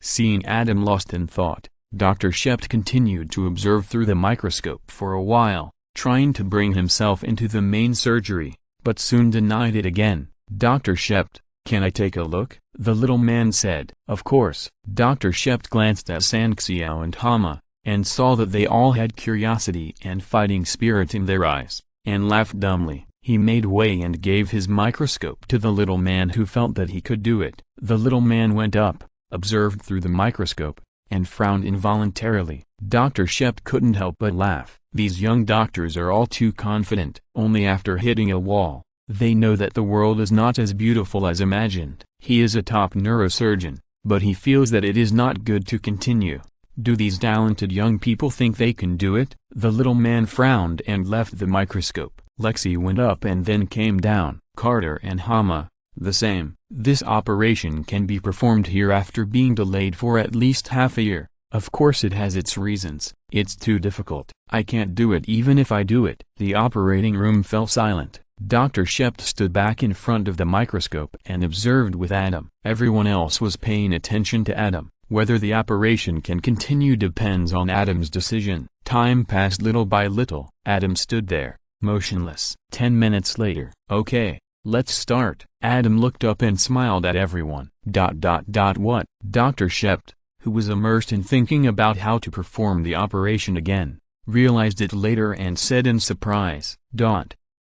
Speaker 1: Seeing Adam lost in thought, Dr. Shept continued to observe through the microscope for a while, trying to bring himself into the main surgery, but soon denied it again. Dr. Shept, can I take a look? The little man said. Of course. Dr. Shept glanced at Sanxiao and Hama, and saw that they all had curiosity and fighting spirit in their eyes, and laughed dumbly. He made way and gave his microscope to the little man who felt that he could do it. The little man went up, observed through the microscope, and frowned involuntarily. Dr. Shept couldn't help but laugh. These young doctors are all too confident. Only after hitting a wall, they know that the world is not as beautiful as imagined. He is a top neurosurgeon, but he feels that it is not good to continue. Do these talented young people think they can do it? The little man frowned and left the microscope. Lexi went up and then came down. Carter and Hama, the same. This operation can be performed here after being delayed for at least half a year. Of course it has its reasons. It's too difficult. I can't do it even if I do it. The operating room fell silent. Dr. Shept stood back in front of the microscope and observed with Adam. Everyone else was paying attention to Adam. Whether the operation can continue depends on Adam's decision. Time passed little by little. Adam stood there, motionless. 10 minutes later. Okay, let's start. Adam looked up and smiled at everyone. What? Dr. Shept, who was immersed in thinking about how to perform the operation again, realized it later and said in surprise.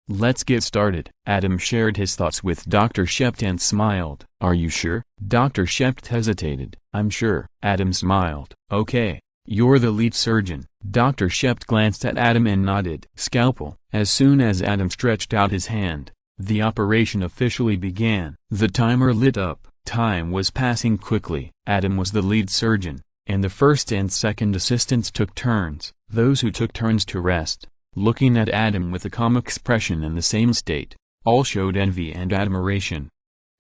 Speaker 1: Let's get started. Adam shared his thoughts with Dr. Shept and smiled. Are you sure? Dr. Shept hesitated. I'm sure. Adam smiled. Okay, You're the lead surgeon. Dr. Shept glanced at Adam and nodded. Scalpel. As soon as Adam stretched out his hand, the operation officially began. The timer lit up. Time was passing quickly. Adam was the lead surgeon, and the first and second assistants took turns. Those who took turns to rest, looking at Adam with a calm expression in the same state, all showed envy and admiration.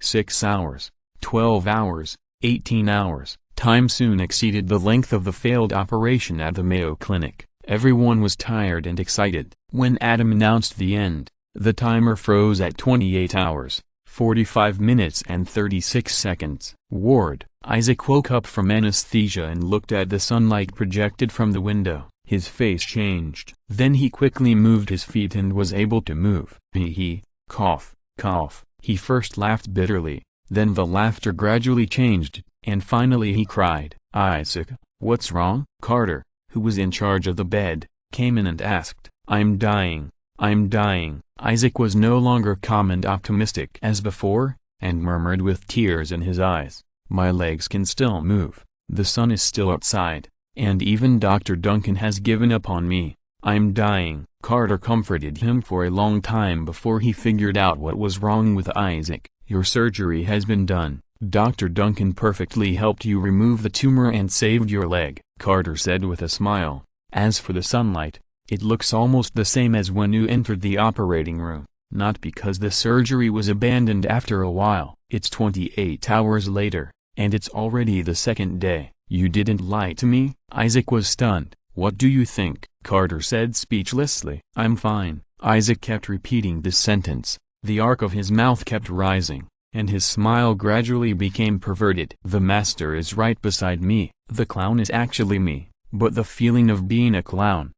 Speaker 1: 6 hours, 12 hours, 18 hours. Time soon exceeded the length of the failed operation at the Mayo Clinic. Everyone was tired and excited. When Adam announced the end, the timer froze at 28 hours, 45 minutes and 36 seconds. Ward. Isaac woke up from anesthesia and looked at the sunlight projected from the window. His face changed. Then he quickly moved his feet and was able to move. He, cough, cough. He first laughed bitterly, then the laughter gradually changed, and finally he cried. Isaac, what's wrong? Carter, who was in charge of the bed, came in and asked. I'm dying. I'm dying. Isaac was no longer calm and optimistic as before, and murmured with tears in his eyes, my legs can still move, the sun is still outside, and even Dr. Duncan has given up on me. I'm dying. Carter comforted him for a long time before he figured out what was wrong with Isaac. Your surgery has been done. Dr. Duncan perfectly helped you remove the tumor and saved your leg, Carter said with a smile. As for the sunlight, it looks almost the same as when you entered the operating room, not because the surgery was abandoned after a while. It's 28 hours later, and it's already the second day. You didn't lie to me? Isaac was stunned. What do you think? Carter said speechlessly. I'm fine. Isaac kept repeating this sentence. The arc of his mouth kept rising, and his smile gradually became perverted. The master is right beside me. The clown is actually me, but the feeling of being a clown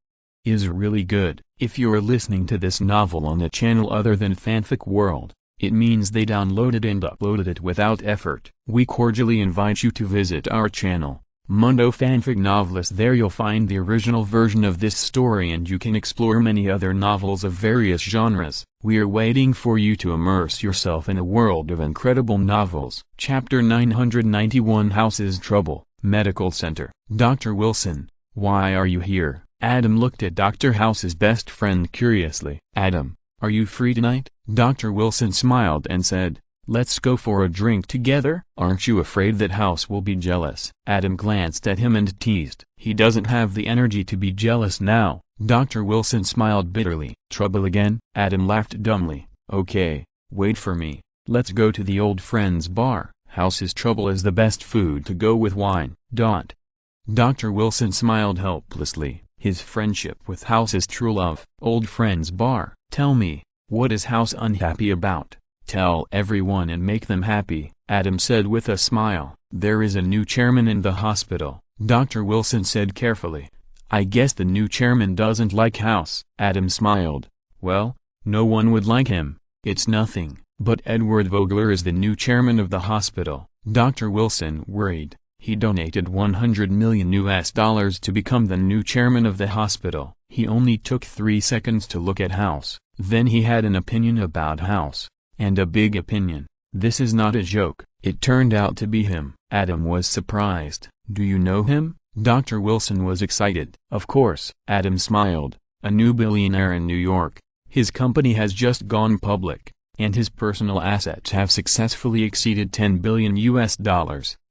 Speaker 1: is really good. If you're listening to this novel on a channel other than Fanfic World, it means they downloaded and uploaded it without effort. We cordially invite you to visit our channel, Mundo Fanfic Novelist. There you'll find the original version of this story and you can explore many other novels of various genres. We're waiting for you to immerse yourself in a world of incredible novels. Chapter 991 House's Trouble, Medical Center. Dr. Wilson, why are you here? Adam looked at Dr. House's best friend curiously. Adam, are you free tonight? Dr. Wilson smiled and said, let's go for a drink together. Aren't you afraid that House will be jealous? Adam glanced at him and teased. He doesn't have the energy to be jealous now. Dr. Wilson smiled bitterly. Trouble again? Adam laughed dumbly. Okay, wait for me. Let's go to the old friend's bar. House's trouble is the best food to go with wine. Dr. Wilson smiled helplessly. His friendship with House is true love. Old friend's bar. Tell me, what is House unhappy about? Tell everyone and make them happy, Adam said with a smile. There is a new chairman in the hospital, Dr. Wilson said carefully. I guess the new chairman doesn't like House. Adam smiled. Well, no one would like him. It's nothing, but Edward Vogler is the new chairman of the hospital. Dr. Wilson worried. He donated $100 million to become the new chairman of the hospital. He only took 3 seconds to look at House. Then he had an opinion about House, and a big opinion. This is not a joke. It turned out to be him. Adam was surprised. Do you know him? Dr. Wilson was excited. Of course. Adam smiled. A new billionaire in New York. His company has just gone public, and his personal assets have successfully exceeded $10 billion.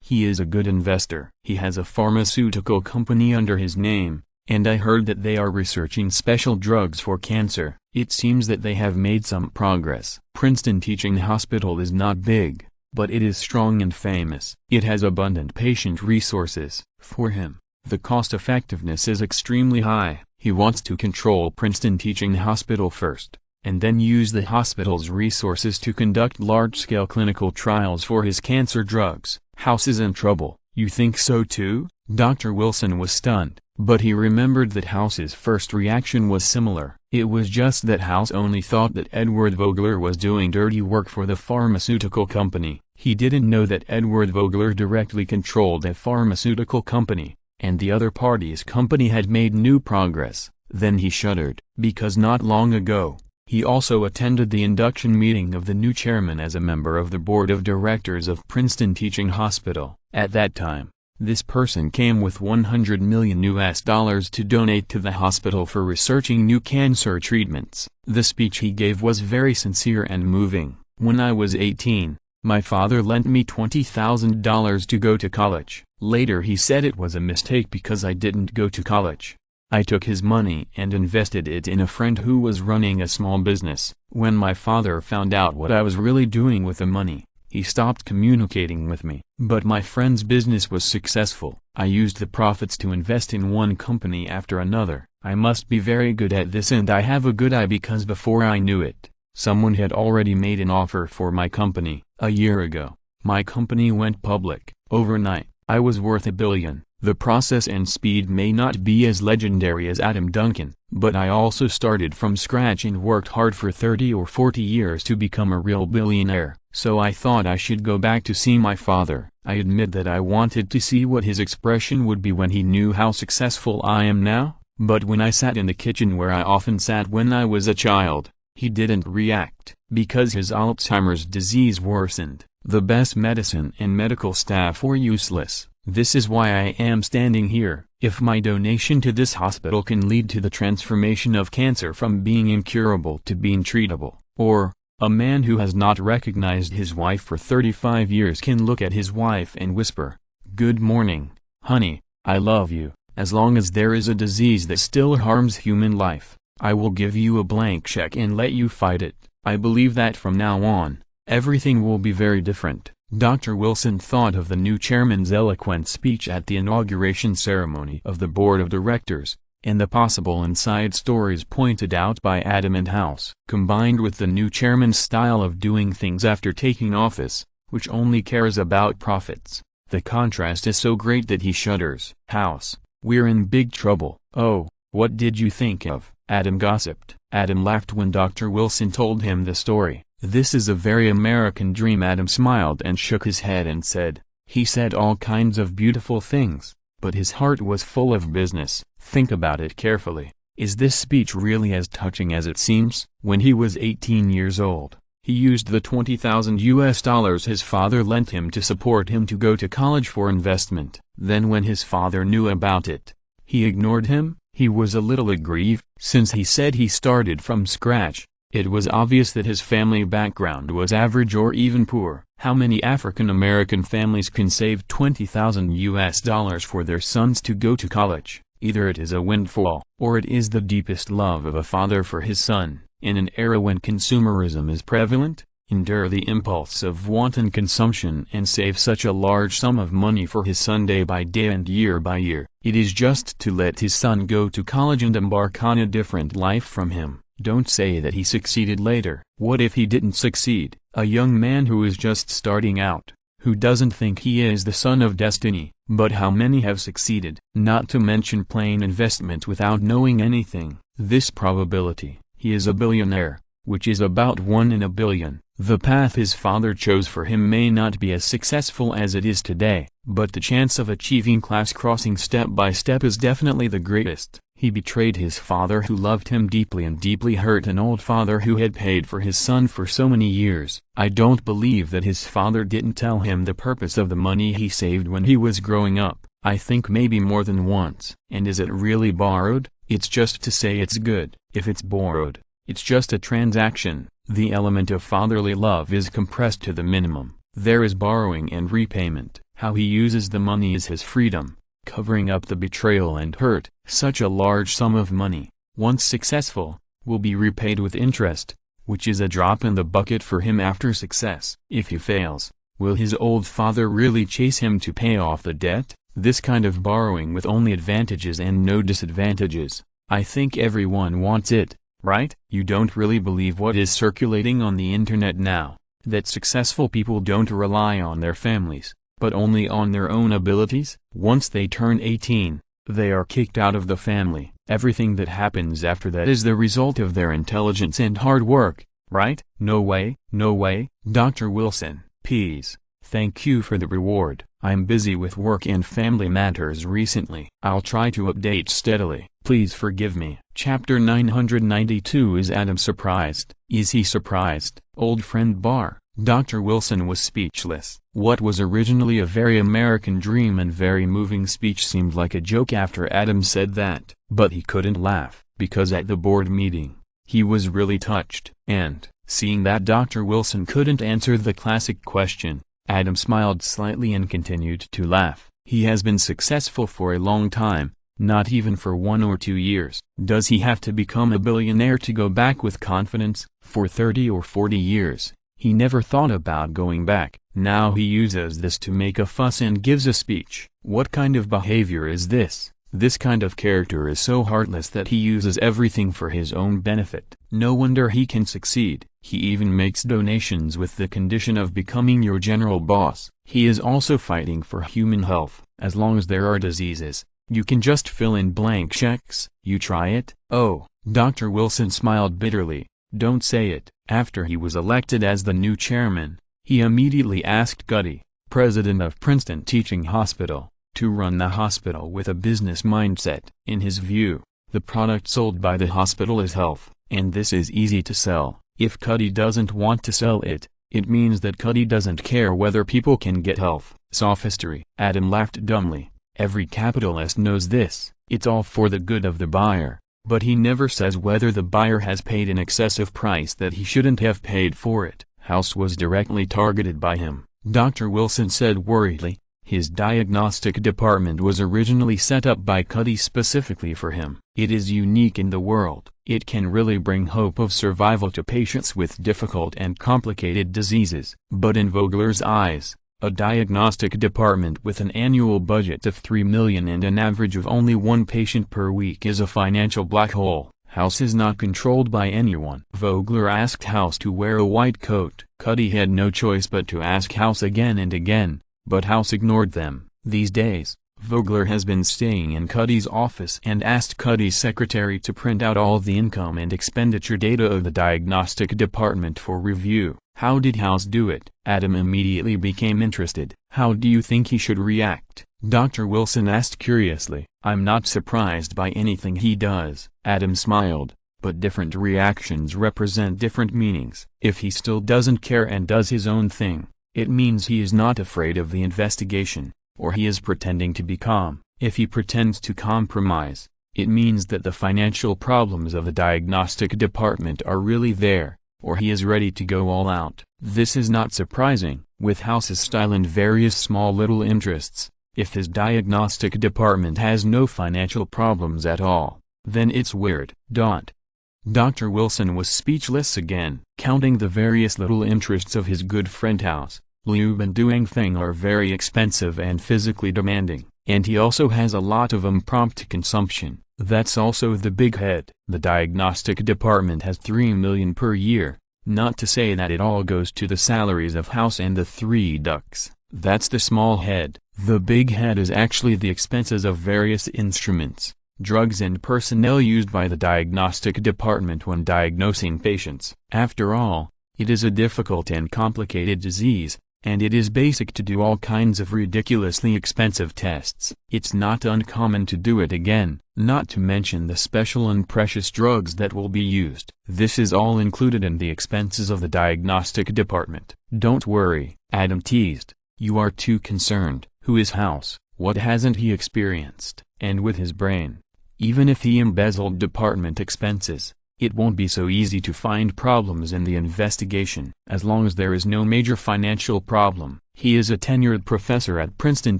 Speaker 1: He is a good investor. He has a pharmaceutical company under his name, and I heard that they are researching special drugs for cancer. It seems that they have made some progress. Princeton Teaching Hospital is not big, but it is strong and famous. It has abundant patient resources. For him, the cost-effectiveness is extremely high. He wants to control Princeton Teaching Hospital first, and then use the hospital's resources to conduct large-scale clinical trials for his cancer drugs. House is in trouble. You think so too? Dr. Wilson was stunned, but he remembered that House's first reaction was similar. It was just that House only thought that Edward Vogler was doing dirty work for the pharmaceutical company. He didn't know that Edward Vogler directly controlled a pharmaceutical company, and the other party's company had made new progress. Then he shuddered, because not long ago, he also attended the induction meeting of the new chairman as a member of the board of directors of Princeton Teaching Hospital. At that time, This person came with $100 million to donate to the hospital for researching new cancer treatments. The speech he gave was very sincere and moving. When I was 18, my father lent me $20,000 to go to college. Later he said it was a mistake because I didn't go to college. I took his money and invested it in a friend who was running a small business. When my father found out what I was really doing with the money, he stopped communicating with me. But my friend's business was successful. I used the profits to invest in one company after another. I must be very good at this, and I have a good eye, because before I knew it, someone had already made an offer for my company. A year ago, my company went public. Overnight, I was worth $1 billion. The process and speed may not be as legendary as Adam Duncan, but I also started from scratch and worked hard for 30 or 40 years to become a real billionaire. So I thought I should go back to see my father. I admit that I wanted to see what his expression would be when he knew how successful I am now, but when I sat in the kitchen where I often sat when I was a child, he didn't react. Because his Alzheimer's disease worsened, the best medicine and medical staff were useless. This is why I am standing here. If my donation to this hospital can lead to the transformation of cancer from being incurable to being treatable, or a man who has not recognized his wife for 35 years can look at his wife and whisper, "Good morning, honey, I love you," as long as there is a disease that still harms human life, I will give you a blank check and let you fight it. I believe that from now on, everything will be very different. Dr. Wilson thought of the new chairman's eloquent speech at the inauguration ceremony of the board of directors, and the possible inside stories pointed out by Adam and House. Combined with the new chairman's style of doing things after taking office, which only cares about profits, the contrast is so great that he shudders. "House, we're in big trouble." "Oh, what did you think of?" Adam gossiped. Adam laughed when Dr. Wilson told him the story. "This is a very American dream." Adam smiled and shook his head and said, "He said all kinds of beautiful things, but his heart was full of business." Think about it carefully. Is this speech really as touching as it seems? When he was 18 years old, he used the $20,000 his father lent him to support him to go to college for investment. Then when his father knew about it, he ignored him. He was a little aggrieved. Since he said he started from scratch, it was obvious that his family background was average or even poor. How many African American families can save $20,000 for their sons to go to college? Either it is a windfall, or it is the deepest love of a father for his son. In an era when consumerism is prevalent, endure the impulse of wanton consumption and save such a large sum of money for his son day by day and year by year. It is just to let his son go to college and embark on a different life from him. Don't say that he succeeded later. What if he didn't succeed? A young man who is just starting out, who doesn't think he is the son of destiny. But how many have succeeded? Not to mention plain investment without knowing anything. This probability, he is a billionaire, which is about 1 in a billion. The path his father chose for him may not be as successful as it is today, but the chance of achieving class crossing step by step is definitely the greatest. He betrayed his father who loved him deeply and deeply hurt an old father who had paid for his son for so many years. I don't believe that his father didn't tell him the purpose of the money he saved when he was growing up. I think maybe more than once. And is it really borrowed? It's just to say it's good. If it's borrowed, it's just a transaction. The element of fatherly love is compressed to the minimum. There is borrowing and repayment. How he uses the money is his freedom, covering up the betrayal and hurt. Such a large sum of money, once successful, will be repaid with interest, which is a drop in the bucket for him after success. If he fails, will his old father really chase him to pay off the debt? This kind of borrowing with only advantages and no disadvantages, I think everyone wants it. Right? You don't really believe what is circulating on the internet now, that successful people don't rely on their families, but only on their own abilities? Once they turn 18, they are kicked out of the family. Everything that happens after that is the result of their intelligence and hard work, right? No way, no way. Dr. Wilson, peace. Thank you for the reward. I'm busy with work and family matters recently. I'll try to update steadily. Please forgive me. Chapter 992. Is Adam surprised? Is he surprised? Old friend Bar. Dr. Wilson was speechless. What was originally a very American dream and very moving speech seemed like a joke after Adam said that. But he couldn't laugh, because at the board meeting, he was really touched. And, seeing that Dr. Wilson couldn't answer the classic question, Adam smiled slightly and continued to laugh. He has been successful for a long time, not even for 1 or 2 years. Does he have to become a billionaire to go back with confidence? For 30 or 40 years, he never thought about going back. Now he uses this to make a fuss and gives a speech. What kind of behavior is this? This kind of character is so heartless that he uses everything for his own benefit. No wonder he can succeed. He even makes donations with the condition of becoming your general boss. He is also fighting for human health. As long as there are diseases, you can just fill in blank checks. You try it? Oh, Dr. Wilson smiled bitterly. Don't say it. After he was elected as the new chairman, he immediately asked Cuddy, president of Princeton Teaching Hospital, to run the hospital with a business mindset. In his view, the product sold by the hospital is health, and this is easy to sell. If Cuddy doesn't want to sell it, it means that Cuddy doesn't care whether people can get health. Sophistry. Adam laughed dumbly. Every capitalist knows this. It's all for the good of the buyer. But he never says whether the buyer has paid an excessive price that he shouldn't have paid for it. House was directly targeted by him, Dr. Wilson said worriedly. His diagnostic department was originally set up by Cuddy specifically for him. It is unique in the world. It can really bring hope of survival to patients with difficult and complicated diseases. But in Vogler's eyes, a diagnostic department with an annual budget of $3 million and an average of only 1 patient per week is a financial black hole. House is not controlled by anyone. Vogler asked House to wear a white coat. Cuddy had no choice but to ask House again and again, but House ignored them. These days, Vogler has been staying in Cuddy's office and asked Cuddy's secretary to print out all the income and expenditure data of the diagnostic department for review. How did House do it? Adam immediately became interested. How do you think he should react? Dr. Wilson asked curiously. I'm not surprised by anything he does. Adam smiled, but different reactions represent different meanings. If he still doesn't care and does his own thing, it means he is not afraid of the investigation, or he is pretending to be calm. If he pretends to compromise, it means that the financial problems of the diagnostic department are really there, or he is ready to go all out. This is not surprising. With House's style and various small little interests, if his diagnostic department has no financial problems at all, then it's weird. Dr. Wilson was speechless again. Counting the various little interests of his good friend House, Liu and doing thing are very expensive and physically demanding, and he also has a lot of impromptu consumption. That's also the big head. The diagnostic department has $3 million per year, not to say that it all goes to the salaries of House and the 3 ducks. That's the small head. The big head is actually the expenses of various instruments, drugs and personnel used by the diagnostic department when diagnosing patients. After all, it is a difficult and complicated disease, and it is basic to do all kinds of ridiculously expensive tests. It's not uncommon to do it again, not to mention the special and precious drugs that will be used. This is all included in the expenses of the diagnostic department. Don't worry, Adam teased. You are too concerned. Who is House? What hasn't he experienced? And with his brain, even if he embezzled department expenses, it won't be so easy to find problems in the investigation. As long as there is no major financial problem. He is a tenured professor at Princeton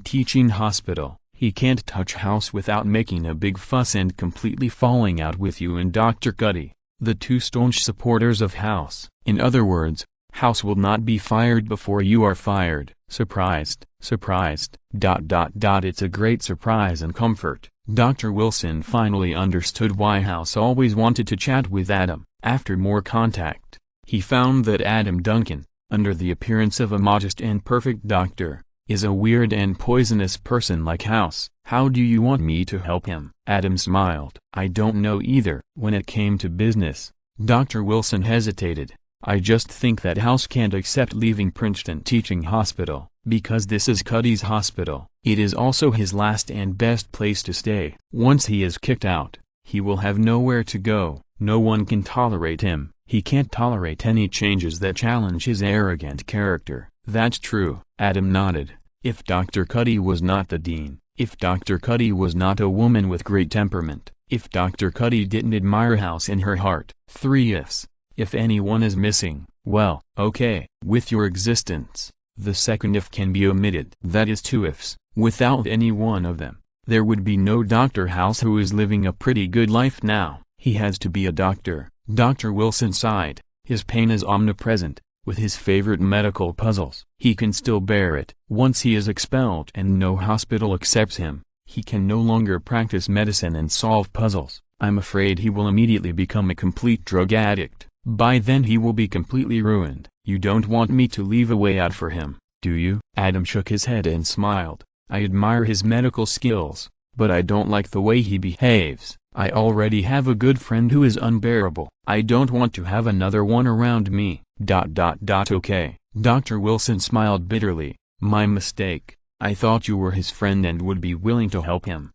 Speaker 1: Teaching Hospital. He can't touch House without making a big fuss and completely falling out with you and Dr. Cuddy, the 2 staunch supporters of House. In other words, House will not be fired before you are fired. Surprised. It's a great surprise and comfort. Dr. Wilson finally understood why House always wanted to chat with Adam. After more contact, he found that Adam Duncan, under the appearance of a modest and perfect doctor, is a weird and poisonous person like House. How do you want me to help him? Adam smiled. I don't know either. When it came to business, Dr. Wilson hesitated. I just think that House can't accept leaving Princeton Teaching Hospital, because this is Cuddy's hospital. It is also his last and best place to stay. Once he is kicked out, he will have nowhere to go. No one can tolerate him. He can't tolerate any changes that challenge his arrogant character. That's true. Adam nodded. If Dr. Cuddy was not the dean, if Dr. Cuddy was not a woman with great temperament, if Dr. Cuddy didn't admire House in her heart. 3 ifs. If anyone is missing, well, okay, with your existence, the second if can be omitted. That is 2 ifs. Without any one of them, there would be no Dr. House, who is living a pretty good life now. He has to be a doctor. Dr. Wilson sighed. His pain is omnipresent. With his favorite medical puzzles, he can still bear it. Once he is expelled and no hospital accepts him, he can no longer practice medicine and solve puzzles. I'm afraid he will immediately become a complete drug addict. By then he will be completely ruined. You don't want me to leave a way out for him, do you? Adam shook his head and smiled. I admire his medical skills, but I don't like the way he behaves. I already have a good friend who is unbearable. I don't want to have another one around me. Okay. Dr. Wilson smiled bitterly. My mistake. I thought you were his friend and would be willing to help him.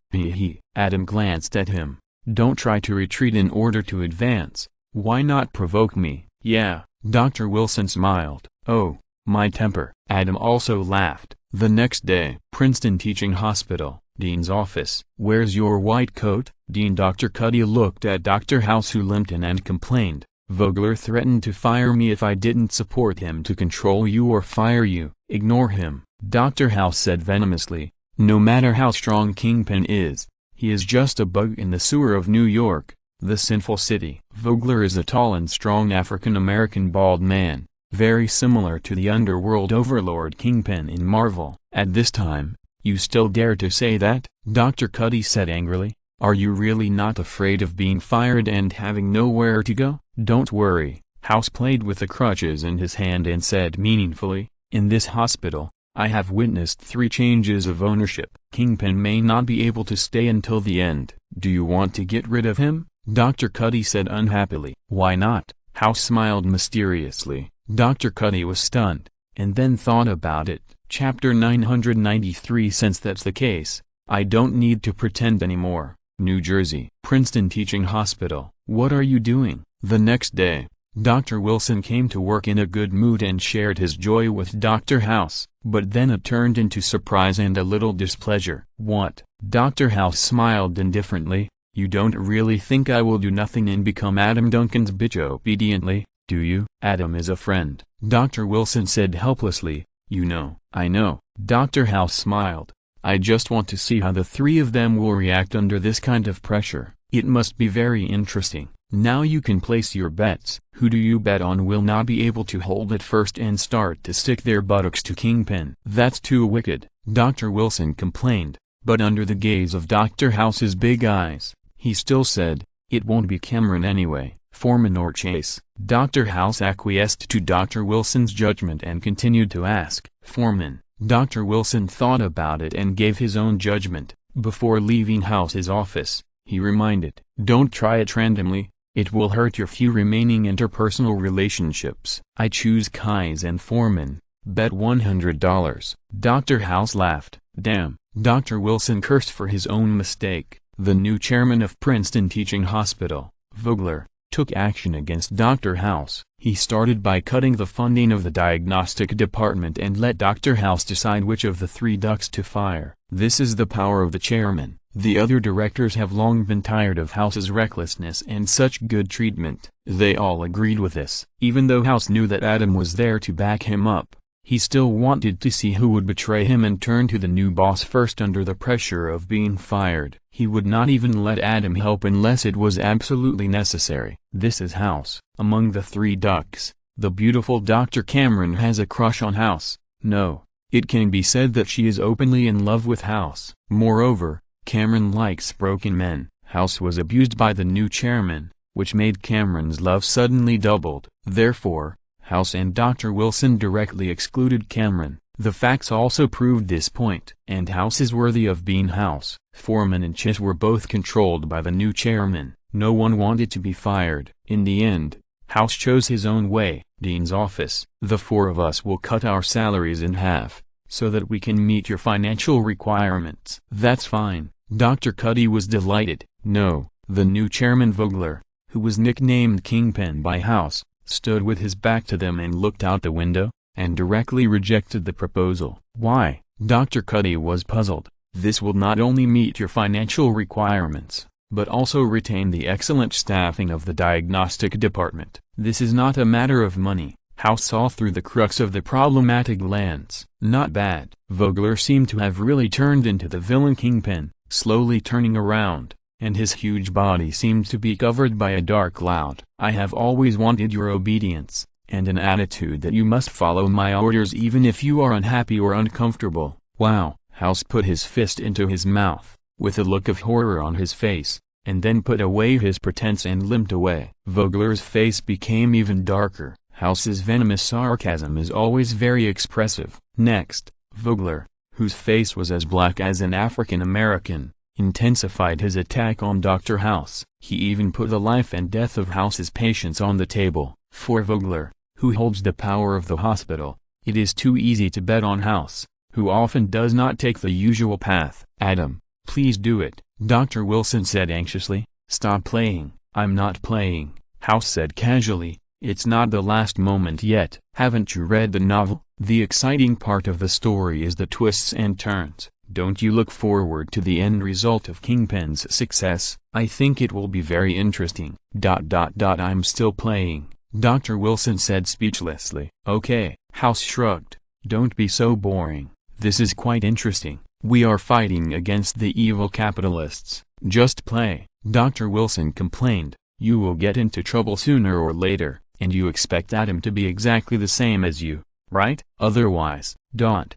Speaker 1: Adam glanced at him. Don't try to retreat in order to advance. Why not provoke me? Yeah. Dr. Wilson smiled. Oh, my temper. Adam also laughed. The next day, Princeton Teaching Hospital, Dean's office. Where's your white coat? Dean. Dr. Cuddy looked at Dr. House, who limped in and complained. Vogler threatened to fire me if I didn't support him to control you or fire you. Ignore him, Dr. House said venomously. No matter how strong Kingpin is, he is just a bug in the sewer of New York, the sinful city. Vogler is a tall and strong African-American bald man, very similar to the underworld overlord Kingpin in Marvel. At this time, you still dare to say that? Dr. Cuddy said angrily. Are you really not afraid of being fired and having nowhere to go? Don't worry. House played with the crutches in his hand and said meaningfully, in this hospital, I have witnessed 3 changes of ownership. Kingpin may not be able to stay until the end. Do you want to get rid of him? Dr. Cuddy said unhappily. Why not? House smiled mysteriously. Dr. Cuddy was stunned, and then thought about it. Chapter 993. Since that's the case, I don't need to pretend anymore. New Jersey. Princeton Teaching Hospital. What are you doing? The next day, Dr. Wilson came to work in a good mood and shared his joy with Dr. House, but then it turned into surprise and a little displeasure. What? Dr. House smiled indifferently. You don't really think I will do nothing and become Adam Duncan's bitch obediently, do you? Adam is a friend, Dr. Wilson said helplessly. You know. I know. Dr. House smiled. I just want to see how the 3 of them will react under this kind of pressure. It must be very interesting. Now you can place your bets. Who do you bet on will not be able to hold it first and start to stick their buttocks to Kingpin? That's too wicked, Dr. Wilson complained, but under the gaze of Dr. House's big eyes, he still said, it won't be Cameron anyway. Foreman or Chase. Dr. House acquiesced to Dr. Wilson's judgment and continued to ask, Foreman. Dr. Wilson thought about it and gave his own judgment. Before leaving House's office, he reminded, don't try it randomly, it will hurt your few remaining interpersonal relationships. I choose Kais and Foreman. Bet $100. Dr. House laughed. Damn. Dr. Wilson cursed for his own mistake. The new chairman of Princeton Teaching Hospital, Vogler, took action against Dr. House. He started by cutting the funding of the diagnostic department and let Dr. House decide which of the 3 ducks to fire. This is the power of the chairman. The other directors have long been tired of House's recklessness and such good treatment. They all agreed with this. Even though House knew that Adam was there to back him up, he still wanted to see who would betray him and turn to the new boss first under the pressure of being fired. He would not even let Adam help unless it was absolutely necessary. This is House. Among the 3 ducks, the beautiful Dr. Cameron has a crush on House. No, it can be said that she is openly in love with House. Moreover, Cameron likes broken men. House was abused by the new chairman, which made Cameron's love suddenly doubled. Therefore, House and Dr. Wilson directly excluded Cameron. The facts also proved this point. And House is worthy of being House. Foreman and Chase were both controlled by the new chairman. No one wanted to be fired. In the end, House chose his own way. Dean's office. The 4 of us will cut our salaries in half, so that we can meet your financial requirements. That's fine. Dr. Cuddy was delighted. No, the new chairman Vogler, who was nicknamed Kingpin by House, stood with his back to them and looked out the window, and directly rejected the proposal. Why? Dr. Cuddy was puzzled. This will not only meet your financial requirements, but also retain the excellent staffing of the diagnostic department. This is not a matter of money. House saw through the crux of the problematic glance. Not bad. Vogler seemed to have really turned into the villain Kingpin, slowly turning around, and his huge body seemed to be covered by a dark cloud. I have always wanted your obedience, and an attitude that you must follow my orders even if you are unhappy or uncomfortable. Wow. House put his fist into his mouth, with a look of horror on his face, and then put away his pretense and limped away. Vogler's face became even darker. House's venomous sarcasm is always very expressive. Next, Vogler, whose face was as black as an African American, intensified his attack on Dr. House. He even put the life and death of House's patients on the table. For Vogler, who holds the power of the hospital, it is too easy to bet on House, who often does not take the usual path. Adam, please do it, Dr. Wilson said anxiously. Stop playing. I'm not playing, House said casually. It's not the last moment yet. Haven't you read the novel? The exciting part of the story is the twists and turns. Don't you look forward to the end result of Kingpin's success? I think it will be very interesting. I'm still playing, Dr. Wilson said speechlessly. Okay, House shrugged. Don't be so boring. This is quite interesting. We are fighting against the evil capitalists. Just play. Dr. Wilson complained. You will get into trouble sooner or later, and you expect Adam to be exactly the same as you, right? Otherwise, don't.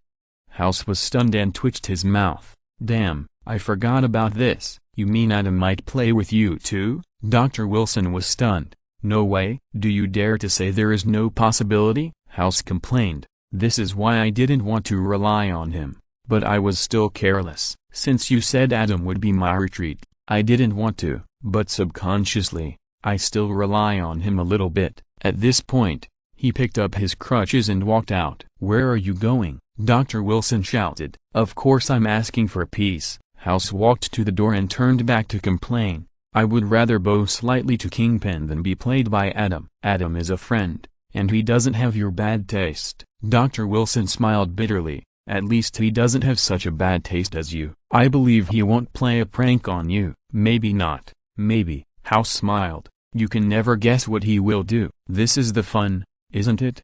Speaker 1: House was stunned and twitched his mouth. Damn, I forgot about this. You mean Adam might play with you too? Dr. Wilson was stunned. No way. Do you dare to say there is no possibility? House complained. This is why I didn't want to rely on him, but I was still careless. Since you said Adam would be my retreat, I didn't want to, but subconsciously, I still rely on him a little bit. At this point, he picked up his crutches and walked out. Where are you going? Dr. Wilson shouted. Of course I'm asking for peace. House walked to the door and turned back to complain. I would rather bow slightly to Kingpin than be played by Adam. Adam is a friend, and he doesn't have your bad taste. Dr. Wilson smiled bitterly. At least he doesn't have such a bad taste as you. I believe he won't play a prank on you. Maybe not. Maybe. House smiled. You can never guess what he will do. This is the fun, isn't it?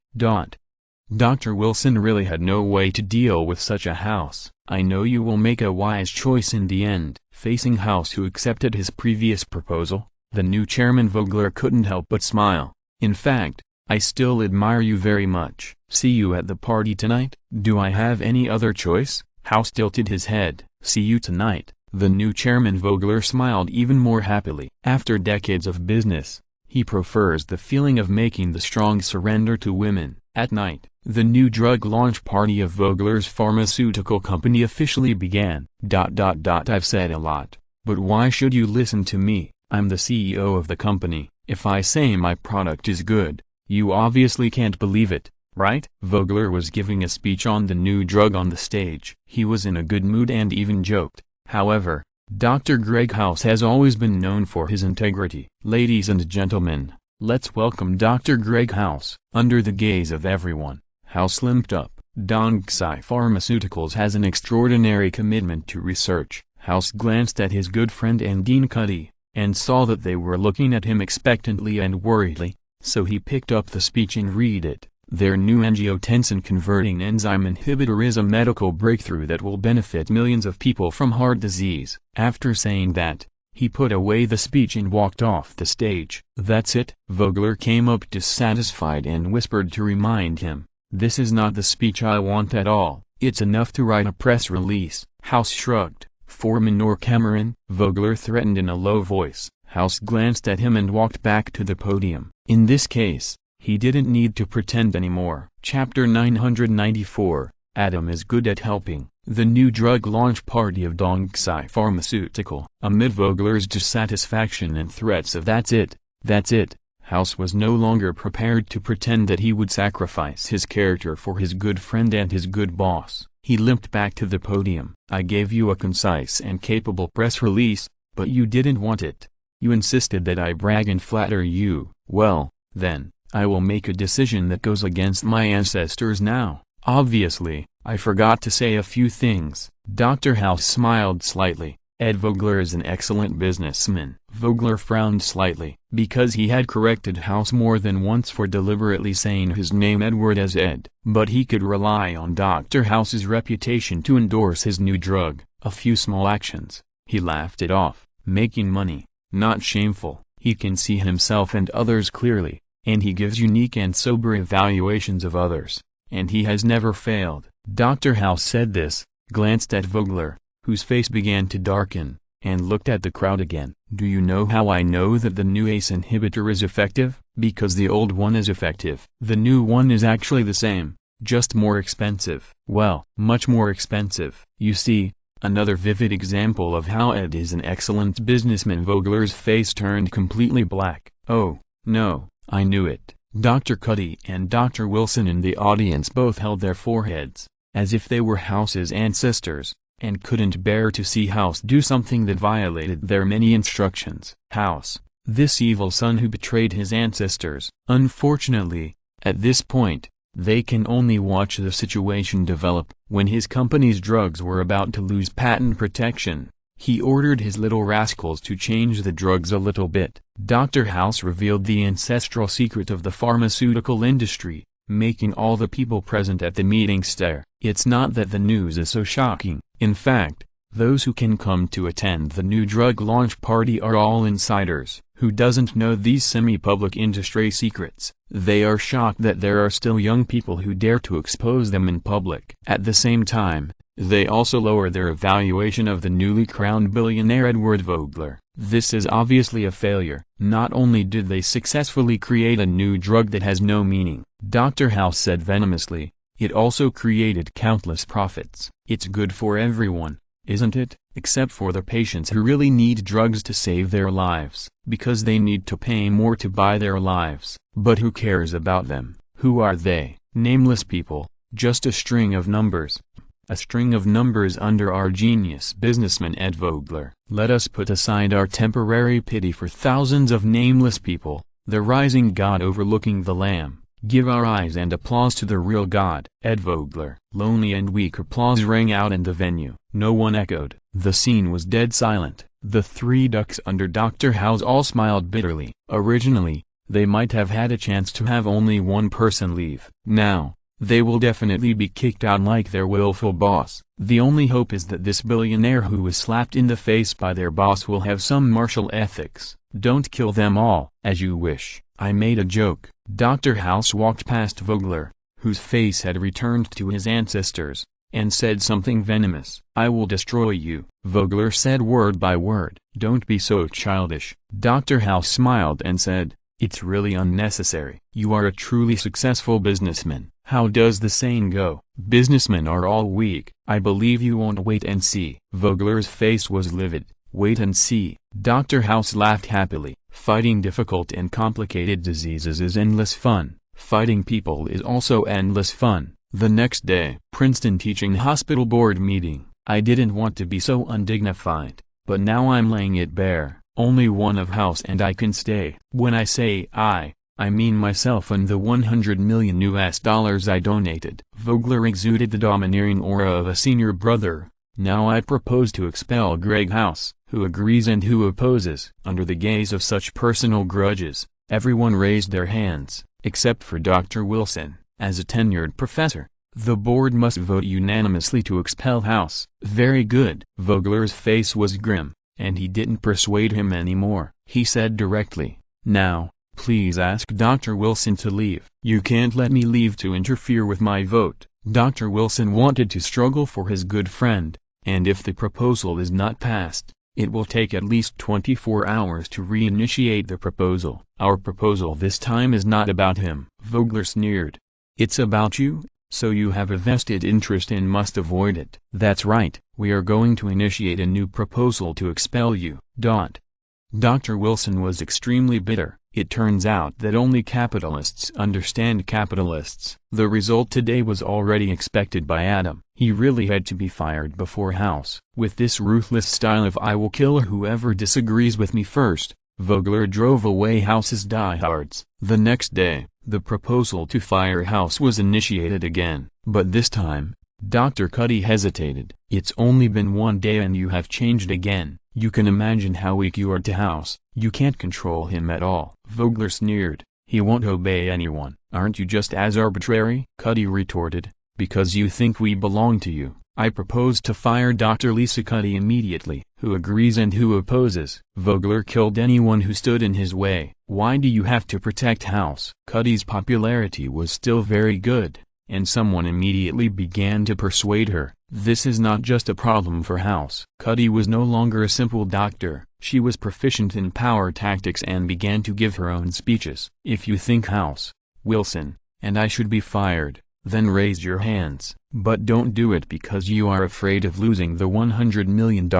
Speaker 1: Dr. Wilson really had no way to deal with such a House. I know you will make a wise choice in the end. Facing House, who accepted his previous proposal, the new chairman Vogler couldn't help but smile. In fact, I still admire you very much. See you at the party tonight? Do I have any other choice? House tilted his head. See you tonight. The new chairman Vogler smiled even more happily. After decades of business, he prefers the feeling of making the strong surrender to women. At night, the new drug launch party of Vogler's pharmaceutical company officially began. I've said a lot, but why should you listen to me? I'm the CEO of the company. If I say my product is good, you obviously can't believe it, right? Vogler was giving a speech on the new drug on the stage. He was in a good mood and even joked. However, Dr. Greg House has always been known for his integrity. Ladies and gentlemen, let's welcome Dr. Greg House. Under the gaze of everyone, House limped up. Duncan Pharmaceuticals has an extraordinary commitment to research. House glanced at his good friend and Dean Cuddy, and saw that they were looking at him expectantly and worriedly, so he picked up the speech and read it. Their new angiotensin-converting enzyme inhibitor is a medical breakthrough that will benefit millions of people from heart disease. After saying that, he put away the speech and walked off the stage. That's it. Vogler came up dissatisfied and whispered to remind him, this is not the speech I want at all. It's enough to write a press release. House shrugged. Foreman or Cameron? Vogler threatened in a low voice. House glanced at him and walked back to the podium. In this case, he didn't need to pretend anymore. Chapter 994, Adam is good at helping. The new drug launch party of Duncan Pharmaceutical. Amid Vogler's dissatisfaction and threats of that's it, House was no longer prepared to pretend that he would sacrifice his character for his good friend and his good boss. He limped back to the podium. I gave you a concise and capable press release, but you didn't want it. You insisted that I brag and flatter you. Well, then, I will make a decision that goes against my ancestors now. Obviously, I forgot to say a few things. Dr. House smiled slightly. Ed Vogler is an excellent businessman. Vogler frowned slightly, because he had corrected House more than once for deliberately saying his name Edward as Ed. But he could rely on Dr. House's reputation to endorse his new drug. A few small actions. He laughed it off. Making money, not shameful. He can see himself and others clearly, and he gives unique and sober evaluations of others. And he has never failed. Dr. House said this, glanced at Vogler, whose face began to darken, and looked at the crowd again. Do you know how I know that the new ACE inhibitor is effective? Because the old one is effective. The new one is actually the same, just more expensive. Well, much more expensive. You see, another vivid example of how Ed is an excellent businessman. Vogler's face turned completely black. Oh, no, I knew it. Dr. Cuddy and Dr. Wilson in the audience both held their foreheads, as if they were House's ancestors, and couldn't bear to see House do something that violated their many instructions. House, this evil son who betrayed his ancestors. Unfortunately, at this point, they can only watch the situation develop. When his company's drugs were about to lose patent protection, he ordered his little rascals to change the drugs a little bit. Dr. House revealed the ancestral secret of the pharmaceutical industry, making all the people present at the meeting stare. It's not that the news is so shocking. In fact, those who can come to attend the new drug launch party are all insiders. Who doesn't know these semi-public industry secrets? They are shocked that there are still young people who dare to expose them in public. At the same time, they also lower their evaluation of the newly crowned billionaire Edward Vogler. This is obviously a failure. Not only did they successfully create a new drug that has no meaning, Dr. House said venomously, it also created countless profits. It's good for everyone, isn't it? Except for the patients who really need drugs to save their lives, because they need to pay more to buy their lives. But who cares about them? Who are they? Nameless people, just a string of numbers. A string of numbers under our genius businessman Ed Vogler. Let us put aside our temporary pity for thousands of nameless people, the rising God overlooking the Lamb. Give our eyes and applause to the real God. Ed Vogler. Lonely and weak applause rang out in the venue. No one echoed. The scene was dead silent. The three ducks under Dr. House all smiled bitterly. Originally, they might have had a chance to have only one person leave. Now, they will definitely be kicked out like their willful boss. The only hope is that this billionaire who was slapped in the face by their boss will have some martial ethics. Don't kill them all. As you wish. I made a joke. Dr. House walked past Vogler, whose face had returned to his ancestors, and said something venomous. I will destroy you. Vogler said word by word. Don't be so childish. Dr. House smiled and said, it's really unnecessary. You are a truly successful businessman. How does the saying go? Businessmen are all weak. I believe you won't. Wait and see. Vogler's face was livid. Wait and see. Dr. House laughed happily. Fighting difficult and complicated diseases is endless fun. Fighting people is also endless fun. The next day, Princeton Teaching Hospital Board meeting. I didn't want to be so undignified, but now I'm laying it bare. Only one of House and I can stay. When I say I mean myself and the $100 million I donated. Vogler exuded the domineering aura of a senior brother. Now I propose to expel Greg House. Who agrees and who opposes? Under the gaze of such personal grudges, everyone raised their hands, except for Dr. Wilson. As a tenured professor, the board must vote unanimously to expel House. Very good. Vogler's face was grim, and he didn't persuade him anymore. He said directly, now, please ask Dr. Wilson to leave. You can't let me leave to interfere with my vote. Dr. Wilson wanted to struggle for his good friend, and if the proposal is not passed, it will take at least 24 hours to reinitiate the proposal. Our proposal this time is not about him. Vogler sneered. It's about you, so you have a vested interest and must avoid it. That's right, we are going to initiate a new proposal to expel you. Dr. Wilson was extremely bitter. It turns out that only capitalists understand capitalists. The result today was already expected by Adam. He really had to be fired before House. With this ruthless style of I will kill whoever disagrees with me first, Vogler drove away House's diehards. The next day, the proposal to fire House was initiated again, but this time, Dr. Cuddy hesitated. "It's only been 1 day and you have changed again. You can imagine how weak you are to House. You can't control him at all." Vogler sneered. "He won't obey anyone." "Aren't you just as arbitrary?" Cuddy retorted. "Because you think we belong to you, I propose to fire Dr. Lisa Cuddy immediately." "Who agrees and who opposes?" "Vogler killed anyone who stood in his way." "Why do you have to protect House?" Cuddy's popularity was still very good, and someone immediately began to persuade her. This is not just a problem for House. Cuddy was no longer a simple doctor. She was proficient in power tactics and began to give her own speeches. "If you think House, Wilson, and I should be fired, then raise your hands. But don't do it because you are afraid of losing the $100 million.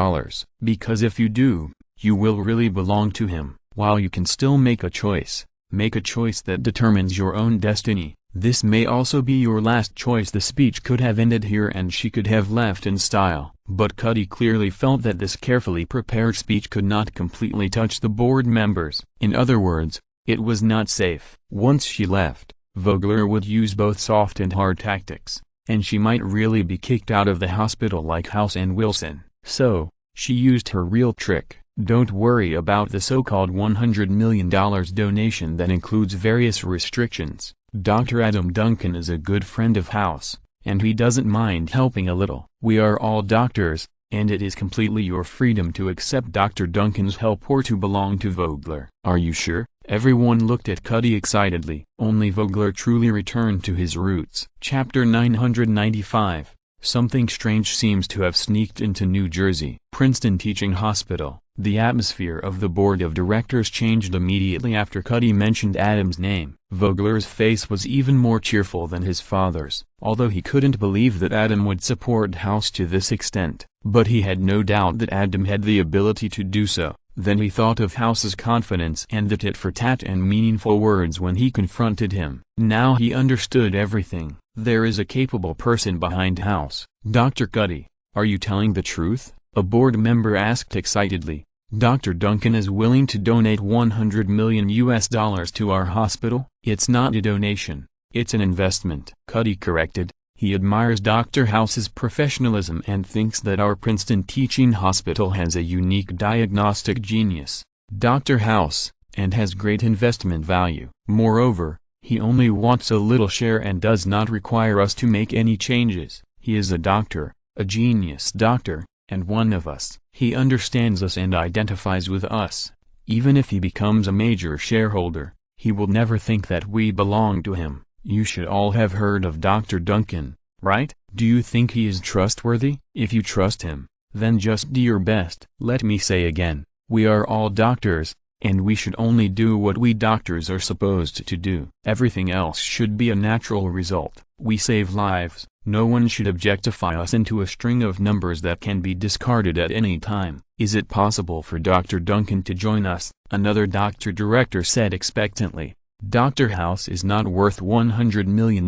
Speaker 1: Because if you do, you will really belong to him. While you can still make a choice that determines your own destiny, this may also be your last choice." The speech could have ended here and she could have left in style. But Cuddy clearly felt that this carefully prepared speech could not completely touch the board members. In other words, it was not safe. Once she left, Vogler would use both soft and hard tactics, and she might really be kicked out of the hospital like House and Wilson. So, she used her real trick. "Don't worry about the so-called $100 million donation that includes various restrictions. Dr. Adam Duncan is a good friend of House, and he doesn't mind helping a little. We are all doctors, and it is completely your freedom to accept Dr. Duncan's help or to belong to Vogler." "Are you sure?" Everyone looked at Cuddy excitedly. Only Vogler truly returned to his roots. Chapter 995. Something strange seems to have sneaked into New Jersey. Princeton Teaching Hospital. The atmosphere of the board of directors changed immediately after Cuddy mentioned Adam's name. Vogler's face was even more cheerful than his father's, although he couldn't believe that Adam would support House to this extent. But he had no doubt that Adam had the ability to do so. Then he thought of House's confidence and the tit-for-tat and meaningful words when he confronted him. Now he understood everything. There is a capable person behind House. "Dr. Cuddy, are you telling the truth?" a board member asked excitedly. "Dr. Duncan is willing to donate $100 million to our hospital?" "It's not a donation, it's an investment," Cuddy corrected. He admires Dr. House's professionalism and thinks that our Princeton Teaching Hospital has a unique diagnostic genius, Dr. House, and has great investment value. Moreover, he only wants a little share and does not require us to make any changes. He is a doctor, a genius doctor, and one of us. He understands us and identifies with us. Even if he becomes a major shareholder, he will never think that we belong to him. You should all have heard of Dr. Duncan, right? Do you think he is trustworthy? If you trust him, then just do your best. Let me say again, we are all doctors, and we should only do what we doctors are supposed to do. Everything else should be a natural result. We save lives. No one should objectify us into a string of numbers that can be discarded at any time. "Is it possible for Dr. Duncan to join us?" another doctor director said expectantly. "Dr. House is not worth $100 million,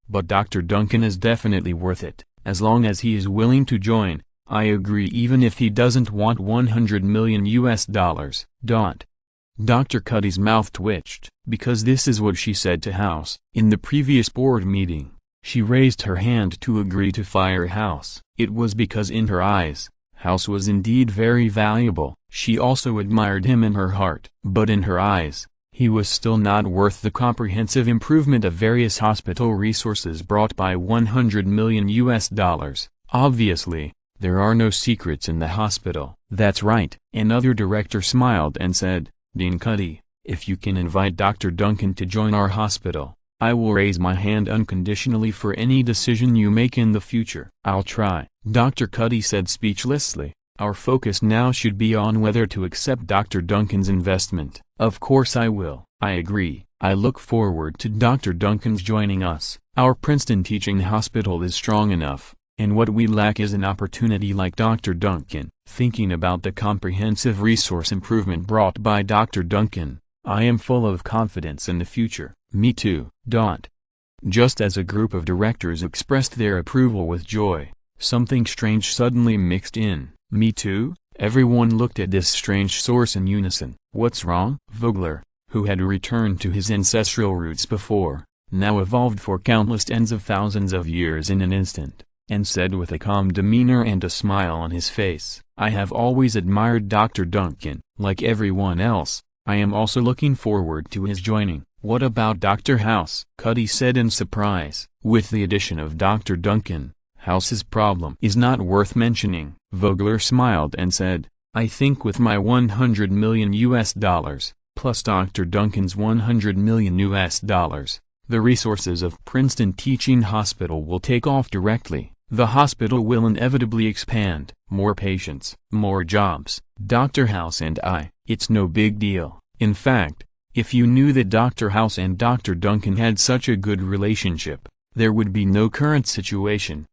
Speaker 1: but Dr. Duncan is definitely worth it, as long as he is willing to join. I agree even if he doesn't want $100 million. Dr. Cuddy's mouth twitched, because this is what she said to House. In the previous board meeting, she raised her hand to agree to fire House. It was because in her eyes, House was indeed very valuable. She also admired him in her heart. But in her eyes, he was still not worth the comprehensive improvement of various hospital resources brought by $100 million. Obviously, there are no secrets in the hospital. That's right. Another director smiled and said, "Dean Cuddy, if you can invite Dr. Duncan to join our hospital, I will raise my hand unconditionally for any decision you make in the future." "I'll try," Dr. Cuddy said speechlessly. "Our focus now should be on whether to accept Dr. Duncan's investment." "Of course I will." "I agree. I look forward to Dr. Duncan's joining us. Our Princeton Teaching Hospital is strong enough, and what we lack is an opportunity like Dr. Duncan." Thinking about the comprehensive resource improvement brought by Dr. Duncan, I am full of confidence in the future. Me too. Just as a group of directors expressed their approval with joy, something strange suddenly mixed in. Me too? Everyone looked at this strange source in unison. "What's wrong?" Vogler, who had returned to his ancestral roots before, now evolved for countless tens of thousands of years in an instant, and said with a calm demeanor and a smile on his face, "I have always admired Dr. Duncan. Like everyone else, I am also looking forward to his joining." "What about Dr. House?" Cuddy said in surprise. "With the addition of Dr. Duncan, House's problem is not worth mentioning." Vogler smiled and said, "I think with my $100 million plus Dr. Duncan's $100 million, the resources of Princeton Teaching Hospital will take off directly. The hospital will inevitably expand. More patients, more jobs. Dr. House and it's no big deal. In fact, if you knew that Dr. House and Dr. Duncan had such a good relationship, there would be no current situation."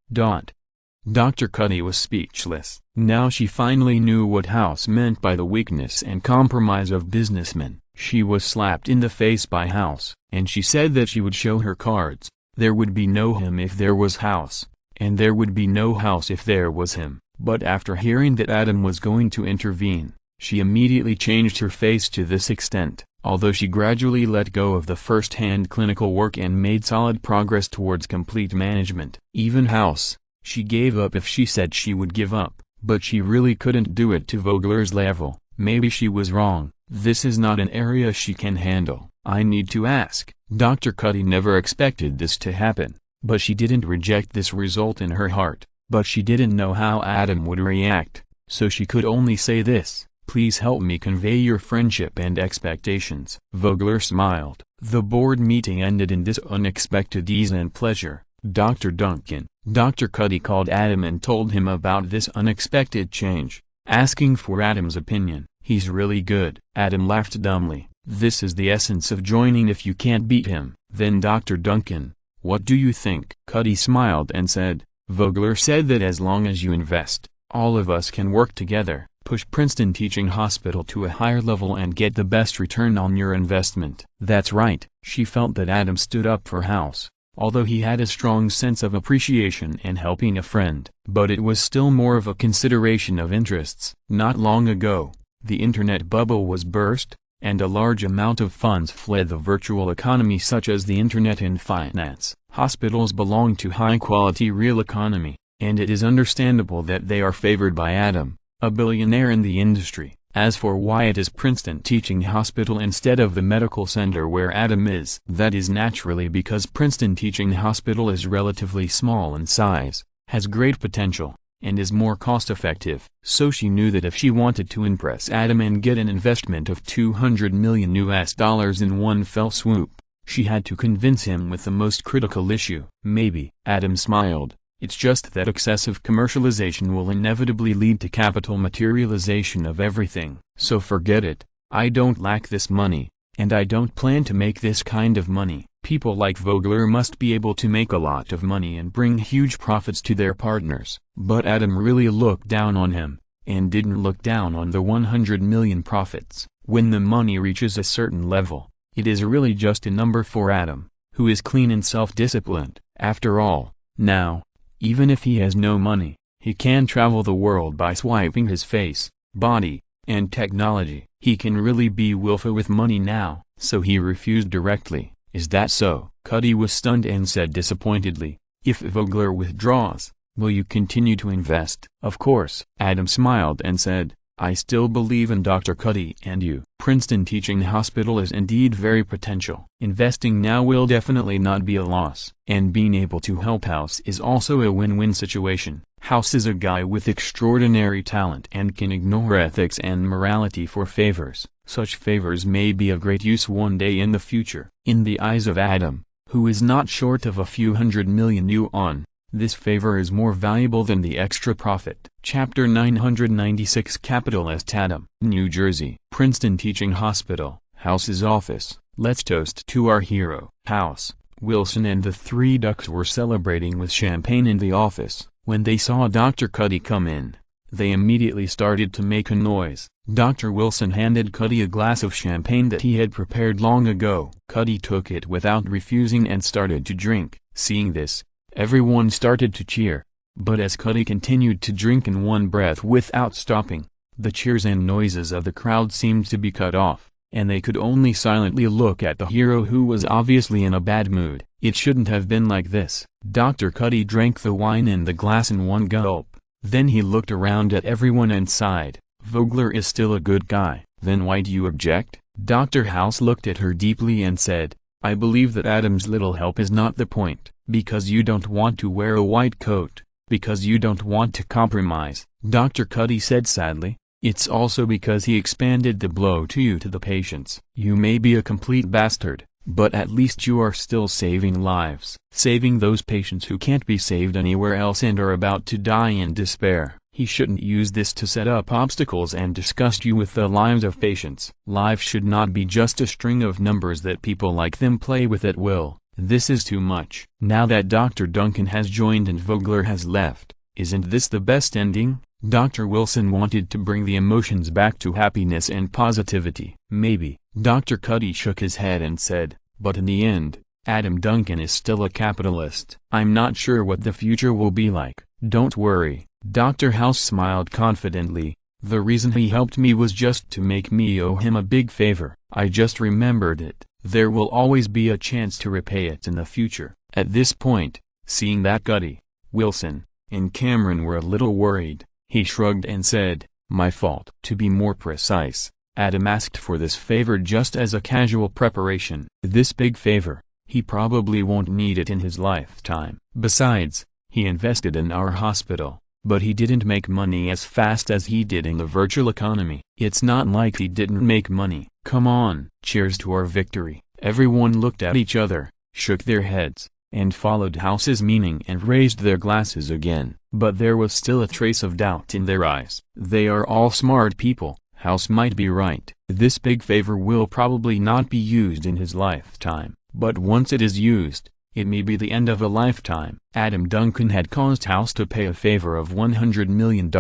Speaker 1: Dr. Cuddy was speechless. Now she finally knew what House meant by the weakness and compromise of businessmen. She was slapped in the face by House, and she said that she would show her cards. There would be no him if there was House, and there would be no House if there was him. But after hearing that Adam was going to intervene, she immediately changed her face to this extent. Although she gradually let go of the first-hand clinical work and made solid progress towards complete management. Even House, she gave up if she said she would give up, but she really couldn't do it to Vogler's level. Maybe she was wrong. This is not an area she can handle. I need to ask. Dr. Cuddy never expected this to happen, but she didn't reject this result in her heart. But she didn't know how Adam would react, so she could only say this: "Please help me convey your friendship and expectations." Vogler smiled. The board meeting ended in this unexpected ease and pleasure. Dr. Duncan. Dr. Cuddy called Adam and told him about this unexpected change, asking for Adam's opinion. "He's really good." Adam laughed dumbly. "This is the essence of joining if you can't beat him." Then Dr. Duncan, "What do you think?" Cuddy smiled and said, "Vogler said that as long as you invest, all of us can work together, push Princeton Teaching Hospital to a higher level and get the best return on your investment." That's right. She felt that Adam stood up for House, although he had a strong sense of appreciation and helping a friend. But it was still more of a consideration of interests. Not long ago, the internet bubble was burst, and a large amount of funds fled the virtual economy such as the internet and finance. Hospitals belong to high-quality real economy, and it is understandable that they are favored by Adam, a billionaire in the industry. As for why it is Princeton Teaching Hospital instead of the medical center where Adam is, that is naturally because Princeton Teaching Hospital is relatively small in size, has great potential, and is more cost-effective. So she knew that if she wanted to impress Adam and get an investment of $200 million in one fell swoop, she had to convince him with the most critical issue. Maybe. Adam smiled. It's just that excessive commercialization will inevitably lead to capital materialization of everything. So forget it. I don't lack this money, and I don't plan to make this kind of money. People like Vogler must be able to make a lot of money and bring huge profits to their partners. But Adam really looked down on him, and didn't look down on the 100 million profits. When the money reaches a certain level, it is really just a number for Adam, who is clean and self-disciplined. After all, now, even if he has no money, he can travel the world by swiping his face, body, and technology. He can really be Wilfa with money now. So he refused directly. Is that so? Cuddy was stunned and said disappointedly, "If Vogler withdraws, will you continue to invest?" "Of course." Adam smiled and said, "I still believe in Dr. Cuddy and you." Princeton Teaching Hospital is indeed very potential. Investing now will definitely not be a loss. And being able to help House is also a win-win situation. House is a guy with extraordinary talent and can ignore ethics and morality for favors. Such favors may be of great use one day in the future. In the eyes of Adam, who is not short of a few $100 million, this favor is more valuable than the extra profit. Chapter 996 Capitalist Adam. New Jersey. Princeton Teaching Hospital. House's office. Let's toast to our hero. House, Wilson and the three ducks were celebrating with champagne in the office. When they saw Dr. Cuddy come in, they immediately started to make a noise. Dr. Wilson handed Cuddy a glass of champagne that he had prepared long ago. Cuddy took it without refusing and started to drink. Seeing this, everyone started to cheer. But as Cuddy continued to drink in one breath without stopping, The cheers and noises of the crowd seemed to be cut off, and they could only silently look at the hero who was obviously in a bad mood. It shouldn't have been like this. Dr. Cuddy drank the wine in the glass in one gulp. Then he looked around at everyone and sighed. Vogler is still a good guy. Then why do you object? Dr. House looked at her deeply and said, I believe that Adam's little help is not the point. Because you don't want to wear a white coat. Because you don't want to compromise. Dr. Cuddy said sadly. It's also because he expanded the blow to you to the patients. You may be a complete bastard, but at least you are still saving lives. Saving those patients who can't be saved anywhere else and are about to die in despair. He shouldn't use this to set up obstacles and disgust you with the lives of patients. Life should not be just a string of numbers that people like them play with at will. This is too much. Now that Dr. Duncan has joined and Vogler has left, isn't this the best ending? Dr. Wilson wanted to bring the emotions back to happiness and positivity. Maybe. Dr. Cuddy shook his head and said, but in the end, Adam Duncan is still a capitalist. I'm not sure what the future will be like. Don't worry. Dr. House smiled confidently. The reason he helped me was just to make me owe him a big favor. I just remembered it. There will always be a chance to repay it in the future. At this point, seeing that Cuddy, Wilson, and Cameron were a little worried, he shrugged and said, my fault. To be more precise, Adam asked for this favor just as a casual preparation. This big favor, he probably won't need it in his lifetime. Besides, he invested in our hospital, but he didn't make money as fast as he did in the virtual economy. It's not like he didn't make money. Come on. Cheers to our victory. Everyone looked at each other, shook their heads, and followed House's meaning and raised their glasses again. But there was still a trace of doubt in their eyes. They are all smart people. House might be right. This big favor will probably not be used in his lifetime, but once it is used, it may be the end of a lifetime. Adam Duncan had caused House to pay a favor of $100 million,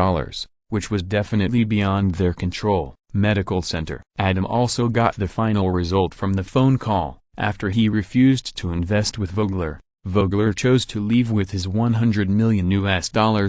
Speaker 1: which was definitely beyond their control. Medical Center. Adam also got the final result from the phone call. After he refused to invest with Vogler, Vogler chose to leave with his $100 million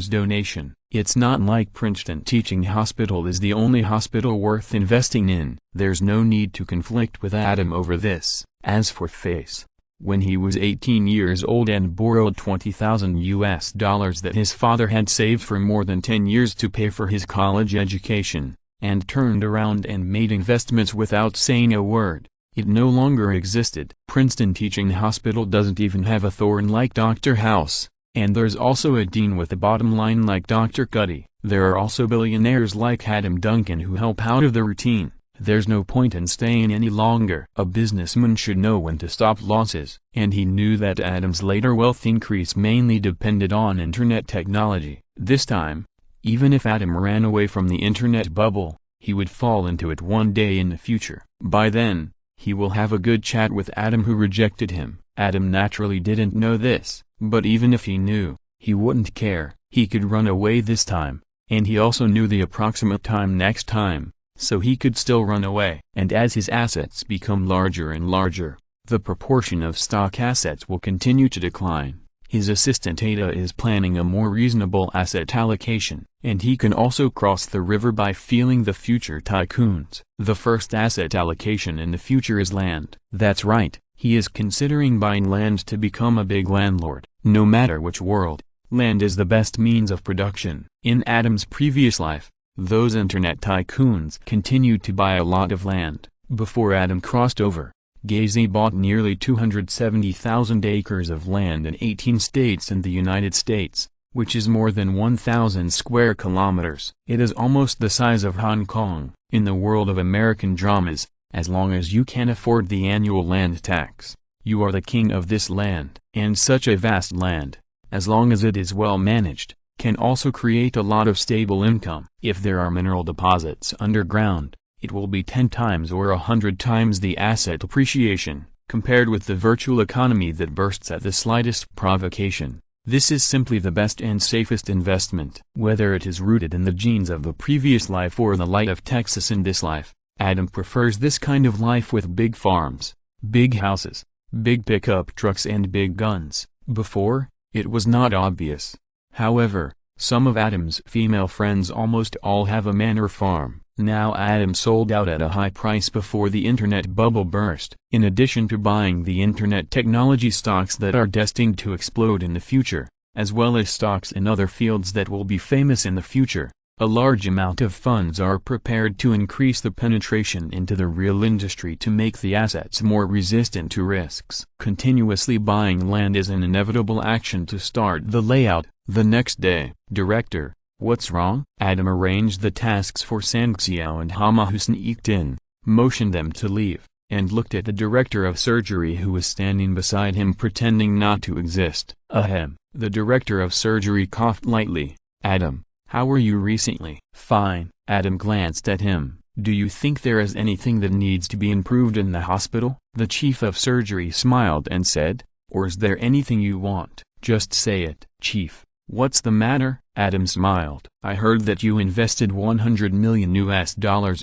Speaker 1: donation. It's not like Princeton Teaching Hospital is the only hospital worth investing in. There's no need to conflict with Adam over this. As for Face, when he was 18 years old and borrowed $20,000 that his father had saved for more than 10 years to pay for his college education, and turned around and made investments without saying a word, it no longer existed. Princeton Teaching Hospital doesn't even have a thorn like Dr. House, and there's also a dean with a bottom line like Dr. Cuddy. There are also billionaires like Adam Duncan who help out of the routine. There's no point in staying any longer. A businessman should know when to stop losses, and he knew that Adam's later wealth increase mainly depended on internet technology. This time, even if Adam ran away from the internet bubble, he would fall into it one day in the future. By then, he will have a good chat with Adam who rejected him. Adam naturally didn't know this, but even if he knew, he wouldn't care. He could run away this time, and he also knew the approximate time next time, so he could still run away. And as his assets become larger and larger, the proportion of stock assets will continue to decline. His assistant Ada is planning a more reasonable asset allocation, and he can also cross the river by feeling the future tycoons. The first asset allocation in the future is land. That's right, he is considering buying land to become a big landlord. No matter which world, land is the best means of production. In Adam's previous life, those internet tycoons continued to buy a lot of land. Before Adam crossed over, Gazy bought nearly 270,000 acres of land in 18 states in the United States, which is more than 1,000 square kilometers. It is almost the size of Hong Kong. In the world of American dramas, as long as you can afford the annual land tax, you are the king of this land. And such a vast land, as long as it is well managed, can also create a lot of stable income. If there are mineral deposits underground, it will be 10 times or 100 times the asset appreciation, compared with the virtual economy that bursts at the slightest provocation. This is simply the best and safest investment. Whether it is rooted in the genes of the previous life or the light of Texas in this life, Adam prefers this kind of life with big farms, big houses, big pickup trucks and big guns. Before, it was not obvious. However, Some of Adam's female friends almost all have a manor farm. Now Adam sold out at a high price before the internet bubble burst. In addition to buying the internet technology stocks that are destined to explode in the future, as well as stocks in other fields that will be famous in the future, a large amount of funds are prepared to increase the penetration into the real industry to make the assets more resistant to risks. Continuously buying land is an inevitable action to start the layout. The next day, Director, what's wrong? Adam arranged the tasks for Sangxiao and Hama, who sneaked in, motioned them to leave, and looked at the director of surgery who was standing beside him pretending not to exist. Ahem. The director of surgery coughed lightly. Adam, how were you recently? Fine. Adam glanced at him. Do you think there is anything that needs to be improved in the hospital? The chief of surgery smiled and said, or is there anything you want? Just say it. Chief, what's the matter? Adam smiled. I heard that you invested $100 million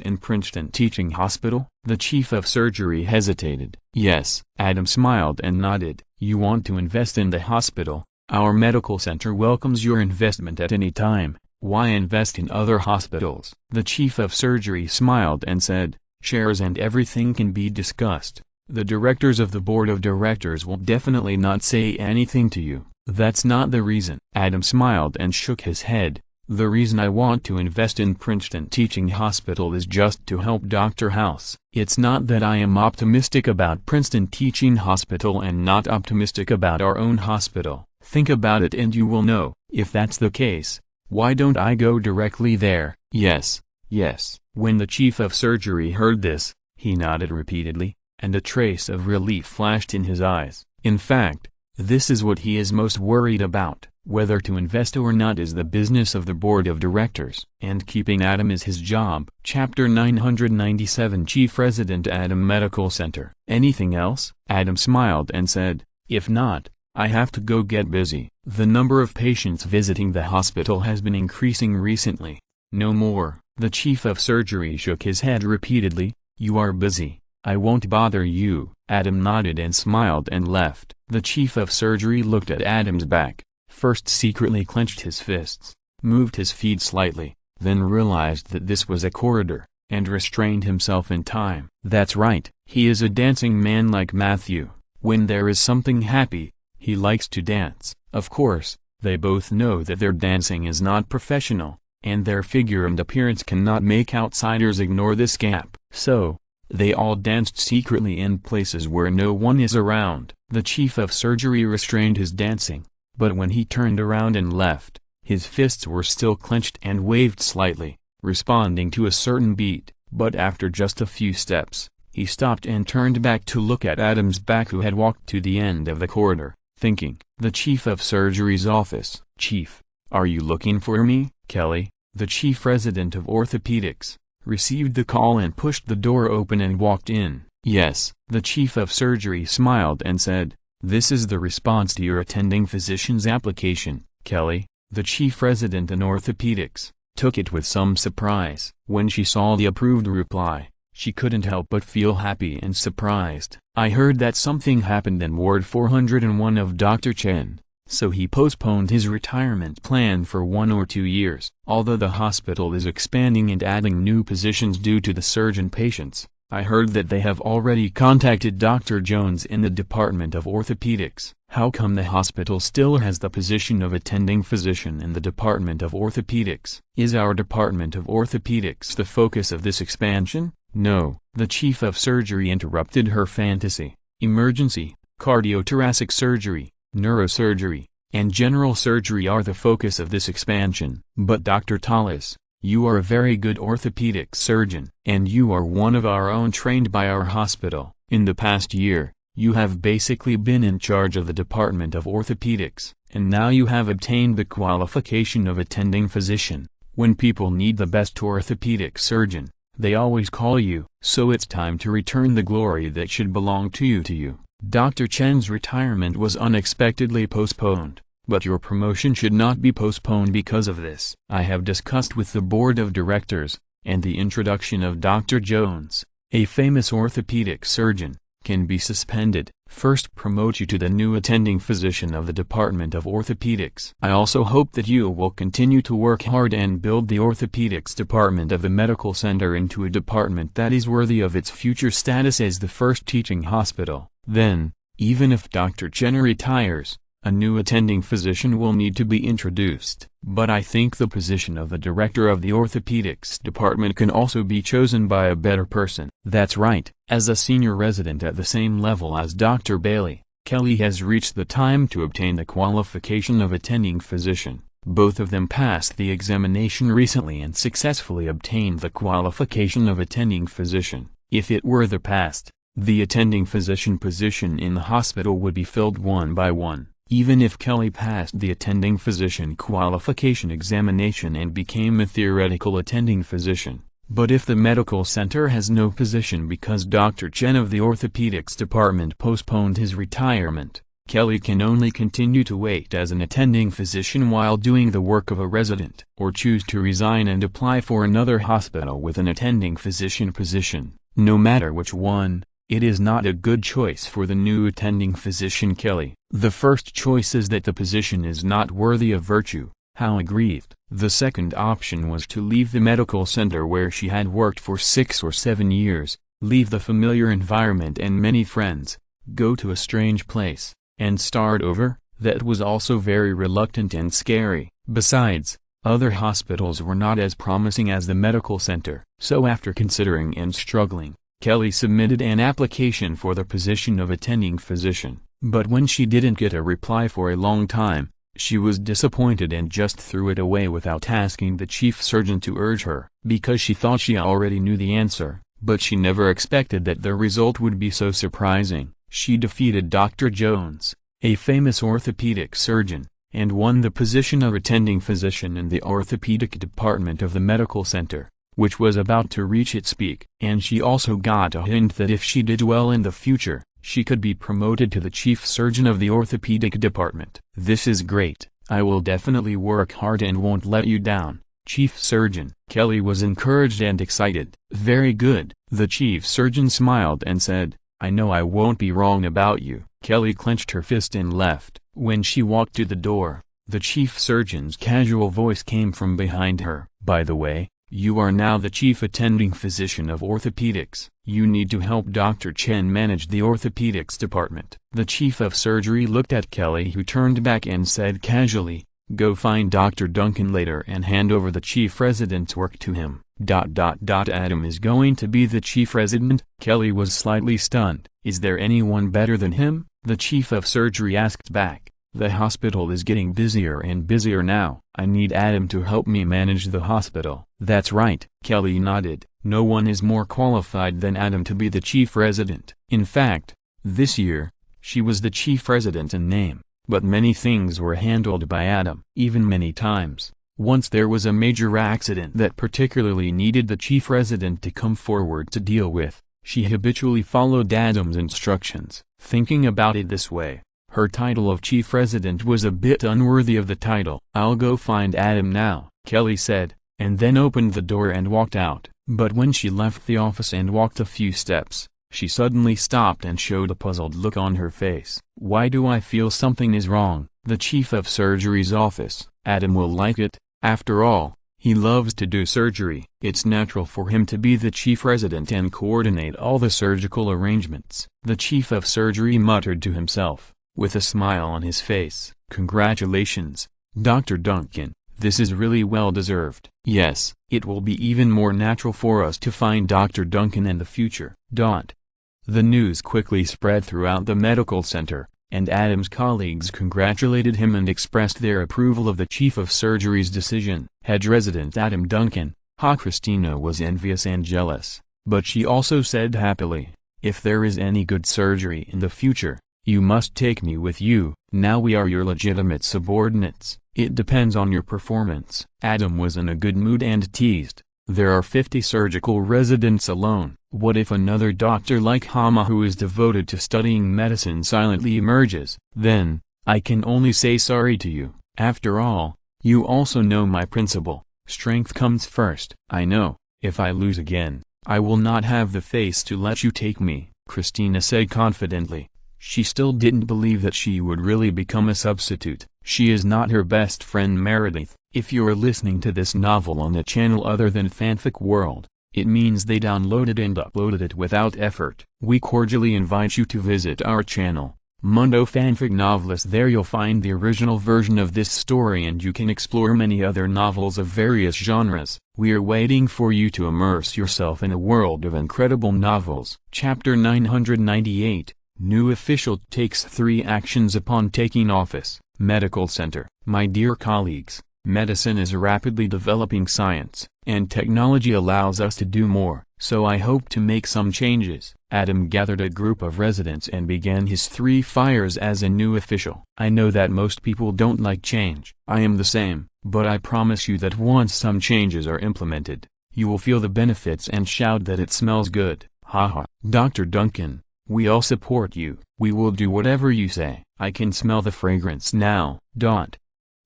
Speaker 1: in Princeton Teaching Hospital? The chief of surgery hesitated. Yes. Adam smiled and nodded. You want to invest in the hospital? Our medical center welcomes your investment at any time. Why invest in other hospitals? The chief of surgery smiled and said, shares and everything can be discussed. The directors of the board of directors will definitely not say anything to you. That's not the reason. Adam smiled and shook his head. The reason I want to invest in Princeton Teaching Hospital is just to help Dr. House. It's not that I am optimistic about Princeton Teaching Hospital and not optimistic about our own hospital. Think about it and you will know. If that's the case, why don't I go directly there? Yes, yes. When the chief of surgery heard this, he nodded repeatedly, and a trace of relief flashed in his eyes. In fact, this is what he is most worried about. Whether to invest or not is the business of the board of directors. And keeping Adam is his job. Chapter 997 Chief Resident Adam Medical Center. Anything else? Adam smiled and said, if not, I have to go get busy. The number of patients visiting the hospital has been increasing recently. No more. The chief of surgery shook his head repeatedly. You are busy. I won't bother you. Adam nodded and smiled and left. The chief of surgery looked at Adam's back, first secretly clenched his fists, moved his feet slightly, then realized that this was a corridor, and restrained himself in time. That's right. He is a dancing man like Matthew. When there is something happy, he likes to dance. Of course, they both know that their dancing is not professional, and their figure and appearance cannot make outsiders ignore this gap. So, they all danced secretly in places where no one is around. The chief of surgery restrained his dancing, but when he turned around and left, his fists were still clenched and waved slightly, responding to a certain beat. But after just a few steps, he stopped and turned back to look at Adam's back, who had walked to the end of the corridor, thinking. The chief of surgery's office. Chief, are you looking for me? Kelly, the chief resident of orthopedics, received the call and pushed the door open and walked in. Yes. The chief of surgery smiled and said, this is the response to your attending physician's application. Kelly, the chief resident in orthopedics, took it with some surprise. When she saw the approved reply, she couldn't help but feel happy and surprised. I heard that something happened in Ward 401 of Dr. Chen, so he postponed his retirement plan for 1 or 2 years. Although the hospital is expanding and adding new positions due to the surge in patients, I heard that they have already contacted Dr. Jones in the Department of Orthopedics. How come the hospital still has the position of attending physician in the Department of Orthopedics? Is our Department of Orthopedics the focus of this expansion? No. The chief of surgery interrupted her fantasy. Emergency, cardiothoracic surgery, neurosurgery, and general surgery are the focus of this expansion. But Dr. Tallis, you are a very good orthopedic surgeon, and you are one of our own trained by our hospital. In the past year, you have basically been in charge of the Department of Orthopedics, and now you have obtained the qualification of attending physician. When people need the best orthopedic surgeon, they always call you. So it's time to return the glory that should belong to you. Dr. Chen's retirement was unexpectedly postponed, but your promotion should not be postponed because of this. I have discussed with the board of directors, and the introduction of Dr. Jones, a famous orthopedic surgeon, can be suspended, first promote you to the new attending physician of the Department of Orthopedics. I also hope that you will continue to work hard and build the orthopedics department of the medical center into a department that is worthy of its future status as the first teaching hospital. Then, even if Dr. Chen retires, a new attending physician will need to be introduced. But I think the position of the director of the orthopedics department can also be chosen by a better person. That's right. As a senior resident at the same level as Dr. Bailey, Kelly has reached the time to obtain the qualification of attending physician. Both of them passed the examination recently and successfully obtained the qualification of attending physician. If it were the past, the attending physician position in the hospital would be filled one by one. Even if Kelly passed the attending physician qualification examination and became a theoretical attending physician. But if the medical center has no position because Dr. Chen of the orthopedics department postponed his retirement, Kelly can only continue to wait as an attending physician while doing the work of a resident, or choose to resign and apply for another hospital with an attending physician position. No matter which one, it is not a good choice for the new attending physician Kelly. The first choice is that the position is not worthy of virtue. How aggrieved. The second option was to leave the medical center where she had worked for 6 or 7 years, leave the familiar environment and many friends, go to a strange place, and start over. That was also very reluctant and scary. Besides, other hospitals were not as promising as the medical center. So after considering and struggling, Kelly submitted an application for the position of attending physician. But when she didn't get a reply for a long time, she was disappointed and just threw it away without asking the chief surgeon to urge her, because she thought she already knew the answer. But she never expected that the result would be so surprising. She defeated Dr. Jones, a famous orthopedic surgeon, and won the position of attending physician in the orthopedic department of the medical center, which was about to reach its peak. And she also got a hint that if she did well in the future, she could be promoted to the chief surgeon of the orthopedic department. This is great. I will definitely work hard and won't let you down, chief surgeon. Kelly was encouraged and excited. Very good. The chief surgeon smiled and said, I know I won't be wrong about you. Kelly clenched her fist and left. When she walked to the door, the chief surgeon's casual voice came from behind her. By the way, you are now the chief attending physician of orthopedics. You need to help Dr. Chen manage the orthopedics department. The chief of surgery looked at Kelly, who turned back and said casually, go find Dr. Duncan later and hand over the chief resident's work to him. Adam is going to be the chief resident? Kelly was slightly stunned. Is there anyone better than him? The chief of surgery asked back. The hospital is getting busier and busier now. I need Adam to help me manage the hospital. That's right. Kelly nodded. No one is more qualified than Adam to be the chief resident. In fact, this year, she was the chief resident in name, but many things were handled by Adam. Even many times, once there was a major accident that particularly needed the chief resident to come forward to deal with, she habitually followed Adam's instructions. Thinking about it this way, her title of chief resident was a bit unworthy of the title. I'll go find Adam now, Kelly said, and then opened the door and walked out. But when she left the office and walked a few steps, she suddenly stopped and showed a puzzled look on her face. Why do I feel something is wrong? The chief of surgery's office. Adam will like it. After all, he loves to do surgery. It's natural for him to be the chief resident and coordinate all the surgical arrangements. The chief of surgery muttered to himself, with a smile on his face. Congratulations, Dr. Duncan. This is really well deserved. Yes, it will be even more natural for us to find Dr. Duncan in the future. The news quickly spread throughout the medical center, and Adam's colleagues congratulated him and expressed their approval of the chief of surgery's decision. Head resident Adam Duncan, Christina was envious and jealous, but she also said happily, if there is any good surgery in the future, you must take me with you. Now we are your legitimate subordinates. It depends on your performance. Adam was in a good mood and teased, there are 50 surgical residents alone. What if another doctor like Hama, who is devoted to studying medicine, silently emerges? Then, I can only say sorry to you. After all, you also know my principle, strength comes first. I know, if I lose again, I will not have the face to let you take me. Christina said confidently. She still didn't believe that she would really become a substitute. She is not her best friend Meredith. If you're listening to this novel on a channel other than Fanfic World, it means they downloaded and uploaded it without effort. We cordially invite you to visit our channel, Mundo Fanfic Novelist. There you'll find the original version of this story and you can explore many other novels of various genres. We are waiting for you to immerse yourself in a world of incredible novels. Chapter 998, New Official Takes 3 Actions Upon Taking Office. Medical Center. My dear colleagues, medicine is a rapidly developing science, and technology allows us to do more, so I hope to make some changes. Adam gathered a group of residents and began his 3 fires as a new official. I know that most people don't like change. I am the same, but I promise you that once some changes are implemented, you will feel the benefits and shout that it smells good. Haha. Dr. Duncan, we all support you. We will do whatever you say. I can smell the fragrance now.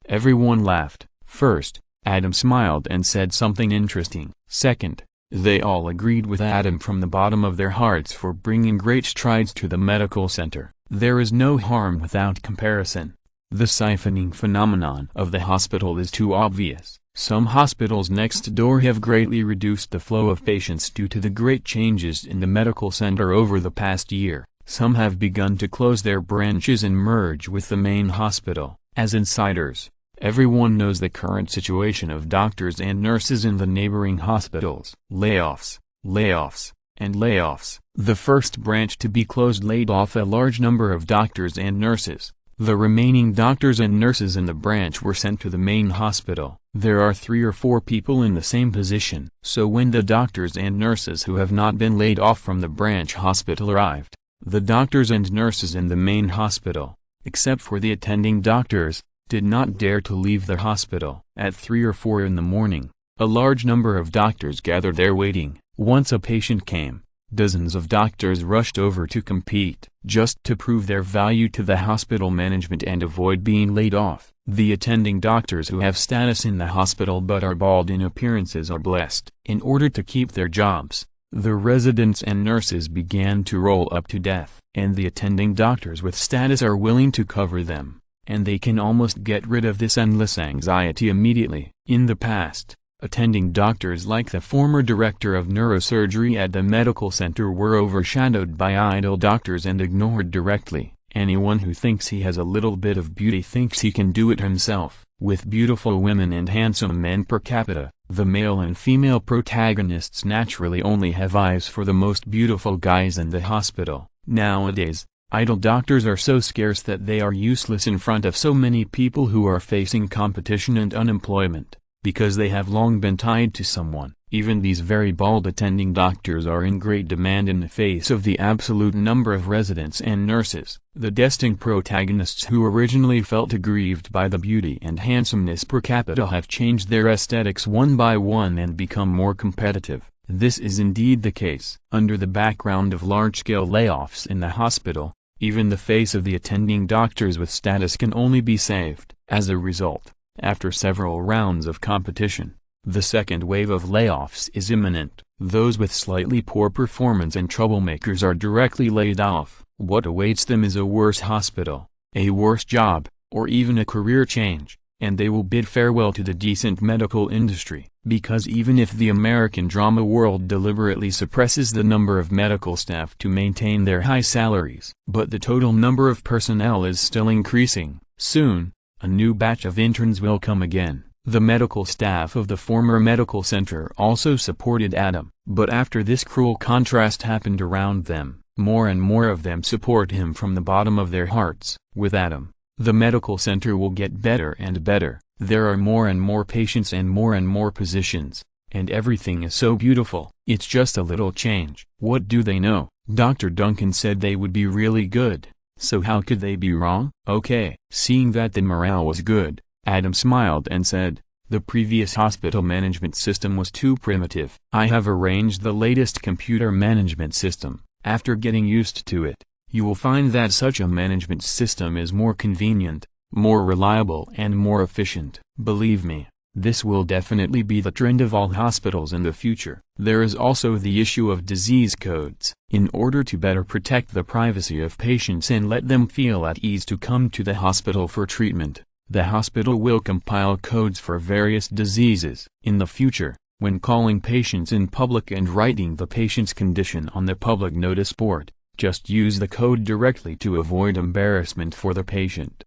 Speaker 1: Everyone laughed. First, Adam smiled and said something interesting. Second, they all agreed with Adam from the bottom of their hearts for bringing great strides to the medical center. There is no harm without comparison. The siphoning phenomenon of the hospital is too obvious. Some hospitals next door have greatly reduced the flow of patients due to the great changes in the medical center over the past year. Some have begun to close their branches and merge with the main hospital. As insiders, everyone knows the current situation of doctors and nurses in the neighboring hospitals. Layoffs, layoffs, and layoffs. The first branch to be closed laid off a large number of doctors and nurses. The remaining doctors and nurses in the branch were sent to the main hospital. There are 3 or 4 people in the same position. So when the doctors and nurses who have not been laid off from the branch hospital arrived, the doctors and nurses in the main hospital, except for the attending doctors, did not dare to leave the hospital. At 3 or 4 in the morning, a large number of doctors gathered there waiting. Once a patient came, dozens of doctors rushed over to compete, just to prove their value to the hospital management and avoid being laid off. The attending doctors who have status in the hospital but are bald in appearances are blessed. In order to keep their jobs, the residents and nurses began to roll up to death, and the attending doctors with status are willing to cover them, and they can almost get rid of this endless anxiety immediately. In the past, attending doctors like the former director of neurosurgery at the medical center were overshadowed by idle doctors and ignored directly. Anyone who thinks he has a little bit of beauty thinks he can do it himself. With beautiful women and handsome men per capita, the male and female protagonists naturally only have eyes for the most beautiful guys in the hospital. Nowadays, idle doctors are so scarce that they are useless in front of so many people who are facing competition and unemployment, because they have long been tied to someone. Even these very bald attending doctors are in great demand in the face of the absolute number of residents and nurses. The destined protagonists who originally felt aggrieved by the beauty and handsomeness per capita have changed their aesthetics one by one and become more competitive. This is indeed the case. Under the background of large-scale layoffs in the hospital, even the face of the attending doctors with status can only be saved. As a result, after several rounds of competition, the second wave of layoffs is imminent. Those with slightly poor performance and troublemakers are directly laid off. What awaits them is a worse hospital, a worse job, or even a career change, and they will bid farewell to the decent medical industry. Because even if the American drama world deliberately suppresses the number of medical staff to maintain their high salaries, but the total number of personnel is still increasing. Soon, a new batch of interns will come again. The medical staff of the former medical center also supported Adam, but after this cruel contrast happened around them, more and more of them support him from the bottom of their hearts. With Adam, the medical center will get better and better. There are more and more patients and more positions, and everything is so beautiful. It's just a little change. What do they know? Dr. Duncan said they would be really good, so how could they be wrong? Okay. Seeing that the morale was good, Adam smiled and said, the previous hospital management system was too primitive. I have arranged the latest computer management system. After getting used to it, you will find that such a management system is more convenient, more reliable and more efficient. Believe me, This will definitely be the trend of all hospitals in the future. There is also the issue of disease codes. In order to better protect the privacy of patients and let them feel at ease to come to the hospital for treatment, the hospital will compile codes for various diseases. In the future, when calling patients in public and writing the patient's condition on the public notice board, just use the code directly to avoid embarrassment for the patient.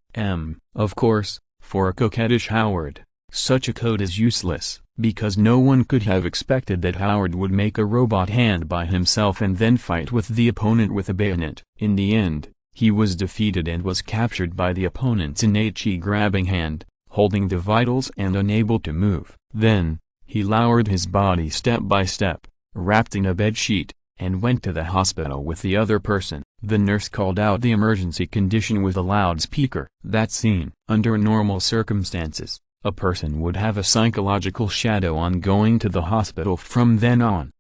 Speaker 1: Of course, for a coquettish Howard, such a code is useless, because no one could have expected that Howard would make a robot hand by himself and then fight with the opponent with a bayonet. In the end, he was defeated and was captured by the opponent's innate chi-grabbing hand, holding the vitals and unable to move. Then, he lowered his body step by step, wrapped in a bedsheet, and went to the hospital with the other person. The nurse called out the emergency condition with a loudspeaker. That scene. Under normal circumstances, a person would have a psychological shadow on going to the hospital from then on.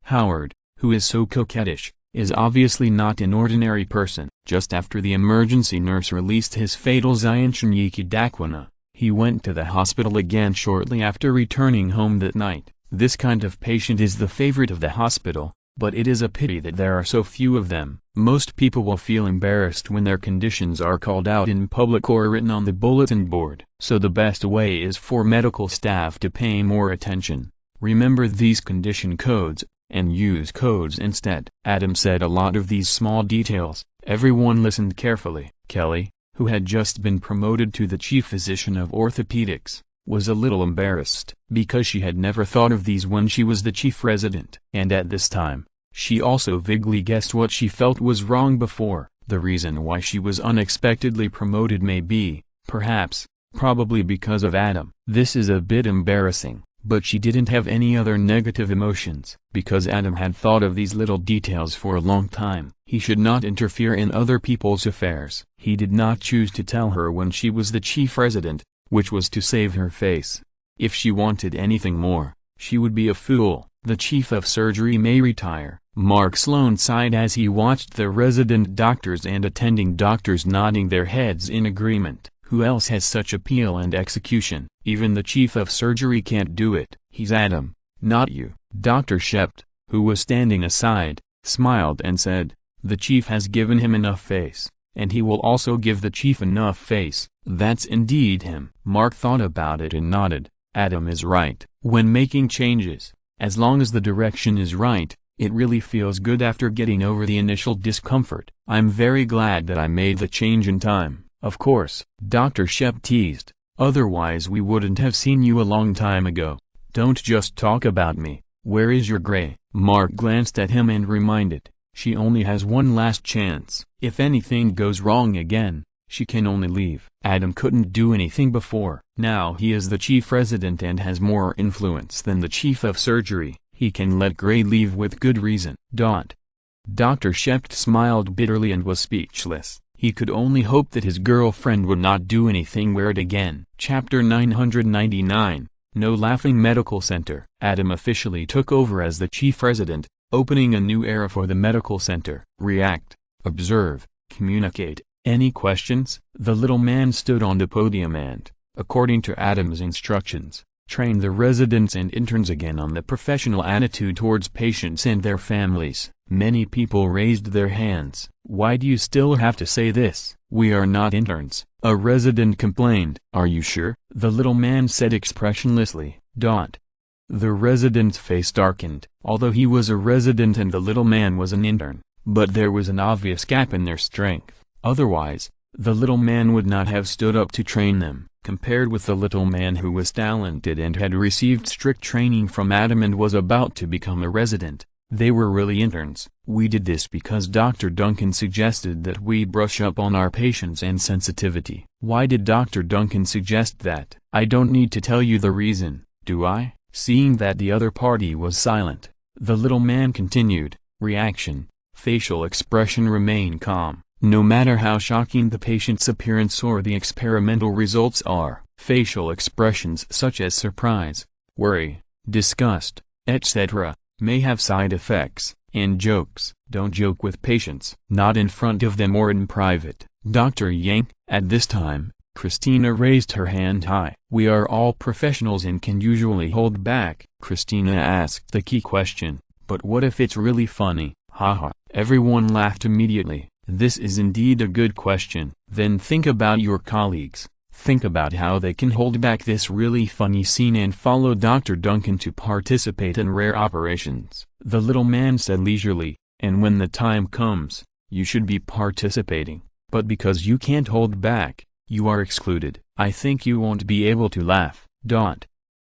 Speaker 1: Howard, who is so coquettish, is obviously not an ordinary person. Just after the emergency nurse released his fatal Zyanchanyiki Daquina, he went to the hospital again shortly after returning home that night. This kind of patient is the favorite of the hospital, but it is a pity that there are so few of them. Most people will feel embarrassed when their conditions are called out in public or written on the bulletin board. So the best way is for medical staff to pay more attention, remember these condition codes, and use codes instead. Adam said a lot of these small details. Everyone listened carefully. Kelly, who had just been promoted to the chief physician of orthopedics, was a little embarrassed, because she had never thought of these when she was the chief resident. And at this time, she also vaguely guessed what she felt was wrong before. The reason why she was unexpectedly promoted may be, perhaps, probably because of Adam. This is a bit embarrassing, but she didn't have any other negative emotions, because Adam had thought of these little details for a long time. He should not interfere in other people's affairs. He did not choose to tell her when she was the chief resident, which was to save her face. If she wanted anything more, she would be a fool. The chief of surgery may retire. Mark Sloan sighed as he watched the resident doctors and attending doctors nodding their heads in agreement. Who else has such appeal and execution? Even the chief of surgery can't do it. He's Adam, not you. Dr. Shept, who was standing aside, smiled and said, "The chief has given him enough face, and he will also give the chief enough face." That's indeed him. Mark thought about it and nodded. Adam is right. When making changes, as long as the direction is right, it really feels good after getting over the initial discomfort. I'm very glad that I made the change in time. Of course, Dr. Shep teased, otherwise we wouldn't have seen you a long time ago. Don't just talk about me. Where is your gray? Mark glanced at him and reminded, she only has one last chance. If anything goes wrong again, she can only leave. Adam couldn't do anything before. Now he is the chief resident and has more influence than the chief of surgery. He can let Gray leave with good reason. Dr. Shept smiled bitterly and was speechless. He could only hope that his girlfriend would not do anything weird again. Chapter 999, No Laughing Medical Center. Adam officially took over as the chief resident, opening a new era for the medical center. React, observe, communicate. Any questions? The little man stood on the podium and, according to Adam's instructions, trained the residents and interns again on the professional attitude towards patients and their families. Many people raised their hands. Why do you still have to say this? We are not interns, a resident complained. Are you sure? The little man said expressionlessly. The resident's face darkened. Although he was a resident and the little man was an intern, but there was an obvious gap in their strength. Otherwise, the little man would not have stood up to train them. Compared with the little man who was talented and had received strict training from Adam and was about to become a resident, they were really interns. We did this because Dr. Duncan suggested that we brush up on our patience and sensitivity. Why did Dr. Duncan suggest that? I don't need to tell you the reason, do I? Seeing that the other party was silent, the little man continued. Reaction, facial expression remain calm. No matter how shocking the patient's appearance or the experimental results are, facial expressions such as surprise, worry, disgust, etc., may have side effects. And jokes. Don't joke with patients, not in front of them or in private. Dr. Yang, at this time, Christina raised her hand high. We are all professionals and can usually hold back. Christina asked the key question, but what if it's really funny? Haha. Everyone laughed immediately. This is indeed a good question. Then think about your colleagues. Think about how they can hold back this really funny scene and follow Dr. Duncan to participate in rare operations. The little man said leisurely, and when the time comes, you should be participating, but because you can't hold back, you are excluded. I think you won't be able to laugh. Don't.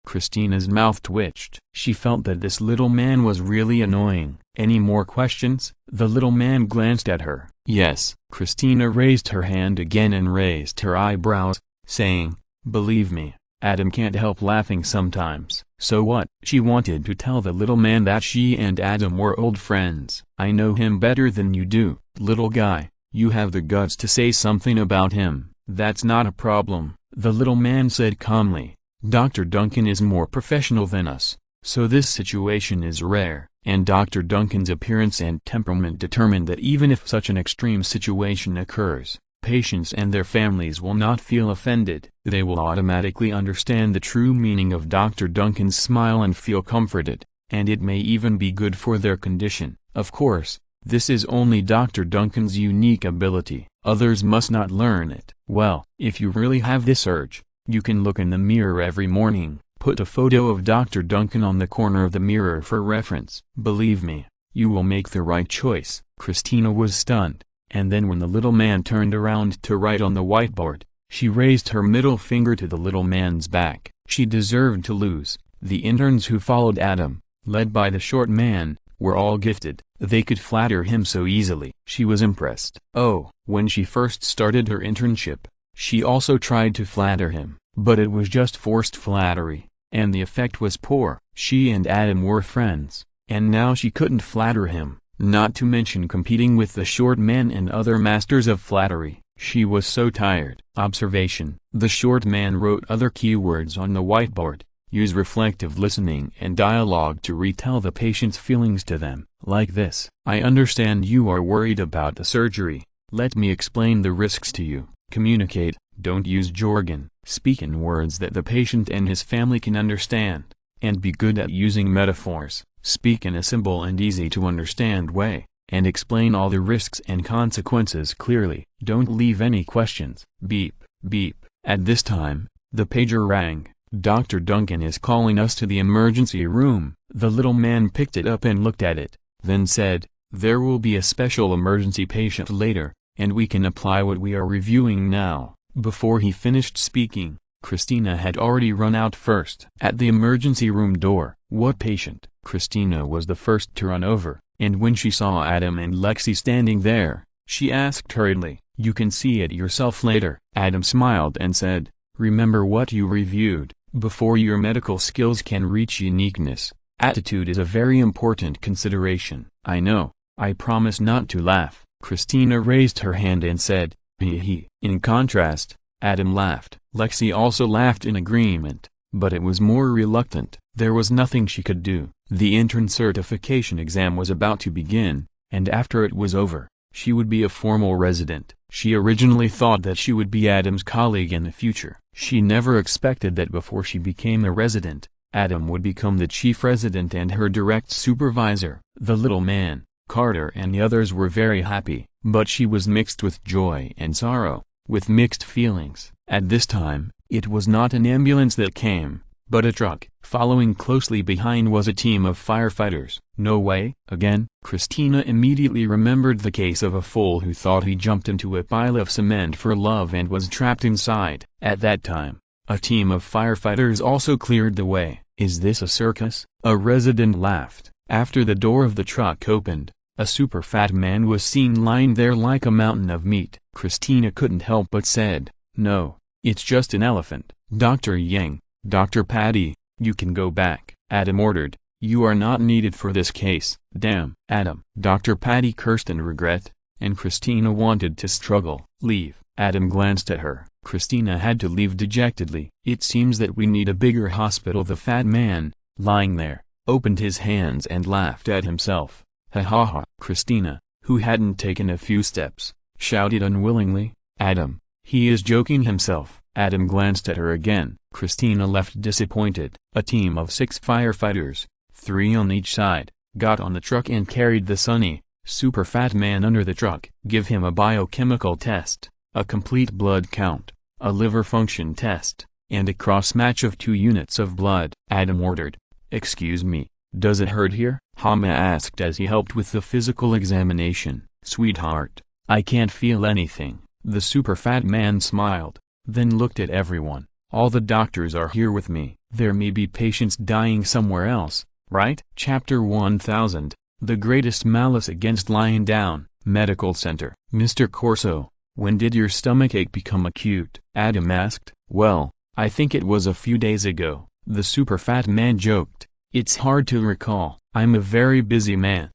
Speaker 1: Christina's mouth twitched. She felt that this little man was really annoying. Any more questions? The little man glanced at her. Yes. Christina raised her hand again and raised her eyebrows, saying, believe me, Adam can't help laughing sometimes. So what? She wanted to tell the little man that she and Adam were old friends. I know him better than you do. Little guy, you have the guts to say something about him. That's not a problem, the little man said calmly. Dr. Duncan is more professional than us, so this situation is rare, and Dr. Duncan's appearance and temperament determine that even if such an extreme situation occurs, patients and their families will not feel offended. They will automatically understand the true meaning of Dr. Duncan's smile and feel comforted, and it may even be good for their condition. Of course, this is only Dr. Duncan's unique ability. Others must not learn it. Well, if you really have this urge, you can look in the mirror every morning, put a photo of Dr. Duncan on the corner of the mirror for reference. Believe me, you will make the right choice. Christina was stunned, and then when the little man turned around to write on the whiteboard, she raised her middle finger to the little man's back. She deserved to lose. The interns who followed Adam, led by the short man, were all gifted. They could flatter him so easily. She was impressed. Oh, when she first started her internship, she also tried to flatter him, but it was just forced flattery, and the effect was poor. She and Adam were friends, and now she couldn't flatter him, not to mention competing with the short man and other masters of flattery. She was so tired. Observation. The short man wrote other keywords on the whiteboard. Use reflective listening and dialogue to retell the patient's feelings to them, like this. I understand you are worried about the surgery. Let me explain the risks to you. Communicate, don't use jargon. Speak in words that the patient and his family can understand, and be good at using metaphors. Speak in a simple and easy to understand way, and explain all the risks and consequences clearly. Don't leave any questions. Beep, beep. At this time, the pager rang. Dr. Duncan is calling us to the emergency room. The little man picked it up and looked at it, then said, there will be a special emergency patient later, and we can apply what we are reviewing now. Before he finished speaking, Christina had already run out first. At the emergency room door. What patient? Christina was the first to run over, and when she saw Adam and Lexi standing there, she asked hurriedly, you can see it yourself later. Adam smiled and said, remember what you reviewed. Before your medical skills can reach uniqueness, attitude is a very important consideration. I know. I promise not to laugh. Christina raised her hand and said, hee hee. In contrast, Adam laughed. Lexi also laughed in agreement, but it was more reluctant. There was nothing she could do. The intern certification exam was about to begin, and after it was over, she would be a formal resident. She originally thought that she would be Adam's colleague in the future. She never expected that before she became a resident, Adam would become the chief resident and her direct supervisor. The little man, Carter and the others were very happy, but she was mixed with joy and sorrow, with mixed feelings. At this time, it was not an ambulance that came, but a truck. Following closely behind was a team of firefighters. No way. Again, Christina immediately remembered the case of a fool who thought he jumped into a pile of cement for love and was trapped inside. At that time, a team of firefighters also cleared the way. Is this a circus? A resident laughed. After the door of the truck opened, a super fat man was seen lying there like a mountain of meat. Christina couldn't help but said, no, it's just an elephant. Dr. Yang, Dr. Patty, you can go back. Adam ordered, you are not needed for this case. Damn. Adam. Dr. Patty cursed in regret, and Christina wanted to struggle. Leave. Adam glanced at her. Christina had to leave dejectedly. It seems that we need a bigger hospital. The fat man, lying there, opened his hands and laughed at himself. Ha ha ha. Christina, who hadn't taken a few steps, shouted unwillingly, Adam, He is joking himself. Adam glanced at her again. Christina left disappointed. A team of 6 firefighters, 3 on each side, got on the truck and carried the sunny, super fat man under the truck. Give him a biochemical test, a complete blood count, a liver function test, and a cross-match of 2 units of blood. Adam ordered. Excuse me, does it hurt here? Hama asked as he helped with the physical examination. Sweetheart, I can't feel anything. The super fat man smiled, then looked at everyone. All the doctors are here with me. There may be patients dying somewhere else, right? Chapter 1000, The Greatest Malice Against Lying Down, Medical Center. Mr. Corso, when did your stomachache become acute? Adam asked. Well, I think it was a few days ago, the super fat man joked. It's hard to recall. I'm a very busy man.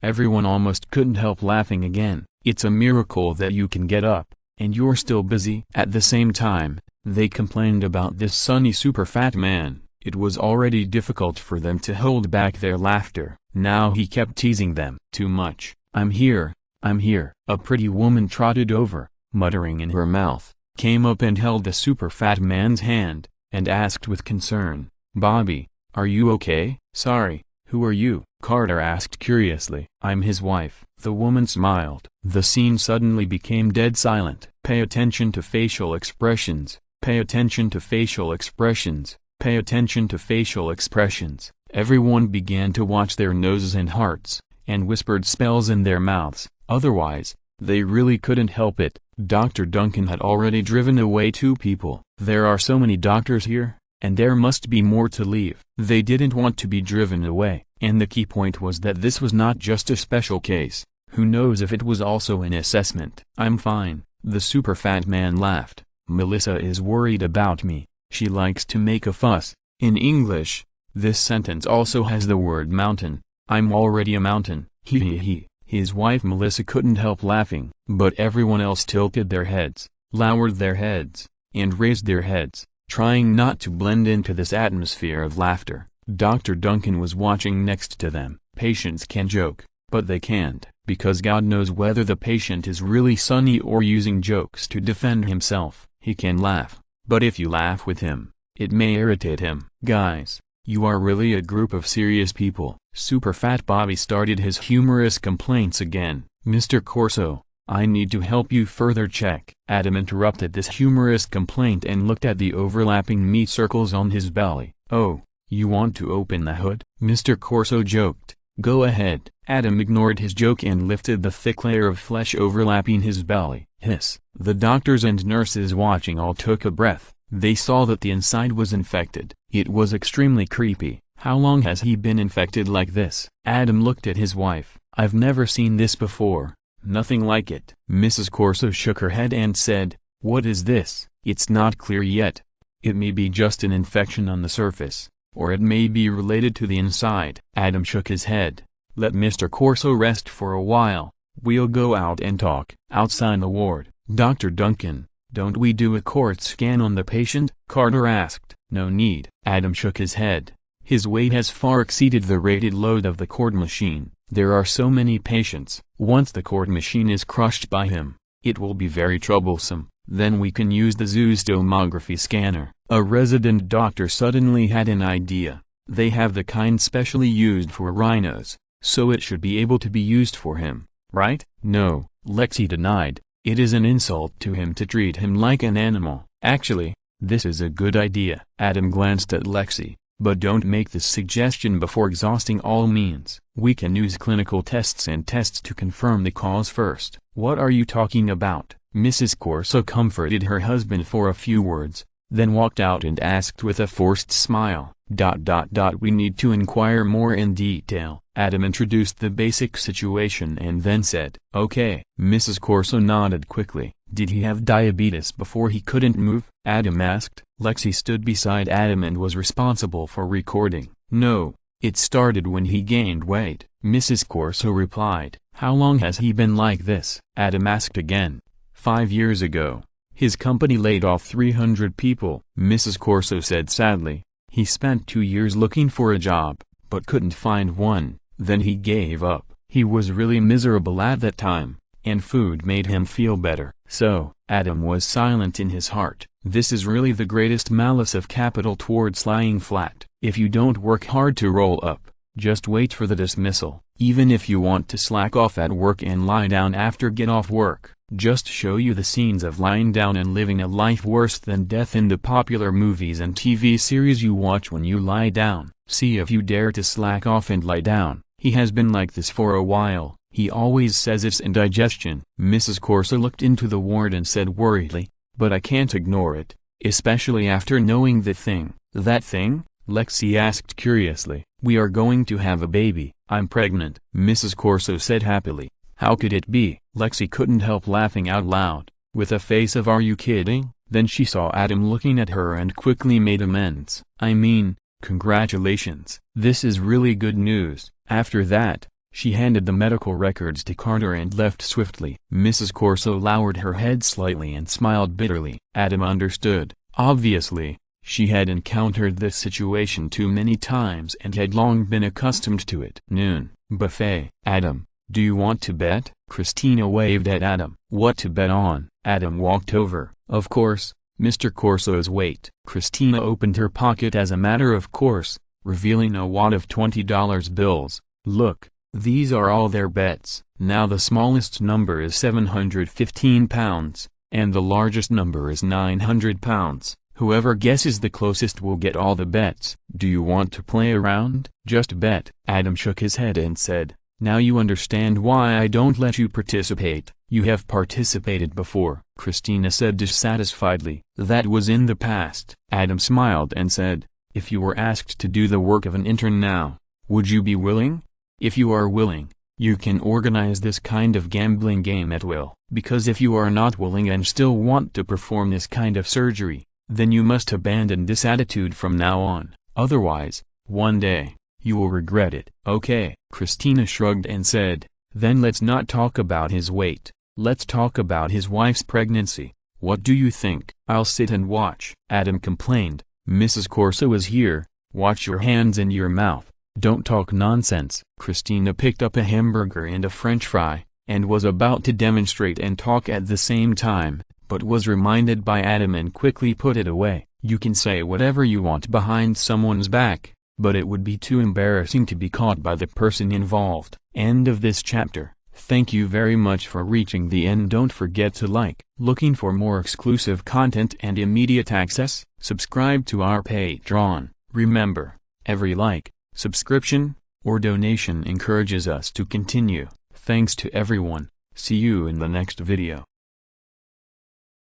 Speaker 1: Everyone almost couldn't help laughing again. It's a miracle that you can get up, and you're still busy. At the same time, they complained about this sunny super fat man. It was already difficult for them to hold back their laughter. Now he kept teasing them. Too much. I'm here. A pretty woman trotted over, muttering in her mouth, came up and held the super fat man's hand, and asked with concern, Bobby, are you okay? Sorry, who are you? Carter asked curiously. I'm his wife. The woman smiled. The scene suddenly became dead silent. Pay attention to facial expressions. Pay attention to facial expressions. Pay attention to facial expressions. Everyone began to watch their noses and hearts, and whispered spells in their mouths. Otherwise, they really couldn't help it. Dr. Duncan had already driven away 2 people. There are so many doctors here, and there must be more to leave. They didn't want to be driven away, and the key point was that this was not just a special case. Who knows if it was also an assessment. I'm fine, the super fat man laughed. Melissa is worried about me. She likes to make a fuss. In English, this sentence also has the word mountain. I'm already a mountain. He. His wife Melissa couldn't help laughing, but everyone else tilted their heads, lowered their heads, and raised their heads, trying not to blend into this atmosphere of laughter. Dr. Duncan was watching next to them. Patients can joke, but they can't, because God knows whether the patient is really sunny or using jokes to defend himself. He can laugh, but if you laugh with him, it may irritate him. Guys, you are really a group of serious people. Super Fat Bobby started his humorous complaints again. Mr. Corso, I need to help you further check. Adam interrupted this humorous complaint and looked at the overlapping meat circles on his belly. Oh, you want to open the hood? Mr. Corso joked. Go ahead. Adam ignored his joke and lifted the thick layer of flesh overlapping his belly. Hiss. The doctors and nurses watching all took a breath. They saw that the inside was infected. It was extremely creepy. How long has he been infected like this? Adam looked at his wife. I've never seen this before. Nothing like it. Mrs. Corso shook her head and said, what is this? It's not clear yet. It may be just an infection on the surface, or it may be related to the inside. Adam shook his head. Let Mr. Corso rest for a while. We'll go out and talk. Outside the ward, Dr. Duncan, don't we do a cord scan on the patient? Carter asked. No need. Adam shook his head. His weight has far exceeded the rated load of the cord machine. There are so many patients. Once the cord machine is crushed by him, it will be very troublesome. Then we can use the Zeus tomography scanner. A resident doctor suddenly had an idea. They have the kind specially used for rhinos, so it should be able to be used for him, right? No, Lexi denied. It is an insult to him to treat him like an animal. Actually, this is a good idea. Adam glanced at Lexi. But don't make this suggestion before exhausting all means. We can use clinical tests and tests to confirm the cause first. What are you talking about? Mrs. Corso comforted her husband for a few words, then walked out and asked with a forced smile, ... We need to inquire more in detail. Adam introduced the basic situation and then said, okay. Mrs. Corso nodded quickly. Did he have diabetes before he couldn't move? Adam asked. Lexi stood beside Adam and was responsible for recording. No, it started when he gained weight. Mrs. Corso replied. How long has he been like this? Adam asked again. 5 years ago. His company laid off 300 people. Mrs. Corso said sadly. He spent 2 years looking for a job, but couldn't find one. Then he gave up. He was really miserable at that time, and food made him feel better. So, Adam was silent in his heart. This is really the greatest malice of capital towards lying flat. If you don't work hard to roll up, just wait for the dismissal. Even if you want to slack off at work and lie down after get off work, just show you the scenes of lying down and living a life worse than death in the popular movies and TV series you watch when you lie down. See if you dare to slack off and lie down. He has been like this for a while. He always says it's indigestion. Mrs. Corso looked into the ward and said worriedly, "But I can't ignore it, especially after knowing the thing." "That thing?" Lexi asked curiously. "We are going to have a baby." "I'm pregnant," Mrs. Corso said happily. "How could it be?" Lexi couldn't help laughing out loud, with a face of "Are you kidding?" Then she saw Adam looking at her and quickly made amends. "I mean, congratulations. This is really good news." After that, she handed the medical records to Carter and left swiftly. Mrs. Corso lowered her head slightly and smiled bitterly. Adam understood. Obviously, she had encountered this situation too many times and had long been accustomed to it. Noon, buffet. "Adam, do you want to bet?" Christina waved at Adam. "What to bet on?" Adam walked over. "Of course, Mr. Corso's weight." Christina opened her pocket as a matter of course, revealing a wad of $20 bills. "Look, these are all their bets. Now the smallest number is 715 pounds, and the largest number is 900 pounds. Whoever guesses the closest will get all the bets. Do you want to play around?" "Just bet." Adam shook his head and said, "Now you understand why I don't let you participate. You have participated before," Christina said dissatisfiedly. "That was in the past." Adam smiled and said, "If you were asked to do the work of an intern now, would you be willing? If you are willing, you can organize this kind of gambling game at will. Because if you are not willing and still want to perform this kind of surgery, then you must abandon this attitude from now on. Otherwise, one day, you will regret it." "Okay." Christina shrugged and said, "Then let's not talk about his weight. Let's talk about his wife's pregnancy. What do you think?" "I'll sit and watch." Adam complained. "Mrs. Corso is here. Watch your hands and your mouth. Don't talk nonsense." Christina picked up a hamburger and a French fry, and was about to demonstrate and talk at the same time, but was reminded by Adam and quickly put it away. "You can say whatever you want behind someone's back, but it would be too embarrassing to be caught by the person involved." End of this chapter. Thank you very much for reaching the end. Don't forget to like. Looking for more exclusive content and immediate access? Subscribe to our Patreon. Remember, every like, subscription, or donation encourages us to continue. Thanks to everyone. See you in the next video.